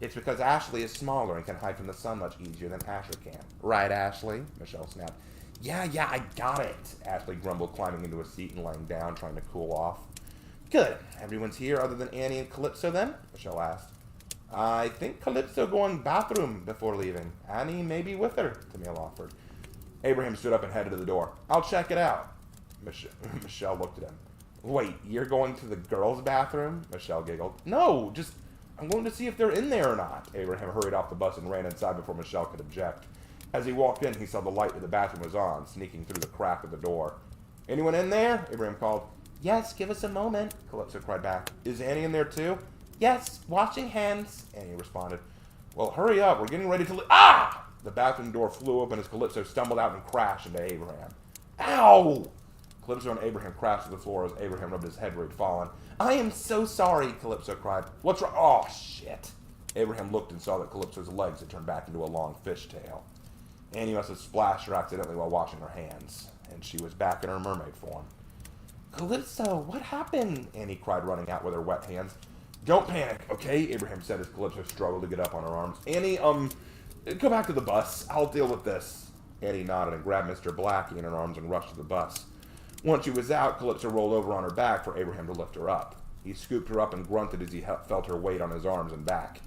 [SPEAKER 2] It's because Ashley is smaller and can hide from the sun much easier than Asher can. Right, Ashley? Michelle snapped. Yeah, I got it, Ashley grumbled, climbing into a seat and laying down, trying to cool off. Good. Everyone's here other than Annie and Calypso, then? Michelle asked. I think Calypso going bathroom before leaving. Annie may be with her, Tamil offered. Abraham stood up and headed to the door. I'll check it out. Michelle looked at him. Wait, you're going to the girls' bathroom? Michelle giggled. No, I'm going to see if they're in there or not. Abraham hurried off the bus and ran inside before Michelle could object. As he walked in, he saw the light of the bathroom was on, sneaking through the crack of the door. Anyone in there? Abraham called. Yes, give us a moment, Calypso cried back. Is Annie in there too? Yes, washing hands, Annie responded. Well, hurry up, we're getting ready to leave. Ah! The bathroom door flew open as Calypso stumbled out and crashed into Abraham. Ow! Calypso and Abraham crashed to the floor as Abraham rubbed his head where he'd fallen. I am so sorry, Calypso cried. What's wrong? Oh, shit. Abraham looked and saw that Calypso's legs had turned back into a long fishtail. Annie must have splashed her accidentally while washing her hands, and she was back in her mermaid form. Calypso, what happened? Annie cried, running out with her wet hands. Don't panic, okay? Abraham said as Calypso struggled to get up on her arms. Annie, go back to the bus. I'll deal with this. Annie nodded and grabbed Mr. Blackie in her arms and rushed to the bus. Once she was out, Calypso rolled over on her back for Abraham to lift her up. He scooped her up and grunted as he felt her weight on his arms and back.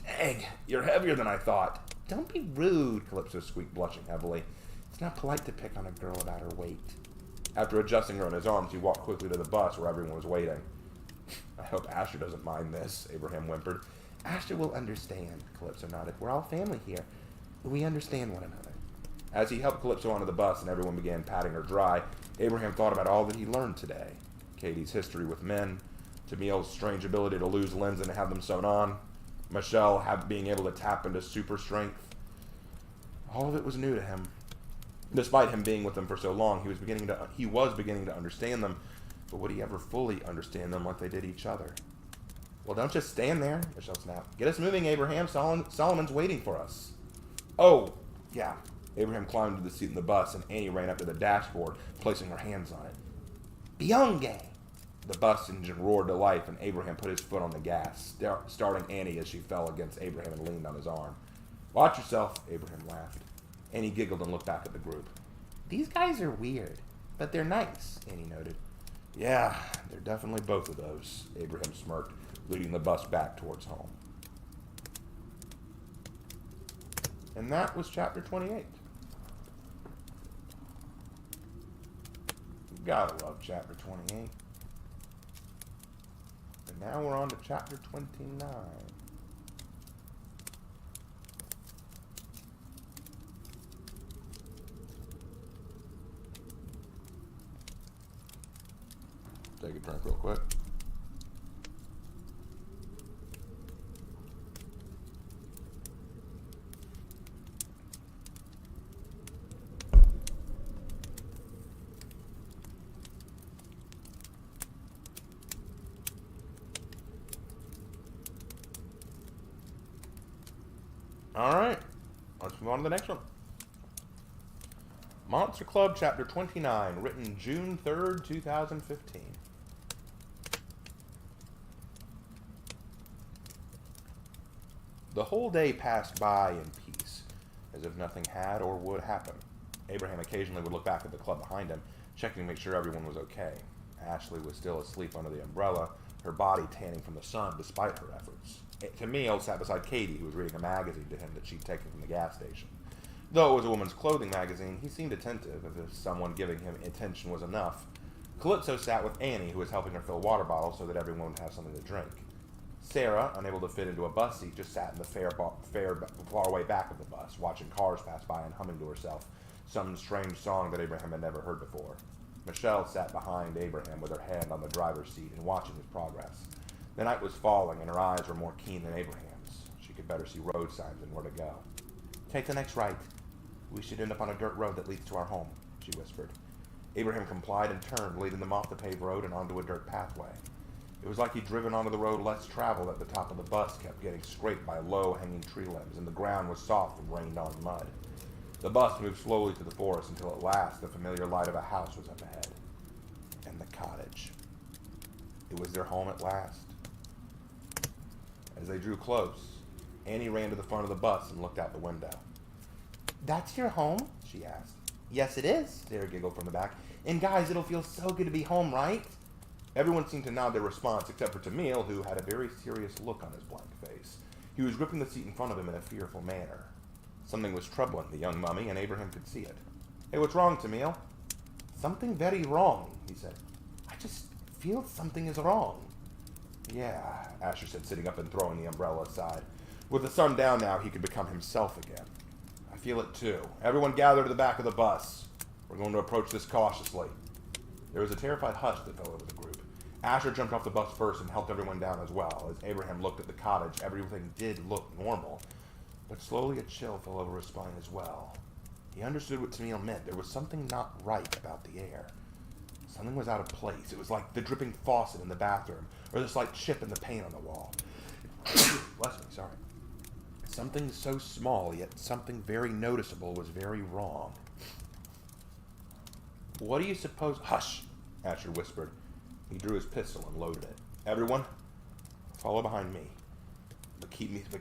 [SPEAKER 2] Dang, you're heavier than I thought. Don't be rude, Calypso squeaked, blushing heavily. It's not polite to pick on a girl about her weight. After adjusting her in his arms, he walked quickly to the bus where everyone was waiting. I hope Asher doesn't mind this, Abraham whimpered. Asher will understand, Calypso nodded. We're all family here. We understand one another. As he helped Calypso onto the bus and everyone began patting her dry, Abraham thought about all that he learned today. Katie's history with men, Tamil's strange ability to lose limbs and have them sewn on, Michelle being able to tap into super strength. All of it was new to him. Despite him being with them for so long, he was beginning to understand them, but would he ever fully understand them like they did each other? Well, don't just stand there, Michelle snapped. Get us moving, Abraham. Solomon's waiting for us. Oh, yeah. Abraham climbed to the seat in the bus, and Annie ran up to the dashboard, placing her hands on it. Beyonce! The bus engine roared to life, and Abraham put his foot on the gas, starting Annie as she fell against Abraham and leaned on his arm. Watch yourself, Abraham laughed. Annie giggled and looked back at the group. These guys are weird, but they're nice, Annie noted. Yeah, they're definitely both of those, Abraham smirked, leading the bus back towards home. And that was chapter 28. You gotta love chapter 28. And now we're on to chapter 29. Take a drink real quick. Alright, let's move on to the next one. Monster Club Chapter 29, written June 3rd, 2015. The whole day passed by in peace, as if nothing had or would happen. Abraham occasionally would look back at the club behind him, checking to make sure everyone was okay. Ashley was still asleep under the umbrella, her body tanning from the sun despite her efforts. Camille sat beside Katie, who was reading a magazine to him that she'd taken from the gas station. Though it was a woman's clothing magazine, he seemed attentive, as if someone giving him attention was enough. Calypso sat with Annie, who was helping her fill water bottles so that everyone would have something to drink. Sarah, unable to fit into a bus seat, just sat in the far away back of the bus, watching cars pass by and humming to herself some strange song that Abraham had never heard before. Michelle sat behind Abraham with her hand on the driver's seat and watching his progress. The night was falling, and her eyes were more keen than Abraham's. She could better see road signs and where to go. "Take the next right. We should end up on a dirt road that leads to our home," she whispered. Abraham complied and turned, leading them off the paved road and onto a dirt pathway. It was like he'd driven onto the road less traveled. At the top of the bus kept getting scraped by low-hanging tree limbs, and the ground was soft from rained-on mud. The bus moved slowly through the forest until at last the familiar light of a house was up ahead. And the cottage. It was their home at last. As they drew close, Annie ran to the front of the bus and looked out the window. "That's your home?" she asked. "Yes, it is," Sarah giggled from the back. "And guys, it'll feel so good to be home, right?" Everyone seemed to nod their response, except for Tamil, who had a very serious look on his blank face. He was gripping the seat in front of him in a fearful manner. Something was troubling the young mummy, and Abraham could see it. "Hey, what's wrong, Tamil?" "Something very wrong," he said. "I just feel something is wrong." "Yeah," Asher said, sitting up and throwing the umbrella aside. With the sun down now, he could become himself again. "I feel it too. Everyone gather to the back of the bus. We're going to approach this cautiously." There was a terrified hush that fell over the group. Asher jumped off the bus first and helped everyone down as well. As Abraham looked at the cottage, everything did look normal. But slowly a chill fell over his spine as well. He understood what Tamil meant. There was something not right about the air. Something was out of place. It was like the dripping faucet in the bathroom, or the slight chip in the paint on the wall. Bless me, sorry. Something so small, yet something very noticeable was very wrong. "What do you suppose—" "Hush!" Asher whispered. He drew his pistol and loaded it. "Everyone, follow behind me. But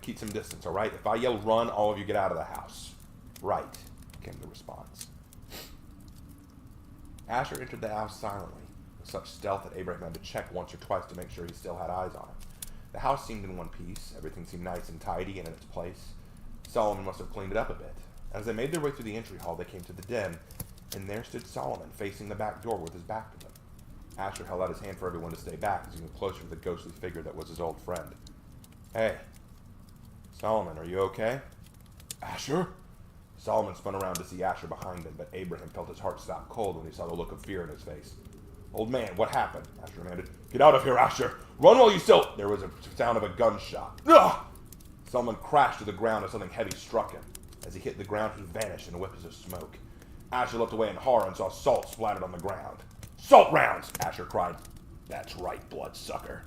[SPEAKER 2] keep some distance, all right? If I yell run, all of you get out of the house." "Right," came the response. Asher entered the house silently, with such stealth that Abraham had to check once or twice to make sure he still had eyes on him. The house seemed in one piece. Everything seemed nice and tidy and in its place. Solomon must have cleaned it up a bit. As they made their way through the entry hall, they came to the den, and there stood Solomon, facing the back door with his back to them. Asher held out his hand for everyone to stay back as he moved closer to the ghostly figure that was his old friend. "Hey, Solomon, are you okay?" "Asher?" Solomon spun around to see Asher behind him, but Abraham felt his heart stop cold when he saw the look of fear in his face. "Old man, what happened?" Asher demanded. "Get out of here, Asher! Run while you still—" There was a sound of a gunshot. "Ugh!" Solomon crashed to the ground as something heavy struck him. As he hit the ground, he vanished in whiffs of smoke. Asher looked away in horror and saw salt splattered on the ground. "Salt rounds!" Asher cried. "That's right, bloodsucker."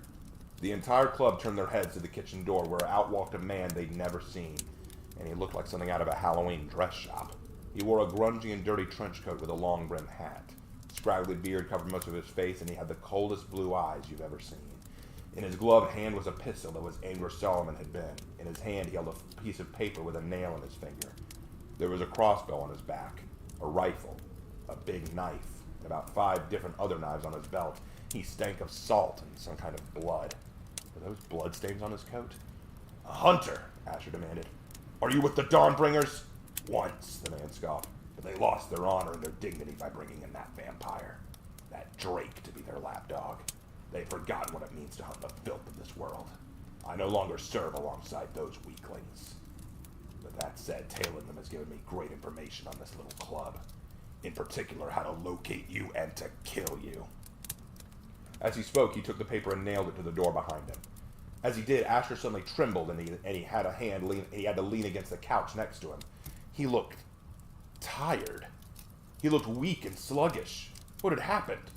[SPEAKER 2] The entire club turned their heads to the kitchen door, where out walked a man they'd never seen, and he looked like something out of a Halloween dress shop. He wore a grungy and dirty trench coat with a long-brimmed hat. Scraggly beard covered most of his face, and he had the coldest blue eyes you've ever seen. In his gloved hand was a pistol that was aimed where Solomon had been. In his hand he held a piece of paper with a nail in his finger. There was a crossbow on his back, a rifle, a big knife, and about 5 different other knives on his belt. He stank of salt and some kind of blood. Were those bloodstains on his coat? "A hunter," Asher demanded. "Are you with the Dawnbringers?" "Once," the man scoffed, "but they lost their honor and their dignity by bringing in that vampire. That Drake to be their lapdog. They've forgotten what it means to hunt the filth of this world. I no longer serve alongside those weaklings. But that said, tailing them has given me great information on this little club. In particular, how to locate you and to kill you." As he spoke, he took the paper and nailed it to the door behind him. As he did, Asher suddenly trembled, and he had to lean against the couch next to him. He looked tired. He looked weak and sluggish. What had happened?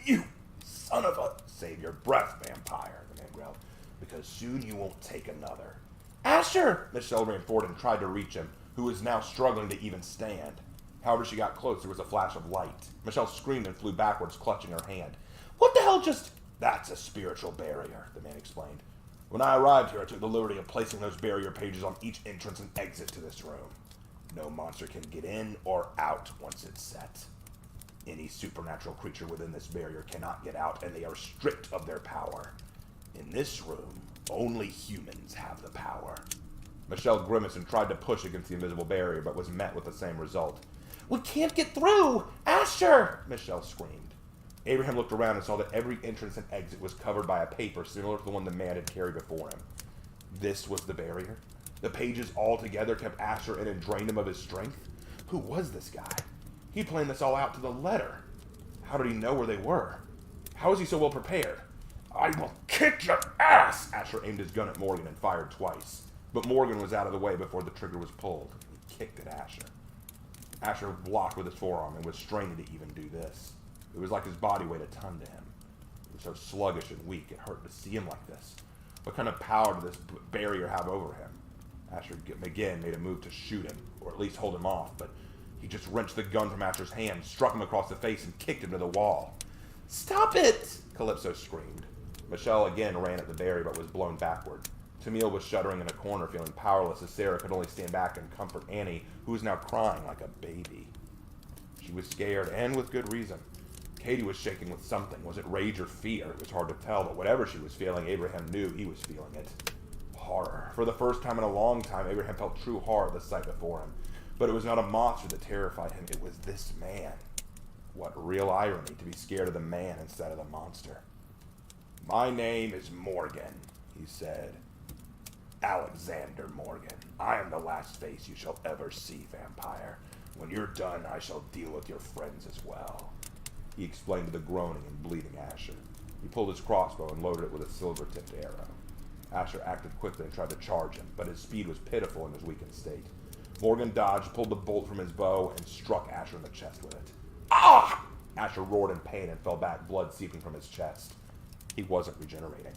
[SPEAKER 2] "You son of a—" "Save your breath, vampire," the man growled, "because soon you won't take another." "Asher!" Michelle ran forward and tried to reach him, who was now struggling to even stand. However, she got close. There was a flash of light. Michelle screamed and flew backwards, clutching her hand. "What the hell just—" "That's a spiritual barrier," the man explained. "When I arrived here, I took the liberty of placing those barrier pages on each entrance and exit to this room. No monster can get in or out once it's set. Any supernatural creature within this barrier cannot get out, and they are stripped of their power. In this room, only humans have the power. Michelle grimaced and tried to push against the invisible barrier, but was met with the same result. "We can't get through! Asher!" Michelle screamed. Abraham looked around and saw that every entrance and exit was covered by a paper similar to the one the man had carried before him. This was the barrier. The pages all together kept Asher in and drained him of his strength. Who was this guy? He planned this all out to the letter. How did he know where they were? How was he so well prepared? "I will kick your ass!" Asher aimed his gun at Morgan and fired twice. But Morgan was out of the way before the trigger was pulled. He kicked at Asher. Asher blocked with his forearm and was straining to even do this. It was like his body weighed a ton to him. He was so sluggish and weak, it hurt to see him like this. What kind of power did this barrier have over him? Asher again made a move to shoot him, or at least hold him off, but he just wrenched the gun from Asher's hand, struck him across the face, and kicked him to the wall. "Stop it!" Calypso screamed. Michelle again ran at the barrier, but was blown backward. Tamil was shuddering in a corner, feeling powerless as Sarah could only stand back and comfort Annie, who was now crying like a baby. She was scared, and with good reason. Katie was shaking with something. Was it rage or fear? It was hard to tell, but whatever she was feeling, Abraham knew he was feeling it. Horror. For the first time in a long time, Abraham felt true horror at the sight before him. But it was not a monster that terrified him. It was this man. What real irony to be scared of the man instead of the monster. "My name is Morgan," he said. "Alexander Morgan. I am the last face you shall ever see, vampire. When you're done, I shall deal with your friends as well," he explained to the groaning and bleeding Asher. He pulled his crossbow and loaded it with a silver-tipped arrow. Asher acted quickly and tried to charge him, but his speed was pitiful in his weakened state. Morgan dodged, pulled the bolt from his bow, and struck Asher in the chest with it. "Ah!" Asher roared in pain and fell back, blood seeping from his chest. He wasn't regenerating.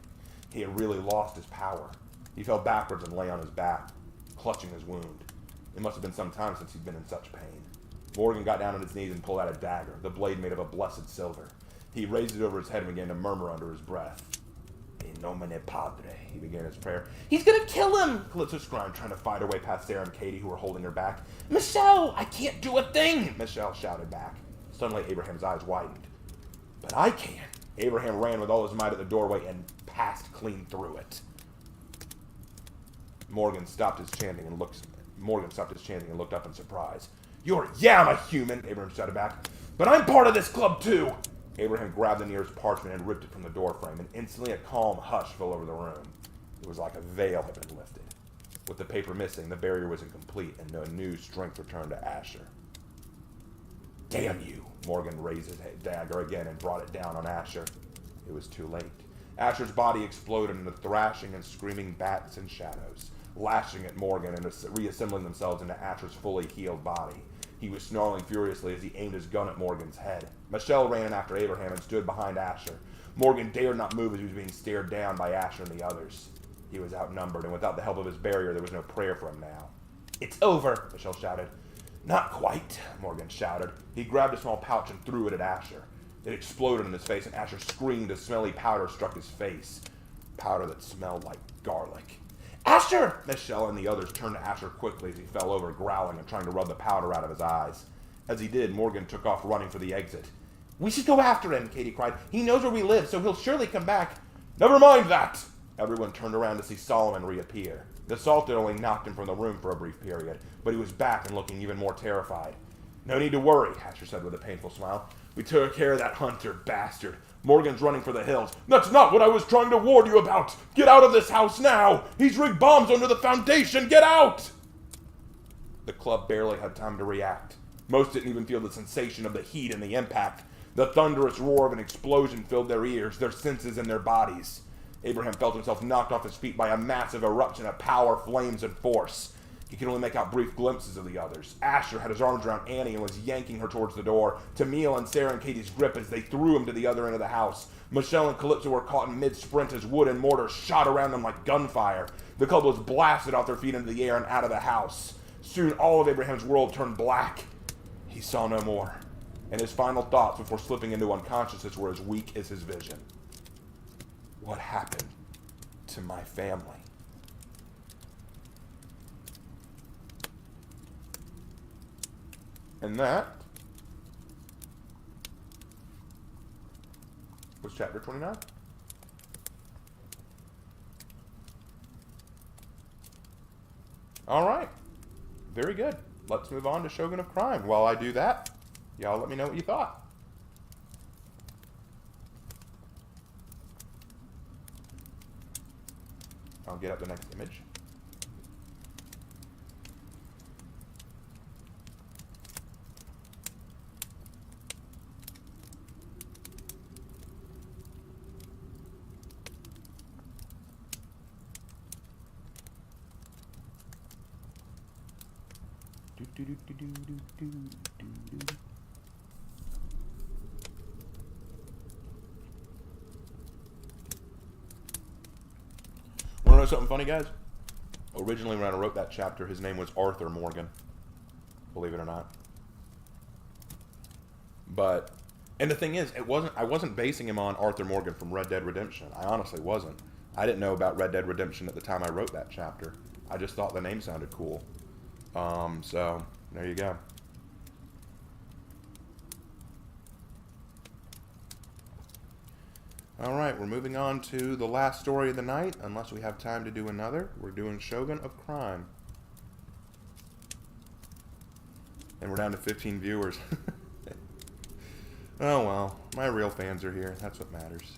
[SPEAKER 2] He had really lost his power. He fell backwards and lay on his back, clutching his wound. It must have been some time since he'd been in such pain. Morgan got down on his knees and pulled out a dagger, the blade made of a blessed silver. He raised it over his head and began to murmur under his breath. "In nomine Padre," he began his prayer. "He's gonna kill him!" Calypso screamed, trying to fight her way past Sarah and Katie, who were holding her back. "Michelle, I can't do a thing!" Michelle shouted back. Suddenly, Abraham's eyes widened. "But I can!" Abraham ran with all his might at the doorway and passed clean through it. Morgan stopped his chanting and looked up in surprise. I'm a human," Abraham shouted back. "But I'm part of this club too!" Abraham grabbed the nearest parchment and ripped it from the doorframe, and instantly a calm hush fell over the room. It was like a veil had been lifted. With the paper missing, the barrier was incomplete, and a new strength returned to Asher. "Damn you!" Morgan raised his dagger again and brought it down on Asher. It was too late. Asher's body exploded into thrashing and screaming bats and shadows, lashing at Morgan and reassembling themselves into Asher's fully healed body. He was snarling furiously as he aimed his gun at Morgan's head. Michelle ran after Abraham and stood behind Asher. Morgan dared not move as he was being stared down by Asher and the others. He was outnumbered, and without the help of his barrier, there was no prayer for him now. "It's over," Michelle shouted. "Not quite," Morgan shouted. He grabbed a small pouch and threw it at Asher. It exploded in his face, and Asher screamed as smelly powder struck his face. Powder that smelled like garlic. "Asher!" Michelle and the others turned to Asher quickly as he fell over, growling and trying to rub the powder out of his eyes. As he did, Morgan took off running for the exit. "We should go after him," Katie cried. "He knows where we live, so he'll surely come back." "Never mind that!" Everyone turned around to see Solomon reappear. The assault had only knocked him from the room for a brief period, but he was back and looking even more terrified. "No need to worry," Asher said with a painful smile. "We took care of that hunter bastard. Morgan's running for the hills." "That's not what I was trying to warn you about! Get out of this house now! He's rigged bombs under the foundation! Get out!" The club barely had time to react. Most didn't even feel the sensation of the heat and the impact. The thunderous roar of an explosion filled their ears, their senses, and their bodies. Abraham felt himself knocked off his feet by a massive eruption of power, flames, and force. He could only make out brief glimpses of the others. Asher had his arms around Annie and was yanking her towards the door. Tamil and Sarah and Katie's grip as they threw him to the other end of the house. Michelle and Calypso were caught in mid-sprint as wood and mortar shot around them like gunfire. The club was blasted off their feet into the air and out of the house. Soon all of Abraham's world turned black. He saw no more, and his final thoughts before slipping into unconsciousness were as weak as his vision. What happened to my family? And that was chapter 29. All right. Very good. Let's move on to Shogun of Crime. While I do that, y'all let me know what you thought. I'll get up the next image. Want to know something funny, guys? Originally, when I wrote that chapter, his name was Arthur Morgan. Believe it or not. But, and the thing is, I wasn't basing him on Arthur Morgan from Red Dead Redemption. I honestly wasn't. I didn't know about Red Dead Redemption at the time I wrote that chapter. I just thought the name sounded cool. So, there you go. Alright, we're moving on to the last story of the night. Unless we have time to do another, we're doing Shogun of Crime. And we're down to 15 viewers. Oh well, my real fans are here. That's what matters.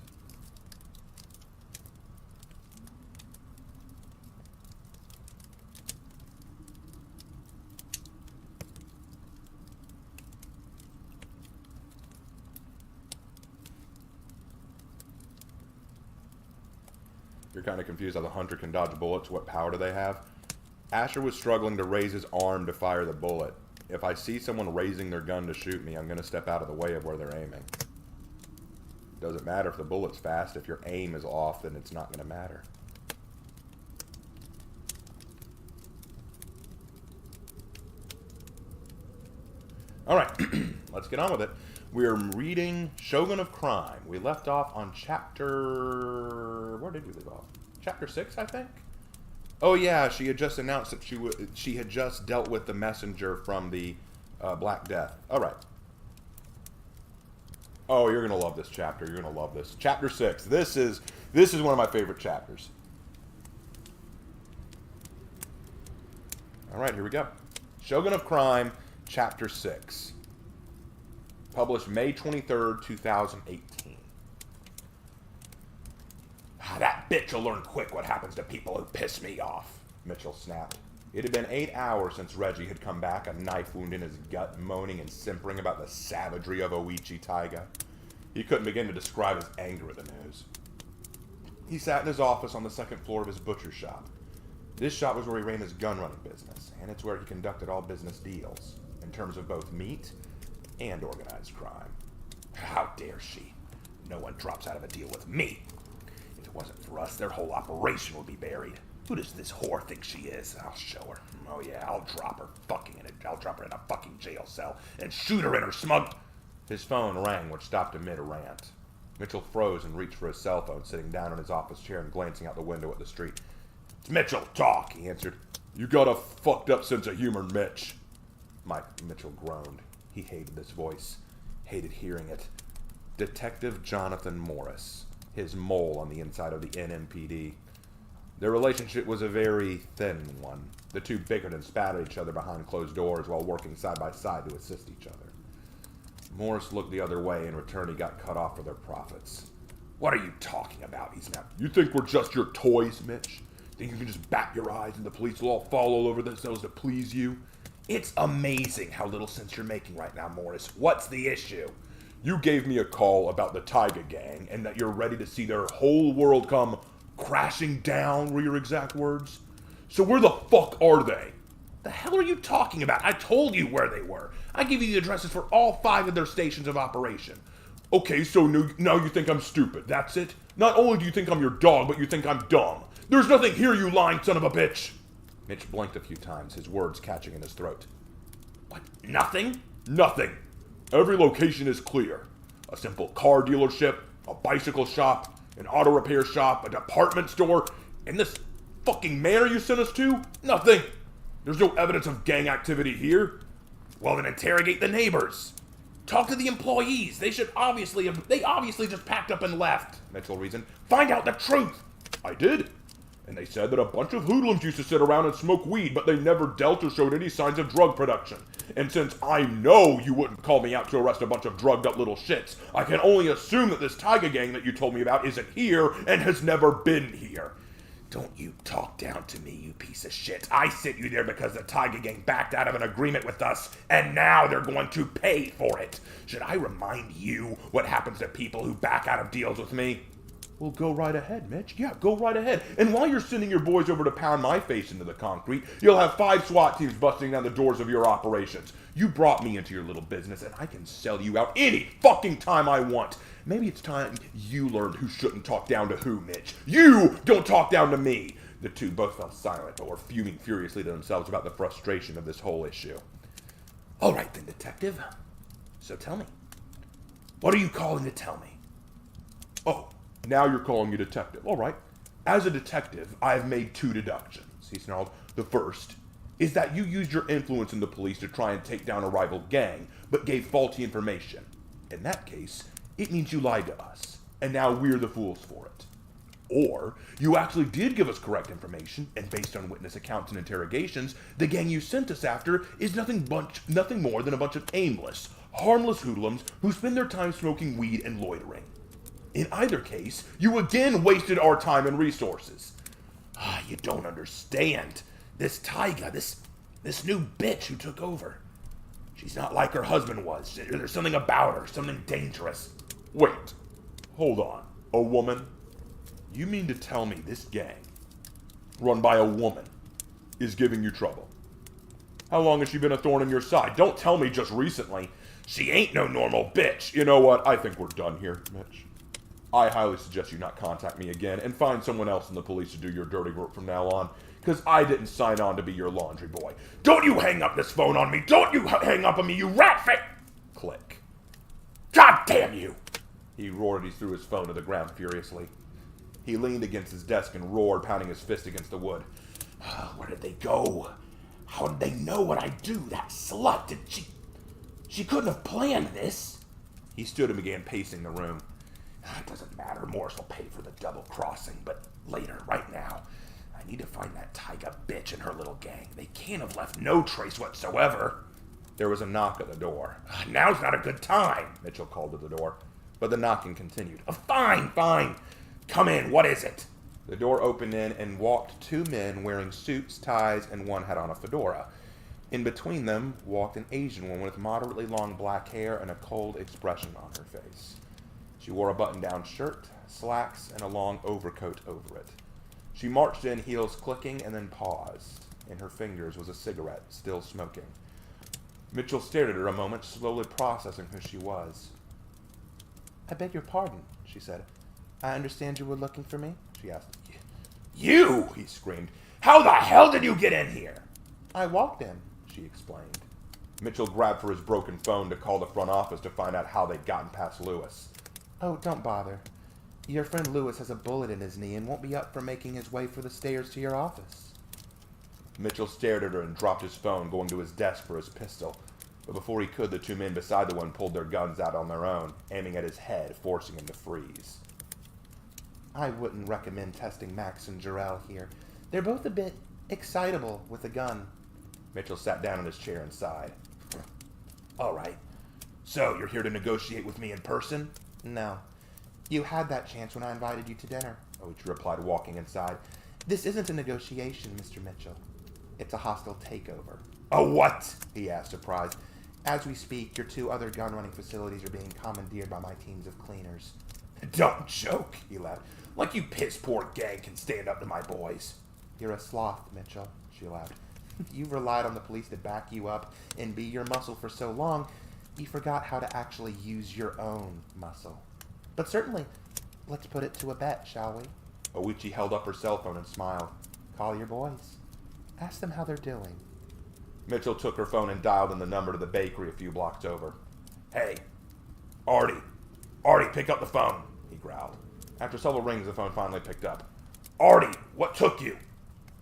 [SPEAKER 2] You're kind of confused how the hunter can dodge bullets. What power do they have? Asher was struggling to raise his arm to fire the bullet. If I see someone raising their gun to shoot me, I'm going to step out of the way of where they're aiming. Doesn't matter if the bullet's fast. If your aim is off, then it's not going to matter. Alright, let's get on with it. We're reading Shogun of Crime. We left off on chapter... Where did we leave off? Chapter 6, I think? Oh yeah, she had just announced that she had just dealt with the messenger from the Black Death. Alright. Oh, you're going to love this chapter. You're going to love this. Chapter 6. This is one of my favorite chapters. Alright, here we go. Shogun of Crime, Chapter 6. Published May 23rd, 2018. That bitch will learn quick what happens to people who piss me off, Mitchell snapped. It had been 8 hours since Reggie had come back, a knife wound in his gut, moaning and simpering about the savagery of Oichi Taiga. He couldn't begin to describe his anger at the news. He sat in his office on the second floor of his butcher shop. This shop was where he ran his gun-running business, and it's where he conducted all business deals, in terms of both meat and organized crime. How dare she? No one drops out of a deal with me. If it wasn't for us, their whole operation would be buried. Who does this whore think she is? I'll show her. Oh yeah, I'll drop her I'll drop her in a fucking jail cell and shoot her in her smug... His phone rang, which stopped him mid-rant. Mitchell froze and reached for his cell phone, sitting down in his office chair and glancing out the window at the street. It's Mitchell, talk, he answered. You got a fucked up sense of humor, Mitch. Mitchell groaned. He hated this voice, hated hearing it. Detective Jonathan Morris, his mole on the inside of the NMPD. Their relationship was a very thin one. The two bickered and spat at each other behind closed doors while working side by side to assist each other. Morris looked the other way. In return, he got cut off for their profits. What are you talking about? He snapped. You think we're just your toys, Mitch? Think you can just bat your eyes and the police will all fall all over themselves to please you? It's amazing how little sense you're making right now, Morris. What's the issue? You gave me a call about the Taiga gang and that you're ready to see their whole world come crashing down, were your exact words. So where the fuck are they? The hell are you talking about? I told you where they were. I gave you the addresses for all 5 of their stations of operation. Okay, so now you think I'm stupid, that's it? Not only do you think I'm your dog, but you think I'm dumb. There's nothing here, you lying son of a bitch. Mitch blinked a few times, his words catching in his throat. What, nothing? Nothing. Every location is clear. A simple car dealership, a bicycle shop, an auto repair shop, a department store, and this fucking manor you sent us to? Nothing. There's no evidence of gang activity here. Well, then interrogate the neighbors. Talk to the employees. They obviously just packed up and left, Mitchell reasoned. Find out the truth. I did. And they said that a bunch of hoodlums used to sit around and smoke weed, but they never dealt or showed any signs of drug production. And since I know you wouldn't call me out to arrest a bunch of drugged up little shits, I can only assume that this Tiger gang that you told me about isn't here and has never been here. Don't you talk down to me, you piece of shit. I sent you there because the Tiger gang backed out of an agreement with us, and now they're going to pay for it. Should I remind you what happens to people who back out of deals with me? Well, go right ahead, Mitch. Yeah, go right ahead. And while you're sending your boys over to pound my face into the concrete, you'll have 5 SWAT teams busting down the doors of your operations. You brought me into your little business, and I can sell you out any fucking time I want. Maybe it's time you learned who shouldn't talk down to who, Mitch. You don't talk down to me. The two both fell silent, but were fuming furiously to themselves about the frustration of this whole issue. All right then, detective. So tell me. What are you calling to tell me? Oh. Now you're calling me detective. All right. As a detective, I have made 2 deductions, he snarled. The first is that you used your influence in the police to try and take down a rival gang, but gave faulty information. In that case, it means you lied to us, and now we're the fools for it. Or you actually did give us correct information, and based on witness accounts and interrogations, the gang you sent us after is nothing more than a bunch of aimless, harmless hoodlums who spend their time smoking weed and loitering. In either case, you again wasted our time and resources. You don't understand. This Taiga, this new bitch who took over. She's not like her husband was. There's something about her, something dangerous. Wait, hold on. A woman? You mean to tell me this gang, run by a woman, is giving you trouble? How long has she been a thorn in your side? Don't tell me just recently. She ain't no normal bitch. You know what? I think we're done here, Mitch. I highly suggest you not contact me again and find someone else in the police to do your dirty work from now on, because I didn't sign on to be your laundry boy. Don't you hang up this phone on me! Don't you hang up on me, you rat face! Click. God damn you! He roared as he threw his phone to the ground furiously. He leaned against his desk and roared, pounding his fist against the wood. Where did they go? How did they know what I'd do? That slut! She couldn't have planned this! He stood and began pacing the room. It doesn't matter. Morris will pay for the double crossing, but later, right now, I need to find that Taiga bitch and her little gang. They can't have left no trace whatsoever. There was a knock at the door. Now's not a good time, Mitchell called to the door, but the knocking continued. Fine. Come in, what is it? The door opened in and walked 2 men wearing suits, ties, and one had on a fedora. In between them walked an Asian woman with moderately long black hair and a cold expression on her face. She wore a button-down shirt, slacks, and a long overcoat over it. She marched in, heels clicking, and then paused. In her fingers was a cigarette, still smoking. Mitchell stared at her a moment, slowly processing who she was. I beg your pardon, she said. I understand you were looking for me? She asked. You! He screamed. How the hell did you get in here? I walked in, she explained. Mitchell grabbed for his broken phone to call the front office to find out how they'd gotten past Lewis. Oh, don't bother. Your friend Lewis has a bullet in his knee and won't be up for making his way for the stairs to your office. Mitchell stared at her and dropped his phone, going to his desk for his pistol. But before he could, the 2 men beside the one pulled their guns out on their own, aiming at his head, forcing him to freeze. I wouldn't recommend testing Max and Jarrell here. They're both a bit excitable with a gun. Mitchell sat down in his chair and sighed. All right. So, you're here to negotiate with me in person? No. You had that chance when I invited you to dinner, Oichi replied, walking inside. This isn't a negotiation, Mr. Mitchell. It's a hostile takeover. A what? He asked, surprised. As we speak, your 2 other gun-running facilities are being commandeered by my teams of cleaners. Don't joke, he laughed. Like you piss-poor gang can stand up to my boys. You're a sloth, Mitchell, she laughed. You've relied on the police to back you up and be your muscle for so long, you forgot how to actually use your own muscle. But certainly, let's put it to a bet, shall we? Oichi held up her cell phone and smiled. Call your boys. Ask them how they're doing. Mitchell took her phone and dialed in the number to the bakery a few blocks over. Hey, Artie, pick up the phone, he growled. After several rings, the phone finally picked up. Artie, what took you?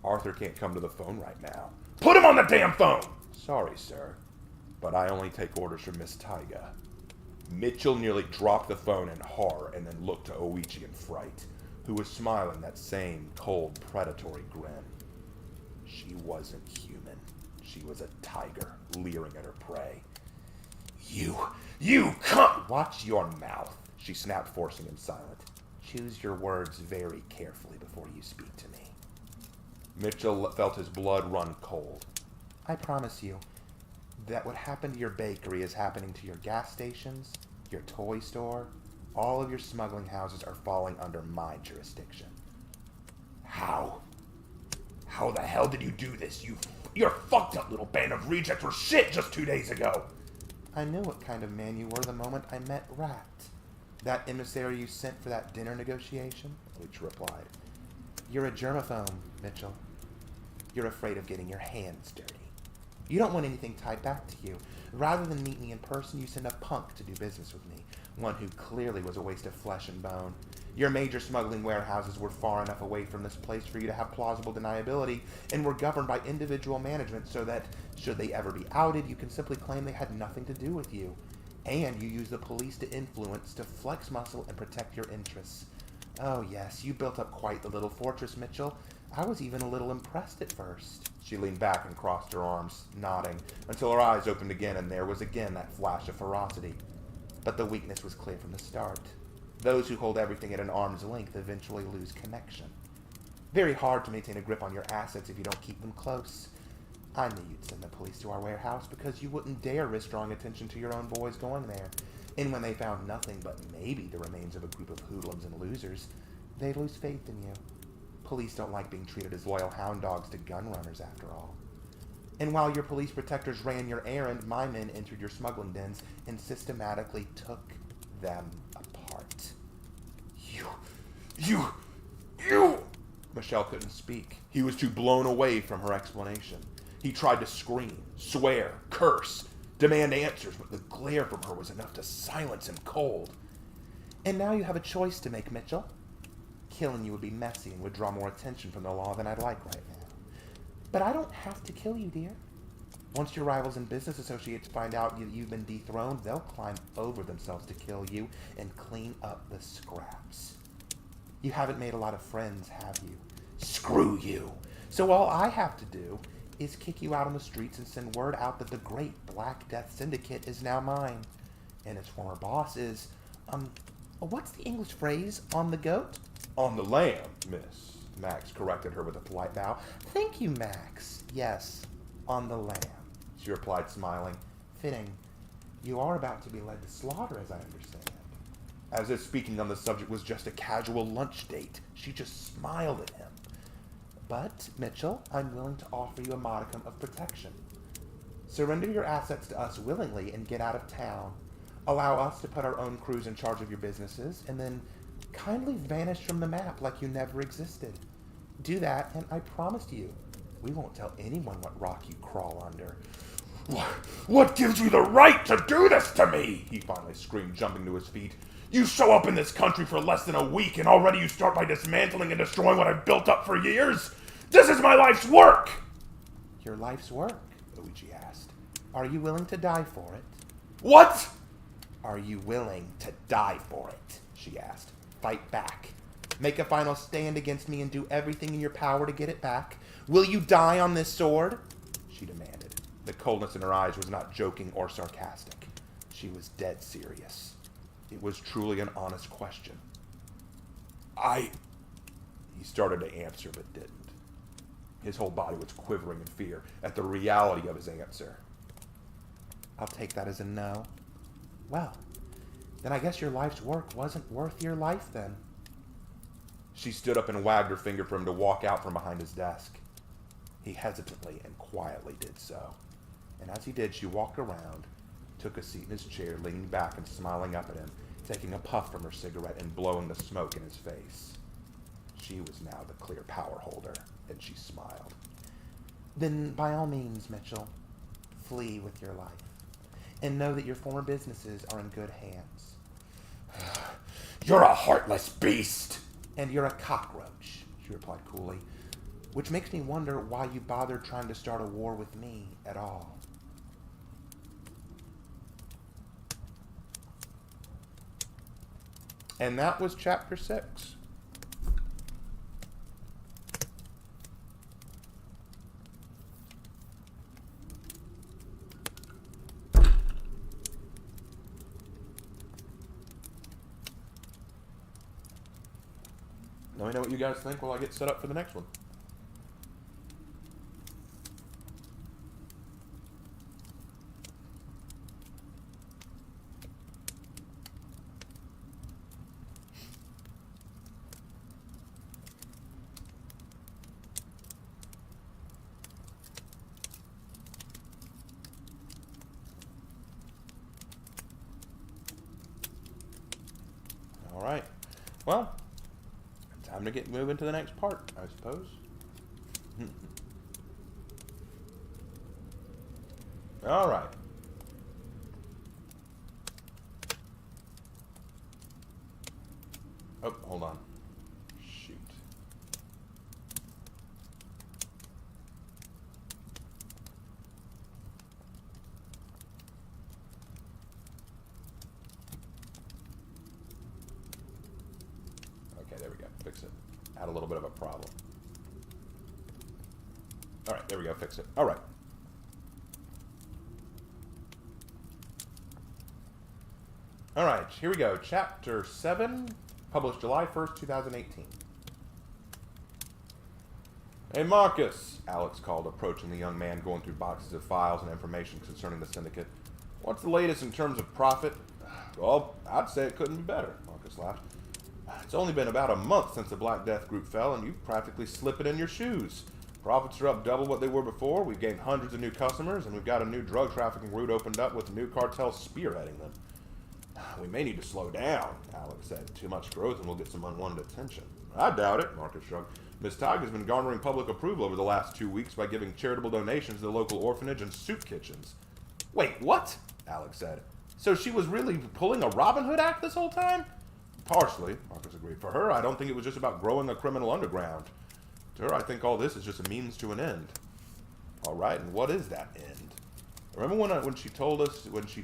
[SPEAKER 2] Arthur can't come to the phone right now. Put him on the damn phone! Sorry, sir, but I only take orders from Miss Taiga. Mitchell nearly dropped the phone in horror and then looked to Oichi in fright. who was smiling that same cold, predatory grin. She wasn't human. She was a tiger, leering at her prey. You come! Watch your mouth, she snapped, forcing him silent. Choose your words very carefully before you speak to me. Mitchell felt his blood run cold. I promise you that what happened to your bakery is happening to your gas stations, your toy store. All of your smuggling houses are falling under my jurisdiction. How? How the hell did you do this? Your fucked up little band of rejects were shit just 2 days ago. I knew what kind of man you were the moment I met Rat. That emissary you sent for that dinner negotiation? Leach replied. You're a germaphobe, Mitchell. You're afraid of getting your hands dirty. You don't want anything tied back to you. Rather than meet me in person, you send a punk to do business with me. One who clearly was a waste of flesh and bone. Your major smuggling warehouses were far enough away from this place for you to have plausible deniability, and were governed by individual management so that, should they ever be outed, you can simply claim they had nothing to do with you. And you use the police to influence, to flex muscle, and protect your interests. Oh yes, you built up quite the little fortress, Mitchell. I was even a little impressed at first. She leaned back and crossed her arms, nodding, until her eyes opened again, and there was again that flash of ferocity. But the weakness was clear from the start. Those who hold everything at an arm's length eventually lose connection. Very hard to maintain a grip on your assets if you don't keep them close. I knew you'd send the police to our warehouse because you wouldn't dare risk drawing attention to your own boys going there. And when they found nothing but maybe the remains of a group of hoodlums and losers, they'd lose faith in you. Police don't like being treated as loyal hound dogs to gun runners, after all. And while your police protectors ran your errand, my men entered your smuggling dens and systematically took them apart. You! Michelle couldn't speak. He was too blown away from her explanation. He tried to scream, swear, curse, demand answers, but the glare from her was enough to silence him cold. And now you have a choice to make, Mitchell. Killing you would be messy and would draw more attention from the law than I'd like right now. But I don't have to kill you, dear. Once your rivals and business associates find out that you've been dethroned, they'll climb over themselves to kill you and clean up the scraps. You haven't made a lot of friends, have you? Screw you! So all I have to do is kick you out on the streets and send word out that the great Black Death Syndicate is now mine. And its former boss is, what's the English phrase, on the goat? On the lamb, miss. Max corrected her with a polite bow. Thank you, Max. Yes, on the lamb, she replied, smiling. Fitting. You are about to be led to slaughter, as I understand. As if speaking on the subject was just a casual lunch date, she just smiled at him. But, Mitchell, I'm willing to offer you a modicum of protection. Surrender your assets to us willingly and get out of town. Allow us to put our own crews in charge of your businesses, and then kindly vanish from the map like you never existed. Do that, and I promise you, we won't tell anyone what rock you crawl under. What gives you the right to do this to me? He finally screamed, jumping to his feet. You show up in this country for less than a week, and already you start by dismantling and destroying what I've built up for years? This is my life's work! Your life's work? Luigi asked. Are you willing to die for it? What? Are you willing to die for it? She asked. Fight back. Make a final stand against me and do everything in your power to get it back. Will you die on this sword? She demanded. The coldness in her eyes was not joking or sarcastic. She was dead serious. It was truly an honest question. He started to answer but didn't. His whole body was quivering in fear at the reality of his answer. I'll take that as a no. Well, then I guess your life's work wasn't worth your life then. She stood up and wagged her finger for him to walk out from behind his desk. He hesitantly and quietly did so. And as he did, she walked around, took a seat in his chair, leaning back and smiling up at him, taking a puff from her cigarette and blowing the smoke in his face. She was now the clear power holder, and she smiled. Then, by all means, Mitchell, flee with your life. And know that your former businesses are in good hands. You're a heartless beast! And you're a cockroach, she replied coolly, which makes me wonder why you bothered trying to start a war with me at all. And that was chapter 6. Let me know what you guys think while I get set up for the next one. All right. Well, time to get moving to the next part, I suppose. All right. Oh, hold on. Shoot. Okay, there we go. Fix it. Had a little bit of a problem. All right, there we go. Fix it. All right. All right, here we go. Chapter 7, published July 1st, 2018. Hey, Marcus, Alex called, approaching the young man going through boxes of files and information concerning the syndicate. What's the latest in terms of profit? Well, I'd say it couldn't be better, Marcus laughed. It's only been about a month since the Black Death group fell, and you've practically slipped it in your shoes. Profits are up double what they were before, we've gained hundreds of new customers, and we've got a new drug trafficking route opened up with a new cartel spearheading them. We may need to slow down, Alex said. Too much growth and we'll get some unwanted attention. I doubt it, Marcus shrugged. Miss Tig has been garnering public approval over the last 2 weeks by giving charitable donations to the local orphanage and soup kitchens. Wait, what? Alex said. So she was really pulling a Robin Hood act this whole time? Partially, Marcus agreed. For her, I don't think it was just about growing a criminal underground. To her, I think all this is just a means to an end. All right, and what is that end? Remember when she told us when she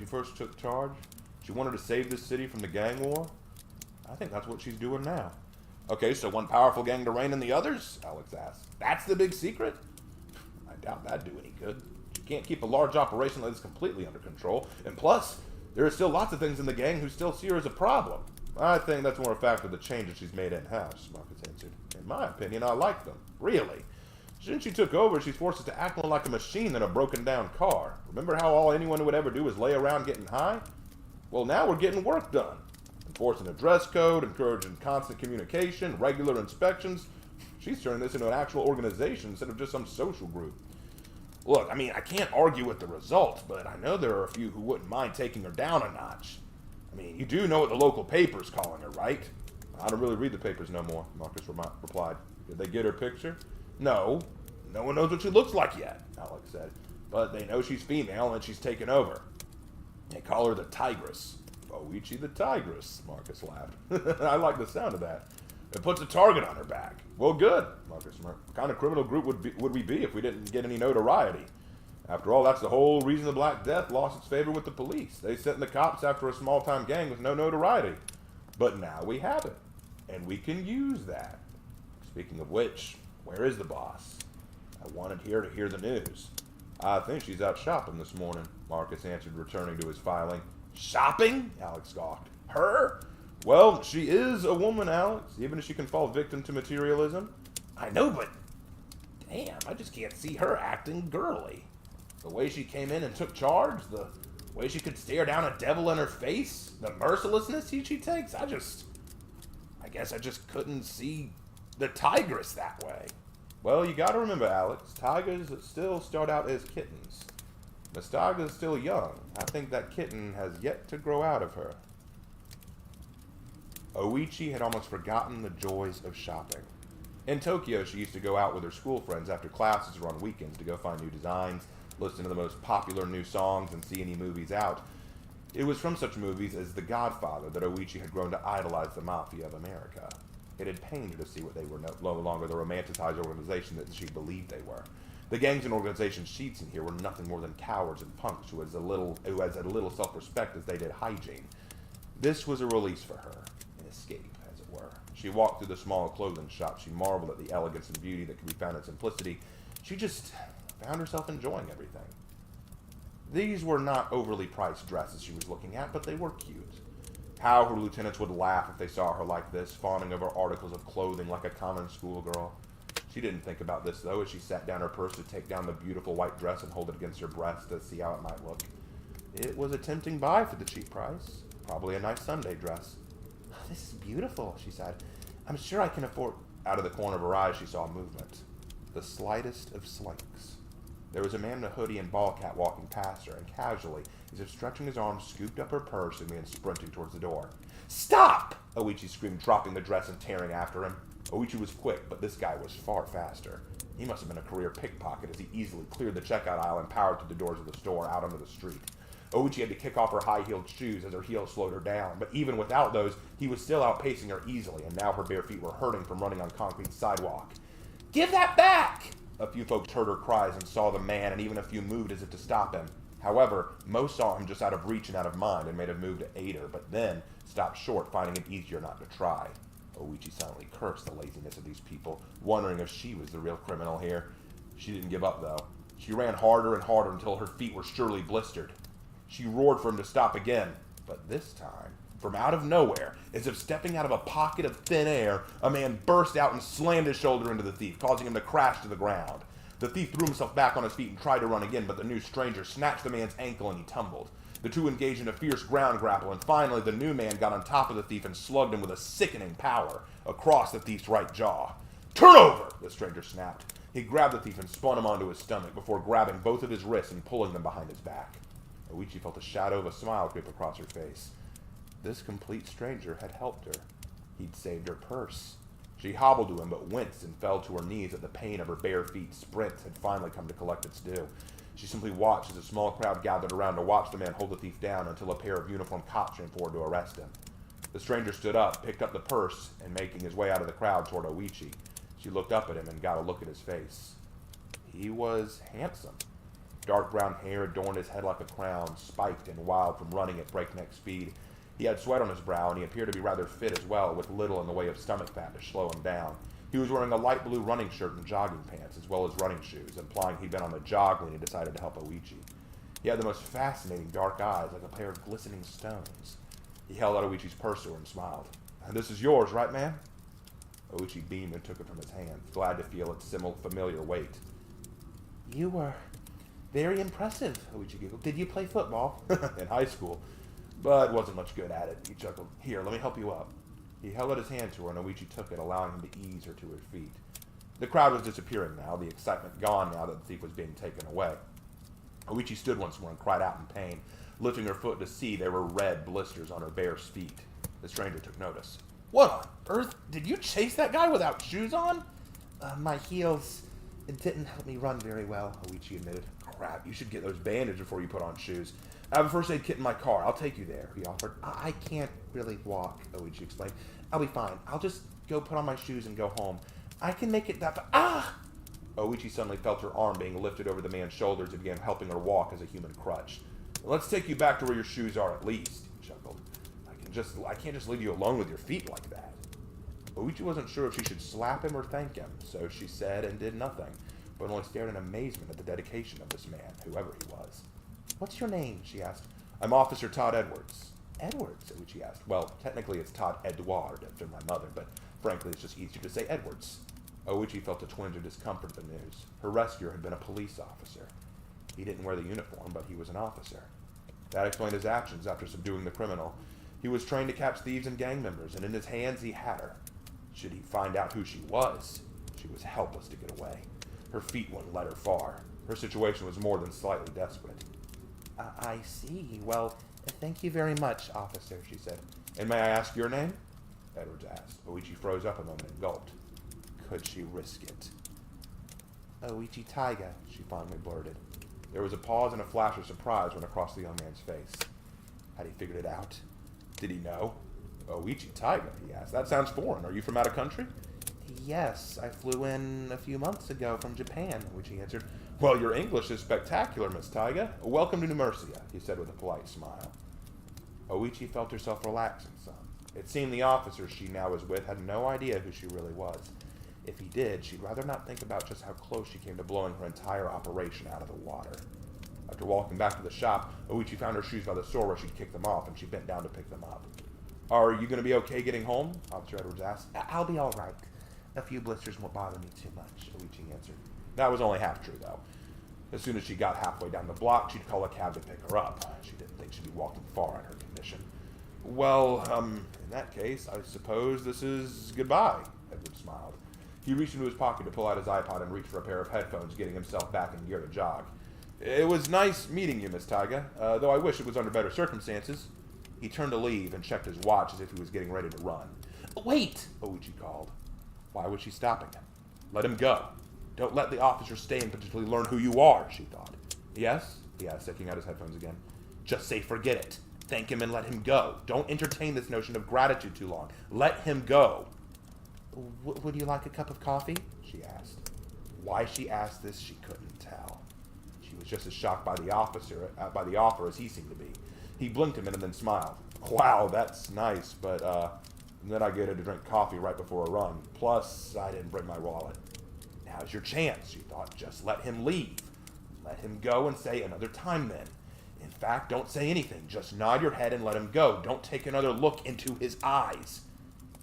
[SPEAKER 2] first took charge? She wanted to save this city from the gang war? I think that's what she's doing now. Okay, so one powerful gang to rein in the others? Alex asked. That's the big secret? I doubt that'd do any good. She can't keep a large operation like this completely under control. And plus, there are still lots of things in the gang who still see her as a problem. I think that's more a factor of the changes she's made in-house, Marcus answered. In my opinion, I like them. Really. Since she took over, she's forced us to act more like a machine than a broken-down car. Remember how all anyone would ever do is lay around getting high? Well, now we're getting work done. Enforcing a dress code, encouraging constant communication, regular inspections. She's turning this into an actual organization instead of just some social group. Look, I mean, I can't argue with the results, but I know there are a few who wouldn't mind taking her down a notch. I mean, you do know what the local paper's calling her, right? I don't really read the papers no more, Marcus replied. Did they get her picture? No. No one knows what she looks like yet, Alex said. But they know she's female and she's taken over. They call her the Tigress. Oichi the Tigress, Marcus laughed. I like the sound of that. It puts a target on her back. Well, good, Marcus smirked. What kind of criminal group would we be if we didn't get any notoriety? After all, that's the whole reason the Black Death lost its favor with the police. They sent in the cops after a small-time gang with no notoriety. But now we have it, and we can use that. Speaking of which, where is the boss? I wanted here to hear the news. I think she's out shopping this morning, Marcus answered, returning to his filing. Shopping? Alex scoffed. Her? Well, she is a woman, Alex, even if she can fall victim to materialism. I know, but damn, I just can't see her acting girly. The way she came in and took charge, the way she could stare down a devil in her face, the mercilessness she takes, I guess I just couldn't see the Tigress that way. Well, you gotta remember, Alex, tigers still start out as kittens. Miss Tiger's still young. I think that kitten has yet to grow out of her. Oichi had almost forgotten the joys of shopping. In Tokyo, she used to go out with her school friends after classes or on weekends to go find new designs, listen to the most popular new songs, and see any movies out. It was from such movies as The Godfather that Oichi had grown to idolize the Mafia of America. It had pained her to see what they were no longer the romanticized organization that she believed they were. The gangs and organizations she'd seen here were nothing more than cowards and punks who had as little self-respect as they did hygiene. This was a release for her, an escape, as it were. She walked through the small clothing shop. She marveled at the elegance and beauty that could be found in simplicity. She just found herself enjoying everything. These were not overly priced dresses she was looking at, but they were cute. How her lieutenants would laugh if they saw her like this, fawning over articles of clothing like a common schoolgirl. She didn't think about this, though, as she sat down her purse to take down the beautiful white dress and hold it against her breast to see how it might look. It was a tempting buy for the cheap price. Probably a nice Sunday dress. "This is beautiful," she said. "I'm sure I can afford—" Out of the corner of her eyes, she saw movement. The slightest of slinks. There was a man in a hoodie and ball cap walking past her, and casually, as if stretching his arms, scooped up her purse and began sprinting towards the door. "Stop!" Oichi screamed, dropping the dress and tearing after him. Oichi was quick, but this guy was far faster. He must have been a career pickpocket, as he easily cleared the checkout aisle and powered through the doors of the store out onto the street. Oichi had to kick off her high-heeled shoes as her heels slowed her down, but even without those, he was still outpacing her easily, and now her bare feet were hurting from running on concrete sidewalk. "Give that back!" A few folks heard her cries and saw the man, and even a few moved as if to stop him. However, most saw him just out of reach and out of mind and made a move to aid her, but then stopped short, finding it easier not to try. Oichi silently cursed the laziness of these people, wondering if she was the real criminal here. She didn't give up, though. She ran harder and harder until her feet were surely blistered. She roared for him to stop again, but this time, from out of nowhere, as if stepping out of a pocket of thin air, a man burst out and slammed his shoulder into the thief, causing him to crash to the ground. The thief threw himself back on his feet and tried to run again, but the new stranger snatched the man's ankle and he tumbled. The two engaged in a fierce ground grapple, and finally the new man got on top of the thief and slugged him with a sickening power across the thief's right jaw. "Turn over!" the stranger snapped. He grabbed the thief and spun him onto his stomach before grabbing both of his wrists and pulling them behind his back. Oichi felt a shadow of a smile creep across her face. This complete stranger had helped her. He'd saved her purse. She hobbled to him, but winced and fell to her knees at the pain of her bare feet. Sprint had finally come to collect its due. She simply watched as a small crowd gathered around to watch the man hold the thief down until a pair of uniformed cops came forward to arrest him. The stranger stood up, picked up the purse, and making his way out of the crowd toward Oichi. She looked up at him and got a look at his face. He was handsome. Dark brown hair adorned his head like a crown, spiked and wild from running at breakneck speed. He had sweat on his brow, and he appeared to be rather fit as well, with little in the way of stomach fat to slow him down. He was wearing a light blue running shirt and jogging pants, as well as running shoes, implying he'd been on a jog when he decided to help Oichi. He had the most fascinating dark eyes, like a pair of glistening stones. He held out Oichi's purse to her and smiled. "And this is yours, right, man?" Oichi beamed and took it from his hand, glad to feel its familiar weight. "You were very impressive," Oichi giggled. "Did you play football?" "In high school, but wasn't much good at it," he chuckled. "Here, let me help you up." He held out his hand to her, and Oichi took it, allowing him to ease her to her feet. The crowd was disappearing now, the excitement gone now that the thief was being taken away. Oichi stood once more and cried out in pain, lifting her foot to see there were red blisters on her bare feet. The stranger took notice. "What on earth? Did you chase that guy without shoes on?" My heels didn't help me run very well," Oichi admitted. "Crap, you should get those bandaged before you put on shoes. I have a first aid kit in my car. I'll take you there," he offered. I can't really walk," Oichi explained. "I'll be fine. I'll just go put on my shoes and go home. I can make it that Ah! Oichi suddenly felt her arm being lifted over the man's shoulders and began helping her walk as a human crutch. "Let's take you back to where your shoes are at least," he chuckled. I can't just leave you alone with your feet like that." Oichi wasn't sure if she should slap him or thank him, so she said and did nothing, but only stared in amazement at the dedication of this man, whoever he was. "What's your name?" she asked. "I'm Officer Todd Edwards." "Edwards?" Oichi asked. "Well, technically it's Todd Edouard after my mother, but frankly it's just easier to say Edwards." Oichi felt a twinge of discomfort at the news. Her rescuer had been a police officer. He didn't wear the uniform, but he was an officer. That explained his actions after subduing the criminal. He was trained to catch thieves and gang members, and in his hands he had her. Should he find out who she was helpless to get away. Her feet wouldn't let her far. Her situation was more than slightly desperate. I see. Well, thank you very much, officer," she said. "And may I ask your name?" Edwards asked. Oichi froze up a moment and gulped. Could she risk it? "Oichi Taiga," she finally blurted. There was a pause and a flash of surprise went across the young man's face. Had he figured it out? Did he know? "Oichi Taiga," he asked. "That sounds foreign. Are you from out of country?" "Yes, I flew in a few months ago from Japan," Oichi answered. "Well, your English is spectacular, Miss Taiga. Welcome to New Mercia," he said with a polite smile. Oichi felt herself relaxing some. It seemed the officer she now was with had no idea who she really was. If he did, she'd rather not think about just how close she came to blowing her entire operation out of the water. After walking back to the shop, Oichi found her shoes by the store where she'd kicked them off, and she bent down to pick them up. Are you going to be okay getting home? Officer Edwards asked. I'll be all right. A few blisters won't bother me too much, Oichi answered. That was only half true, though. As soon as she got halfway down the block, she'd call a cab to pick her up. She didn't think she'd be walking far in her condition. Well, in that case, I suppose this is goodbye, Edward smiled. He reached into his pocket to pull out his iPod and reach for a pair of headphones, getting himself back in gear to jog. It was nice meeting you, Miss Taiga, though I wish it was under better circumstances. He turned to leave and checked his watch as if he was getting ready to run. Wait, Oichi called. Why was she stopping him? Let him go. Don't let the officer stay and potentially learn who you are, she thought. Yes? He asked, taking out his headphones again. Just say forget it. Thank him and let him go. Don't entertain this notion of gratitude too long. Let him go. Would you like a cup of coffee? She asked. Why she asked this, she couldn't tell. She was just as shocked by the offer as he seemed to be. He blinked a minute and then smiled. Wow, that's nice, but then I get her to drink coffee right before a run. Plus, I didn't bring my wallet. Now's your chance, she thought. Just let him leave. Let him go and say another time then. In fact, don't say anything. Just nod your head and let him go. Don't take another look into his eyes.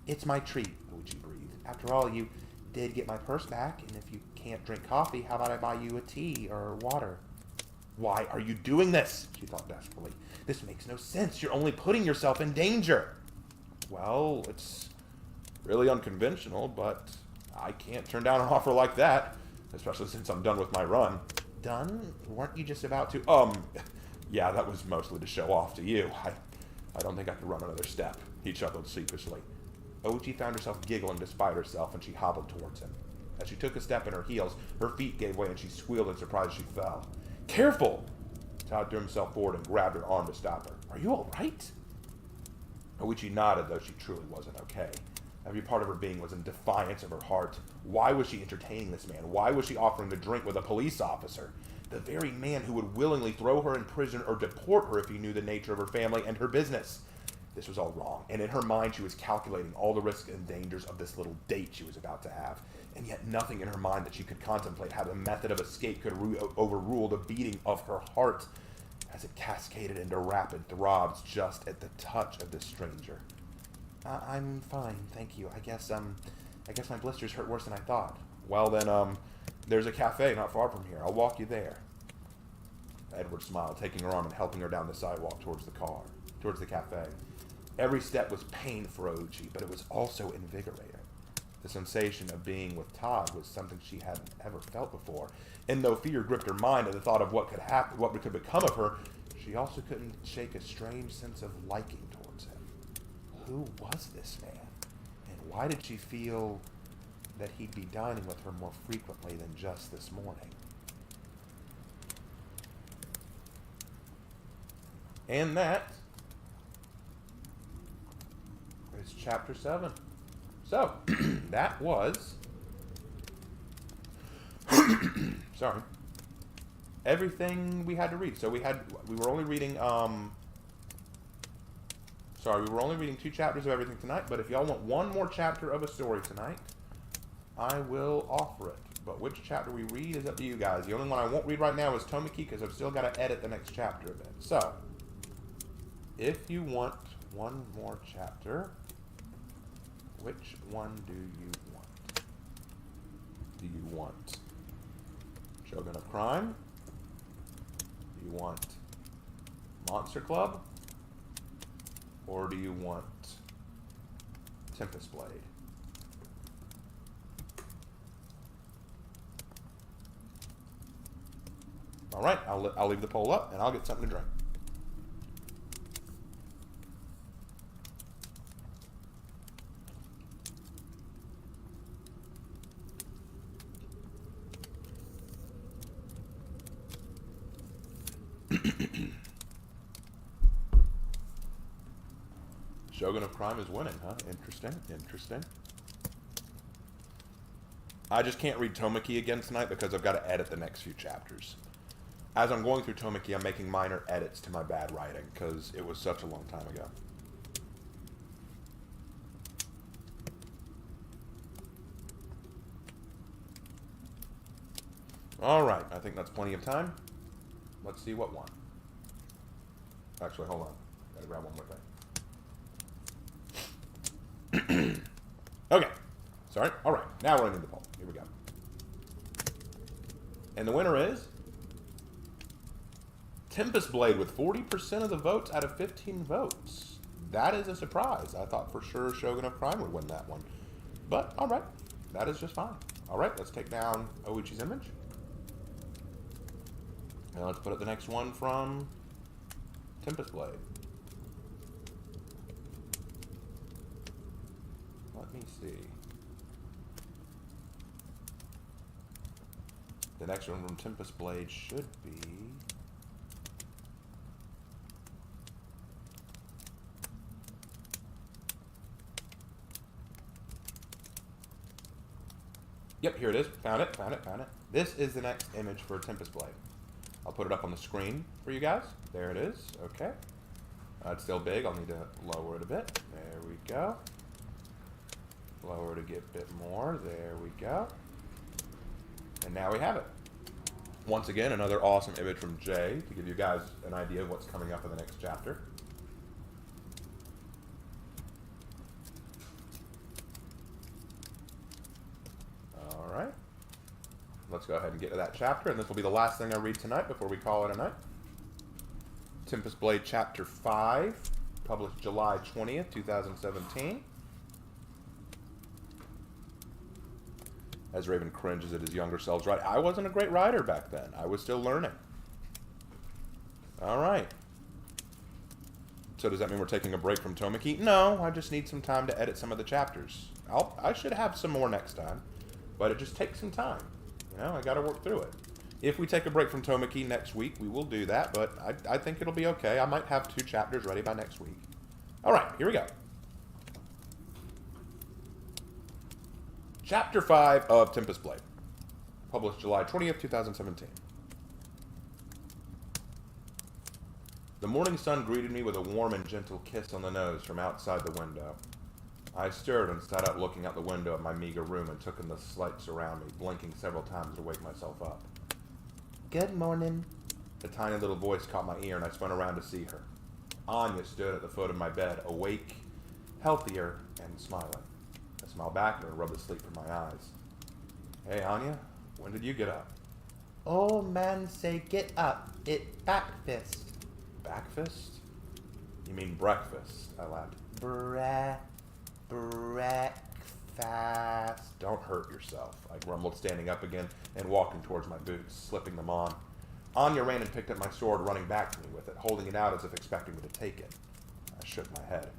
[SPEAKER 2] It's my treat, Oichi breathed. After all, you did get my purse back, and if you can't drink coffee, how about I buy you a tea or water? Why are you doing this? She thought desperately. This makes no sense. You're only putting yourself in danger. Well, it's really unconventional, but I can't turn down an offer like that, especially since I'm done with my run. Done? Weren't you just about to? Yeah, that was mostly to show off to you. I don't think I could run another step. He chuckled sheepishly. Oichi found herself giggling despite herself, and she hobbled towards him. As she took a step in her heels, her feet gave way and she squealed in surprise as she fell. Careful! Todd threw himself forward and grabbed her arm to stop her. Are you all right? Oichi nodded, though she truly wasn't okay. Every part of her being was in defiance of her heart. Why was she entertaining this man? Why was she offering to drink with a police officer? The very man who would willingly throw her in prison or deport her if he knew the nature of her family and her business. This was all wrong, and in her mind she was calculating all the risks and dangers of this little date she was about to have, and yet nothing in her mind that she could contemplate how the method of escape could overrule the beating of her heart as it cascaded into rapid throbs just at the touch of this stranger. I'm fine, thank you. I guess my blisters hurt worse than I thought. Well then, there's a cafe not far from here. I'll walk you there. Edward smiled, taking her arm and helping her down the sidewalk towards the cafe. Every step was pain for Oichi, but it was also invigorating. The sensation of being with Todd was something she hadn't ever felt before, and though fear gripped her mind at the thought of what could happen, what could become of her, she also couldn't shake a strange sense of liking towards him. Who was this man, and why did she feel that he'd be dining with her more frequently than just this morning? And that is chapter 7. So, that was sorry, everything we had to read. So we were only reading 2 chapters of everything tonight, but if y'all want one more chapter of a story tonight, I will offer it. But which chapter we read is up to you guys. The only one I won't read right now is Tomi, because I've still got to edit the next chapter a bit. So, if you want one more chapter, which one do you want? Do you want Shogun of Crime? Do you want Monster Club? Or do you want Tempest Blade? Alright, I'll leave the poll up and I'll get something to drink. Shogun of Crime is winning, huh? Interesting, interesting. I just can't read Tomiki again tonight because I've got to edit the next few chapters. As I'm going through Tomiki, I'm making minor edits to my bad writing because it was such a long time ago. Alright, I think that's plenty of time. Let's see what won. Actually, hold on. Gotta grab one more thing. Okay. Sorry. All right. Now we're into the poll. Here we go. And the winner is Tempest Blade with 40% of the votes out of 15 votes. That is a surprise. I thought for sure Shogun of Crime would win that one. But, all right. That is just fine. All right. Let's take down Oichi's image. And let's put up the next one from Tempest Blade. Let me see. The next one from Tempest Blade should be... Yep, here it is. Found it. This is the next image for Tempest Blade. I'll put it up on the screen for you guys. There it is. Okay. It's still big. I'll need to lower it a bit. There we go. Lower it a bit more. There we go. And now we have it. Once again, another awesome image from Jay to give you guys an idea of what's coming up in the next chapter. All right. Let's go ahead and get to that chapter, and this will be the last thing I read tonight before we call it a night. Tempest Blade Chapter 5, published July 20th, 2017. As Raven cringes at his younger selves, right? I wasn't a great writer back then. I was still learning. All right. So does that mean we're taking a break from Tomi? No, I just need some time to edit some of the chapters. I should have some more next time, but it just takes some time. You know, I got to work through it. If we take a break from Tomi next week, we will do that, but I think it'll be okay. I might have 2 chapters ready by next week. All right, here we go. Chapter 5 of Tempest Blade, published July 20th, 2017. The morning sun greeted me with a warm and gentle kiss on the nose from outside the window. I stirred and sat up looking out the window of my meager room and took in the sights around me, blinking several times to wake myself up. Good morning. The tiny little voice caught my ear and I spun around to see her. Anya stood at the foot of my bed, awake, healthier, and smiling. I smiled back at her and rubbed the sleep from my eyes. Hey, Anya, when did you get up?
[SPEAKER 3] Old man say get up. It backfist.
[SPEAKER 2] Backfist? You mean breakfast, I laughed.
[SPEAKER 3] Breakfast.
[SPEAKER 2] Don't hurt yourself, I grumbled, standing up again and walking towards my boots, slipping them on. Anya ran and picked up my sword, running back to me with it, holding it out as if expecting me to take it. I shook my head.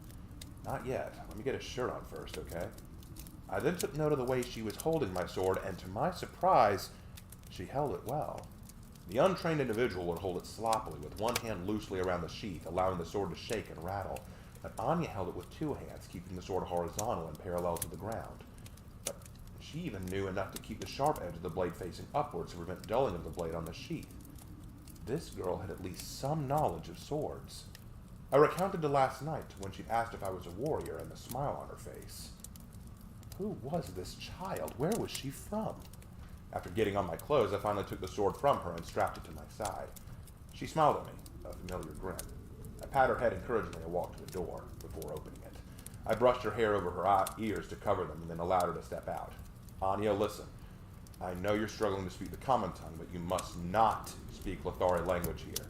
[SPEAKER 2] Not yet. Let me get a shirt on first, okay? I then took note of the way she was holding my sword, and to my surprise, she held it well. The untrained individual would hold it sloppily, with one hand loosely around the sheath, allowing the sword to shake and rattle. But Anya held it with 2 hands, keeping the sword horizontal and parallel to the ground. But she even knew enough to keep the sharp edge of the blade facing upwards to prevent dulling of the blade on the sheath. This girl had at least some knowledge of swords. I recounted to last night when she asked if I was a warrior and the smile on her face. Who was this child? Where was she from? After getting on my clothes, I finally took the sword from her and strapped it to my side. She smiled at me, a familiar grin. I patted her head encouragingly and walked to the door before opening it. I brushed her hair over her ears to cover them and then allowed her to step out. Anya, listen. I know you're struggling to speak the common tongue, but you must not speak Lothari language here.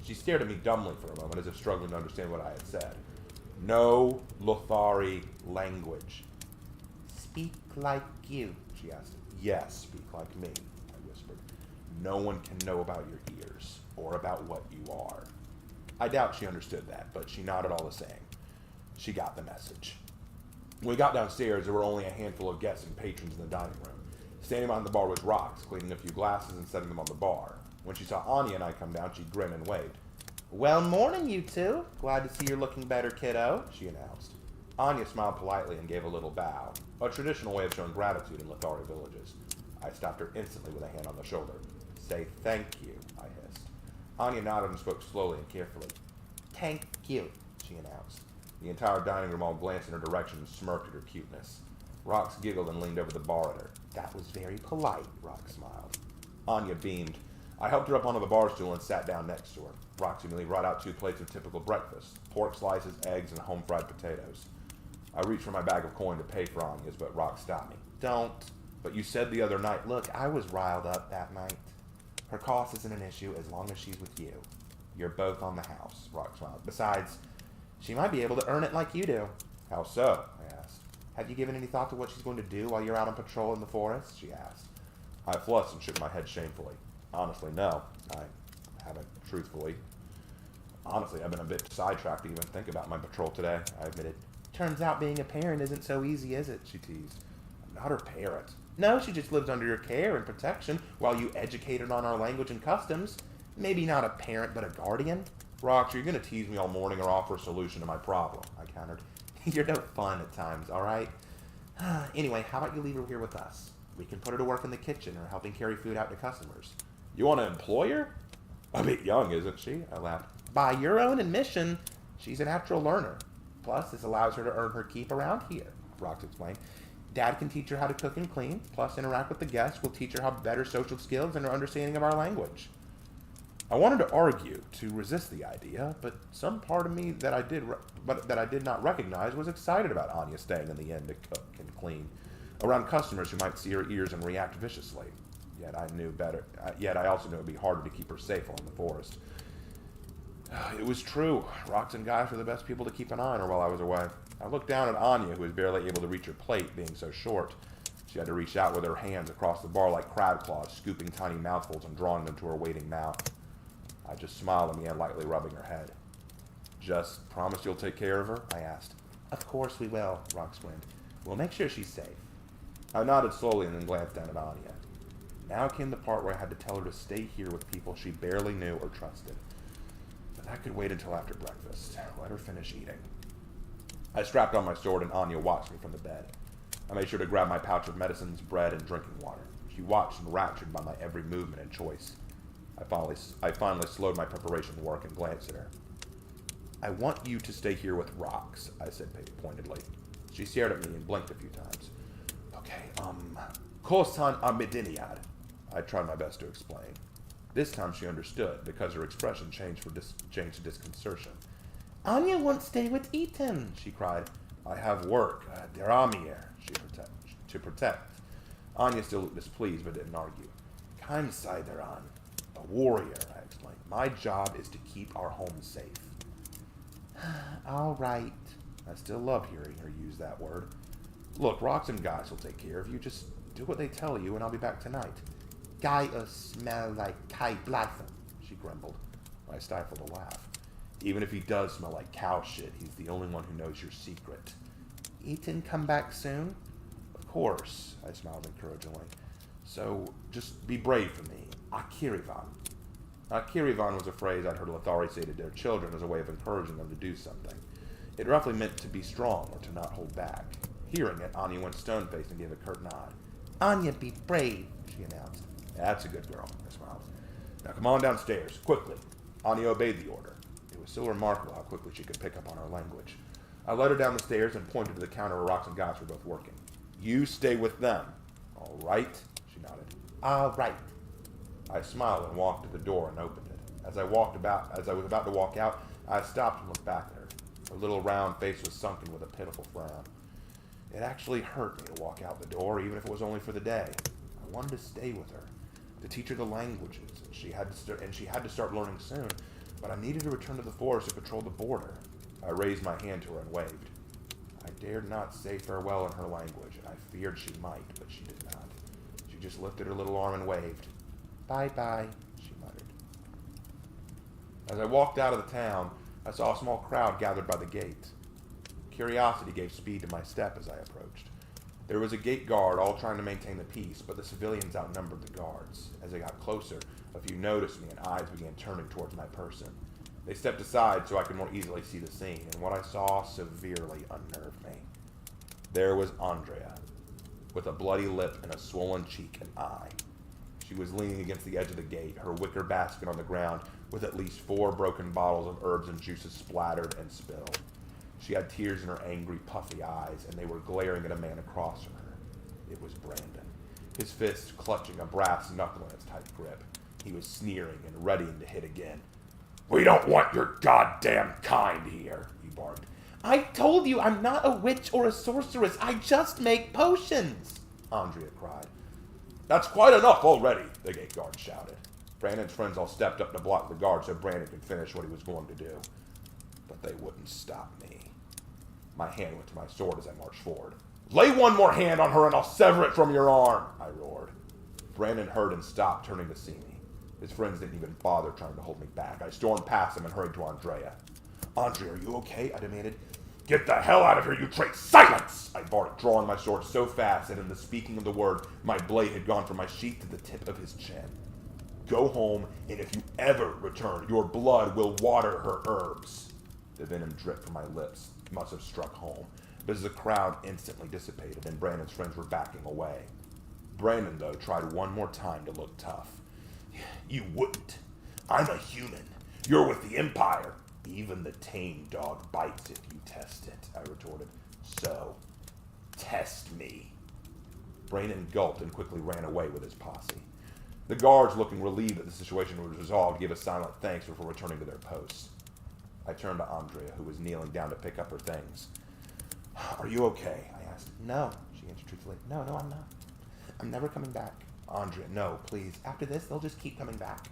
[SPEAKER 2] She stared at me dumbly for a moment, as if struggling to understand what I had said. No Lothari language.
[SPEAKER 3] Speak like you,
[SPEAKER 2] she asked. Yes, speak like me, I whispered. No one can know about your ears, or about what you are. I doubt she understood that, but she nodded all the same. She got the message. When we got downstairs, there were only a handful of guests and patrons in the dining room. Standing behind the bar was Rox, cleaning a few glasses and setting them on the bar. When she saw Anya and I come down, she grinned and waved.
[SPEAKER 3] Well, morning, you two. Glad to see you're looking better, kiddo,
[SPEAKER 2] she announced. Anya smiled politely and gave a little bow, a traditional way of showing gratitude in Lothari villages. I stopped her instantly with a hand on the shoulder. Say thank you, I hissed. Anya nodded and spoke slowly and carefully.
[SPEAKER 3] Thank you,
[SPEAKER 2] she announced. The entire dining room all glanced in her direction and smirked at her cuteness. Rox giggled and leaned over the bar at her. That was very polite, Rox smiled. Anya beamed. I helped her up onto the bar stool and sat down next to her. Rox immediately brought out 2 plates of typical breakfast, pork slices, eggs, and home-fried potatoes. I reached for my bag of coin to pay for Anya's, but Rock stopped me.
[SPEAKER 3] Don't.
[SPEAKER 2] But you said the other night,
[SPEAKER 3] Look, I was riled up that night. Her cost isn't an issue as long as she's with you. You're both on the house, Rock smiled. Besides, she might be able to earn it like you do.
[SPEAKER 2] how so? I asked.
[SPEAKER 3] Have you given any thought to what she's going to do while you're out on patrol in the forest? She asked.
[SPEAKER 2] I flushed and shook my head shamefully. Honestly, no. I haven't, truthfully. Honestly, I've been a bit sidetracked to even think about my patrol today, I admitted.
[SPEAKER 3] Turns out being a parent isn't so easy, is it?
[SPEAKER 2] She teased. I'm not her parent.
[SPEAKER 3] No, she just lives under your care and protection while you educate her on our language and customs. Maybe not a parent, but a guardian.
[SPEAKER 2] Rox, you're going to tease me all morning or offer a solution to my problem, I countered.
[SPEAKER 3] You're no fun at times, all right? Anyway, how about you leave her here with us? We can put her to work in the kitchen or helping carry food out to customers.
[SPEAKER 2] You want to employ her? A bit young, isn't she? I laughed.
[SPEAKER 3] By your own admission, she's a natural learner. Plus, this allows her to earn her keep around here, Rox explained. Dad can teach her how to cook and clean, plus interact with the guests will teach her how better social skills and her understanding of our language.
[SPEAKER 2] I wanted to argue to resist the idea, but some part of me that I did not recognize was excited about Anya staying in the inn to cook and clean around customers who might see her ears and react viciously. Yet I also knew it would be harder to keep her safe on the forest. It was true. Rox and Guys were the best people to keep an eye on her while I was away. I looked down at Anya, who was barely able to reach her plate, being so short. She had to reach out with her hands across the bar like crab claws, scooping tiny mouthfuls and drawing them to her waiting mouth. I just smiled and began lightly rubbing her head. Just promise you'll take care of her? I asked.
[SPEAKER 3] Of course we will, Rox grinned. We'll make sure she's safe.
[SPEAKER 2] I nodded slowly and then glanced down at Anya. Now came the part where I had to tell her to stay here with people she barely knew or trusted. But that could wait until after breakfast. Let her finish eating. I strapped on my sword and Anya watched me from the bed. I made sure to grab my pouch of medicines, bread, and drinking water. She watched enraptured by my every movement and choice. I finally slowed my preparation work and glanced at her. I want you to stay here with Rox, I said pointedly. She stared at me and blinked a few times. Okay, Kosan Amidiniad, I tried my best to explain. This time she understood, because her expression changed to disconcertion.
[SPEAKER 3] Anya won't stay with Ethan, she cried.
[SPEAKER 2] I have work, Deramir, to protect. Anya still looked displeased, but didn't argue. Kind Sideran, a warrior, I explained. My job is to keep our home safe.
[SPEAKER 3] All right.
[SPEAKER 2] I still love hearing her use that word. Look, Rox and Guys will take care of you. Just do what they tell you, and I'll be back tonight.
[SPEAKER 3] Guy smell like Kai Blythe,
[SPEAKER 2] she grumbled. I stifled a laugh. Even if he does smell like cow shit, he's the only one who knows your secret.
[SPEAKER 3] Ethan come back soon?
[SPEAKER 2] Of course, I smiled encouragingly. So, just be brave for me. Akirivan. Akirivan was a phrase I'd heard Lothari say to their children as a way of encouraging them to do something. It roughly meant to be strong or to not hold back. Hearing it, Anya went stone-faced and gave a curt nod.
[SPEAKER 3] Anya be brave, she announced.
[SPEAKER 2] That's a good girl, I smiled. Now come on downstairs, quickly. Anya obeyed the order. It was so remarkable how quickly she could pick up on our language. I led her down the stairs and pointed to the counter where Rox and Guys were both working. You stay with them. All right? She nodded.
[SPEAKER 3] All right.
[SPEAKER 2] I smiled and walked to the door and opened it. As I was about to walk out, I stopped and looked back at her. Her little round face was sunken with a pitiful frown. It actually hurt me to walk out the door, even if it was only for the day. I wanted to stay with her, to teach her the languages, and she had to start learning soon. But I needed to return to the forest to patrol the border. I raised my hand to her and waved. I dared not say farewell in her language, and I feared she might, but she did not. She just lifted her little arm and waved.
[SPEAKER 3] Bye-bye,
[SPEAKER 2] she muttered. As I walked out of the town, I saw a small crowd gathered by the gate. Curiosity gave speed to my step as I approached. There was a gate guard all trying to maintain the peace, but the civilians outnumbered the guards. As I got closer, a few noticed me and eyes began turning towards my person. They stepped aside so I could more easily see the scene, and what I saw severely unnerved me. There was Andrea, with a bloody lip and a swollen cheek and eye. She was leaning against the edge of the gate, her wicker basket on the ground, with at least 4 broken bottles of herbs and juices splattered and spilled. She had tears in her angry, puffy eyes, and they were glaring at a man across from her. It was Brandon, his fist clutching a brass knuckle in its tight grip. He was sneering and readying to hit again. "We don't want your goddamn kind here," he barked.
[SPEAKER 3] I told you I'm not a witch or a sorceress. I just make potions, Andrea cried.
[SPEAKER 2] That's quite enough already, the gate guard shouted. Brandon's friends all stepped up to block the guard so Brandon could finish what he was going to do. But they wouldn't stop me. My hand went to my sword as I marched forward. Lay one more hand on her and I'll sever it from your arm, I roared. Brandon heard and stopped, turning to see me. His friends didn't even bother trying to hold me back. I stormed past him and hurried to Andrea. Andrea, are you okay? I demanded. Get the hell out of here, you traitor! Silence! I barked, drawing my sword so fast that in the speaking of the word, my blade had gone from my sheath to the tip of his chin. Go home, and if you ever return, your blood will water her herbs. The venom dripped from my lips. It must have struck home. But as the crowd instantly dissipated and Brandon's friends were backing away. Brandon, though, tried one more time to look tough. You wouldn't. I'm a human. You're with the Empire. Even the tame dog bites if you test it, I retorted. So, test me. Brandon gulped and quickly ran away with his posse. The guards, looking relieved that the situation was resolved, gave a silent thanks before returning to their posts. I turned to Andrea, who was kneeling down to pick up her things. Are you okay? I asked.
[SPEAKER 3] No, she answered truthfully. No, I'm not. I'm never coming back.
[SPEAKER 2] Andrea, no, please.
[SPEAKER 3] After this, they'll just keep coming back.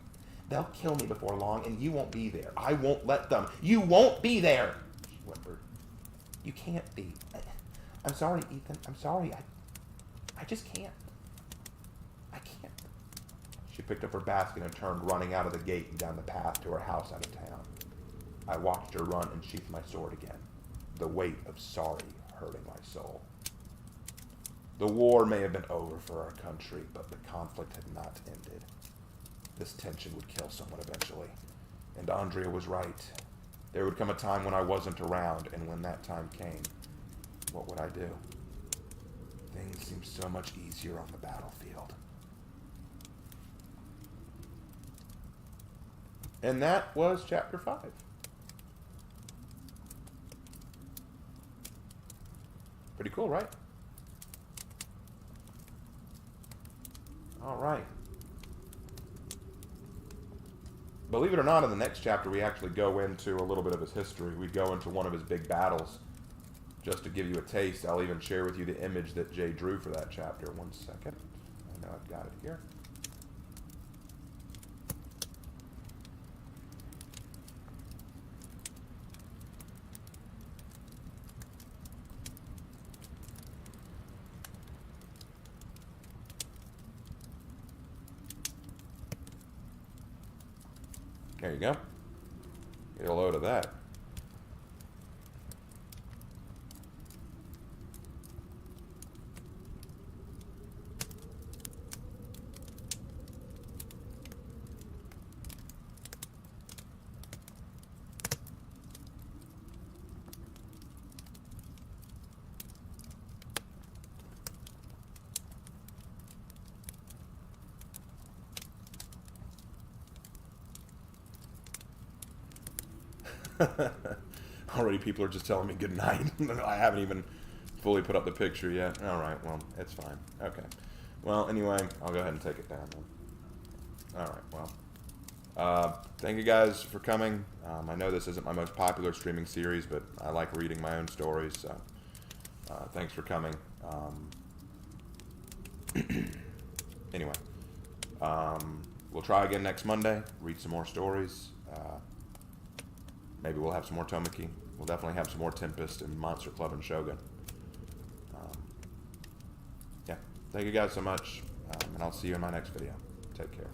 [SPEAKER 3] They'll kill me before long, and you won't be there. I won't let them. You won't be there, she whimpered. You can't be. I'm sorry, Ethan. I'm sorry. I just can't. I can't.
[SPEAKER 2] She picked up her basket and turned, running out of the gate and down the path to her house out of town. I watched her run and sheathed my sword again, the weight of sorry hurting my soul. The war may have been over for our country, but the conflict had not ended. This tension would kill someone eventually. And Andrea was right. There would come a time when I wasn't around, and when that time came, what would I do? Things seemed so much easier on the battlefield.
[SPEAKER 1] And that was chapter 5. Pretty cool, right? All right. Believe it or not, in the next chapter, we actually go into a little bit of his history. We go into one of his big battles. Just to give you a taste, I'll even share with you the image that Jay drew for that chapter. 1 second. I know I've got it here. There you go. Get a load of that. Already people are just telling me good night. I haven't even fully put up the picture yet. All right, well, it's fine. Okay. Well, anyway, I'll go ahead and take it down then. All right, well. Thank you guys for coming. I know this isn't my most popular streaming series, but I like reading my own stories, so thanks for coming. Anyway, we'll try again next Monday, read some more stories. Maybe we'll have some more Tomi. We'll definitely have some more Tempest and Monster Club and Shogun. Yeah, thank you guys so much, and I'll see you in my next video. Take care.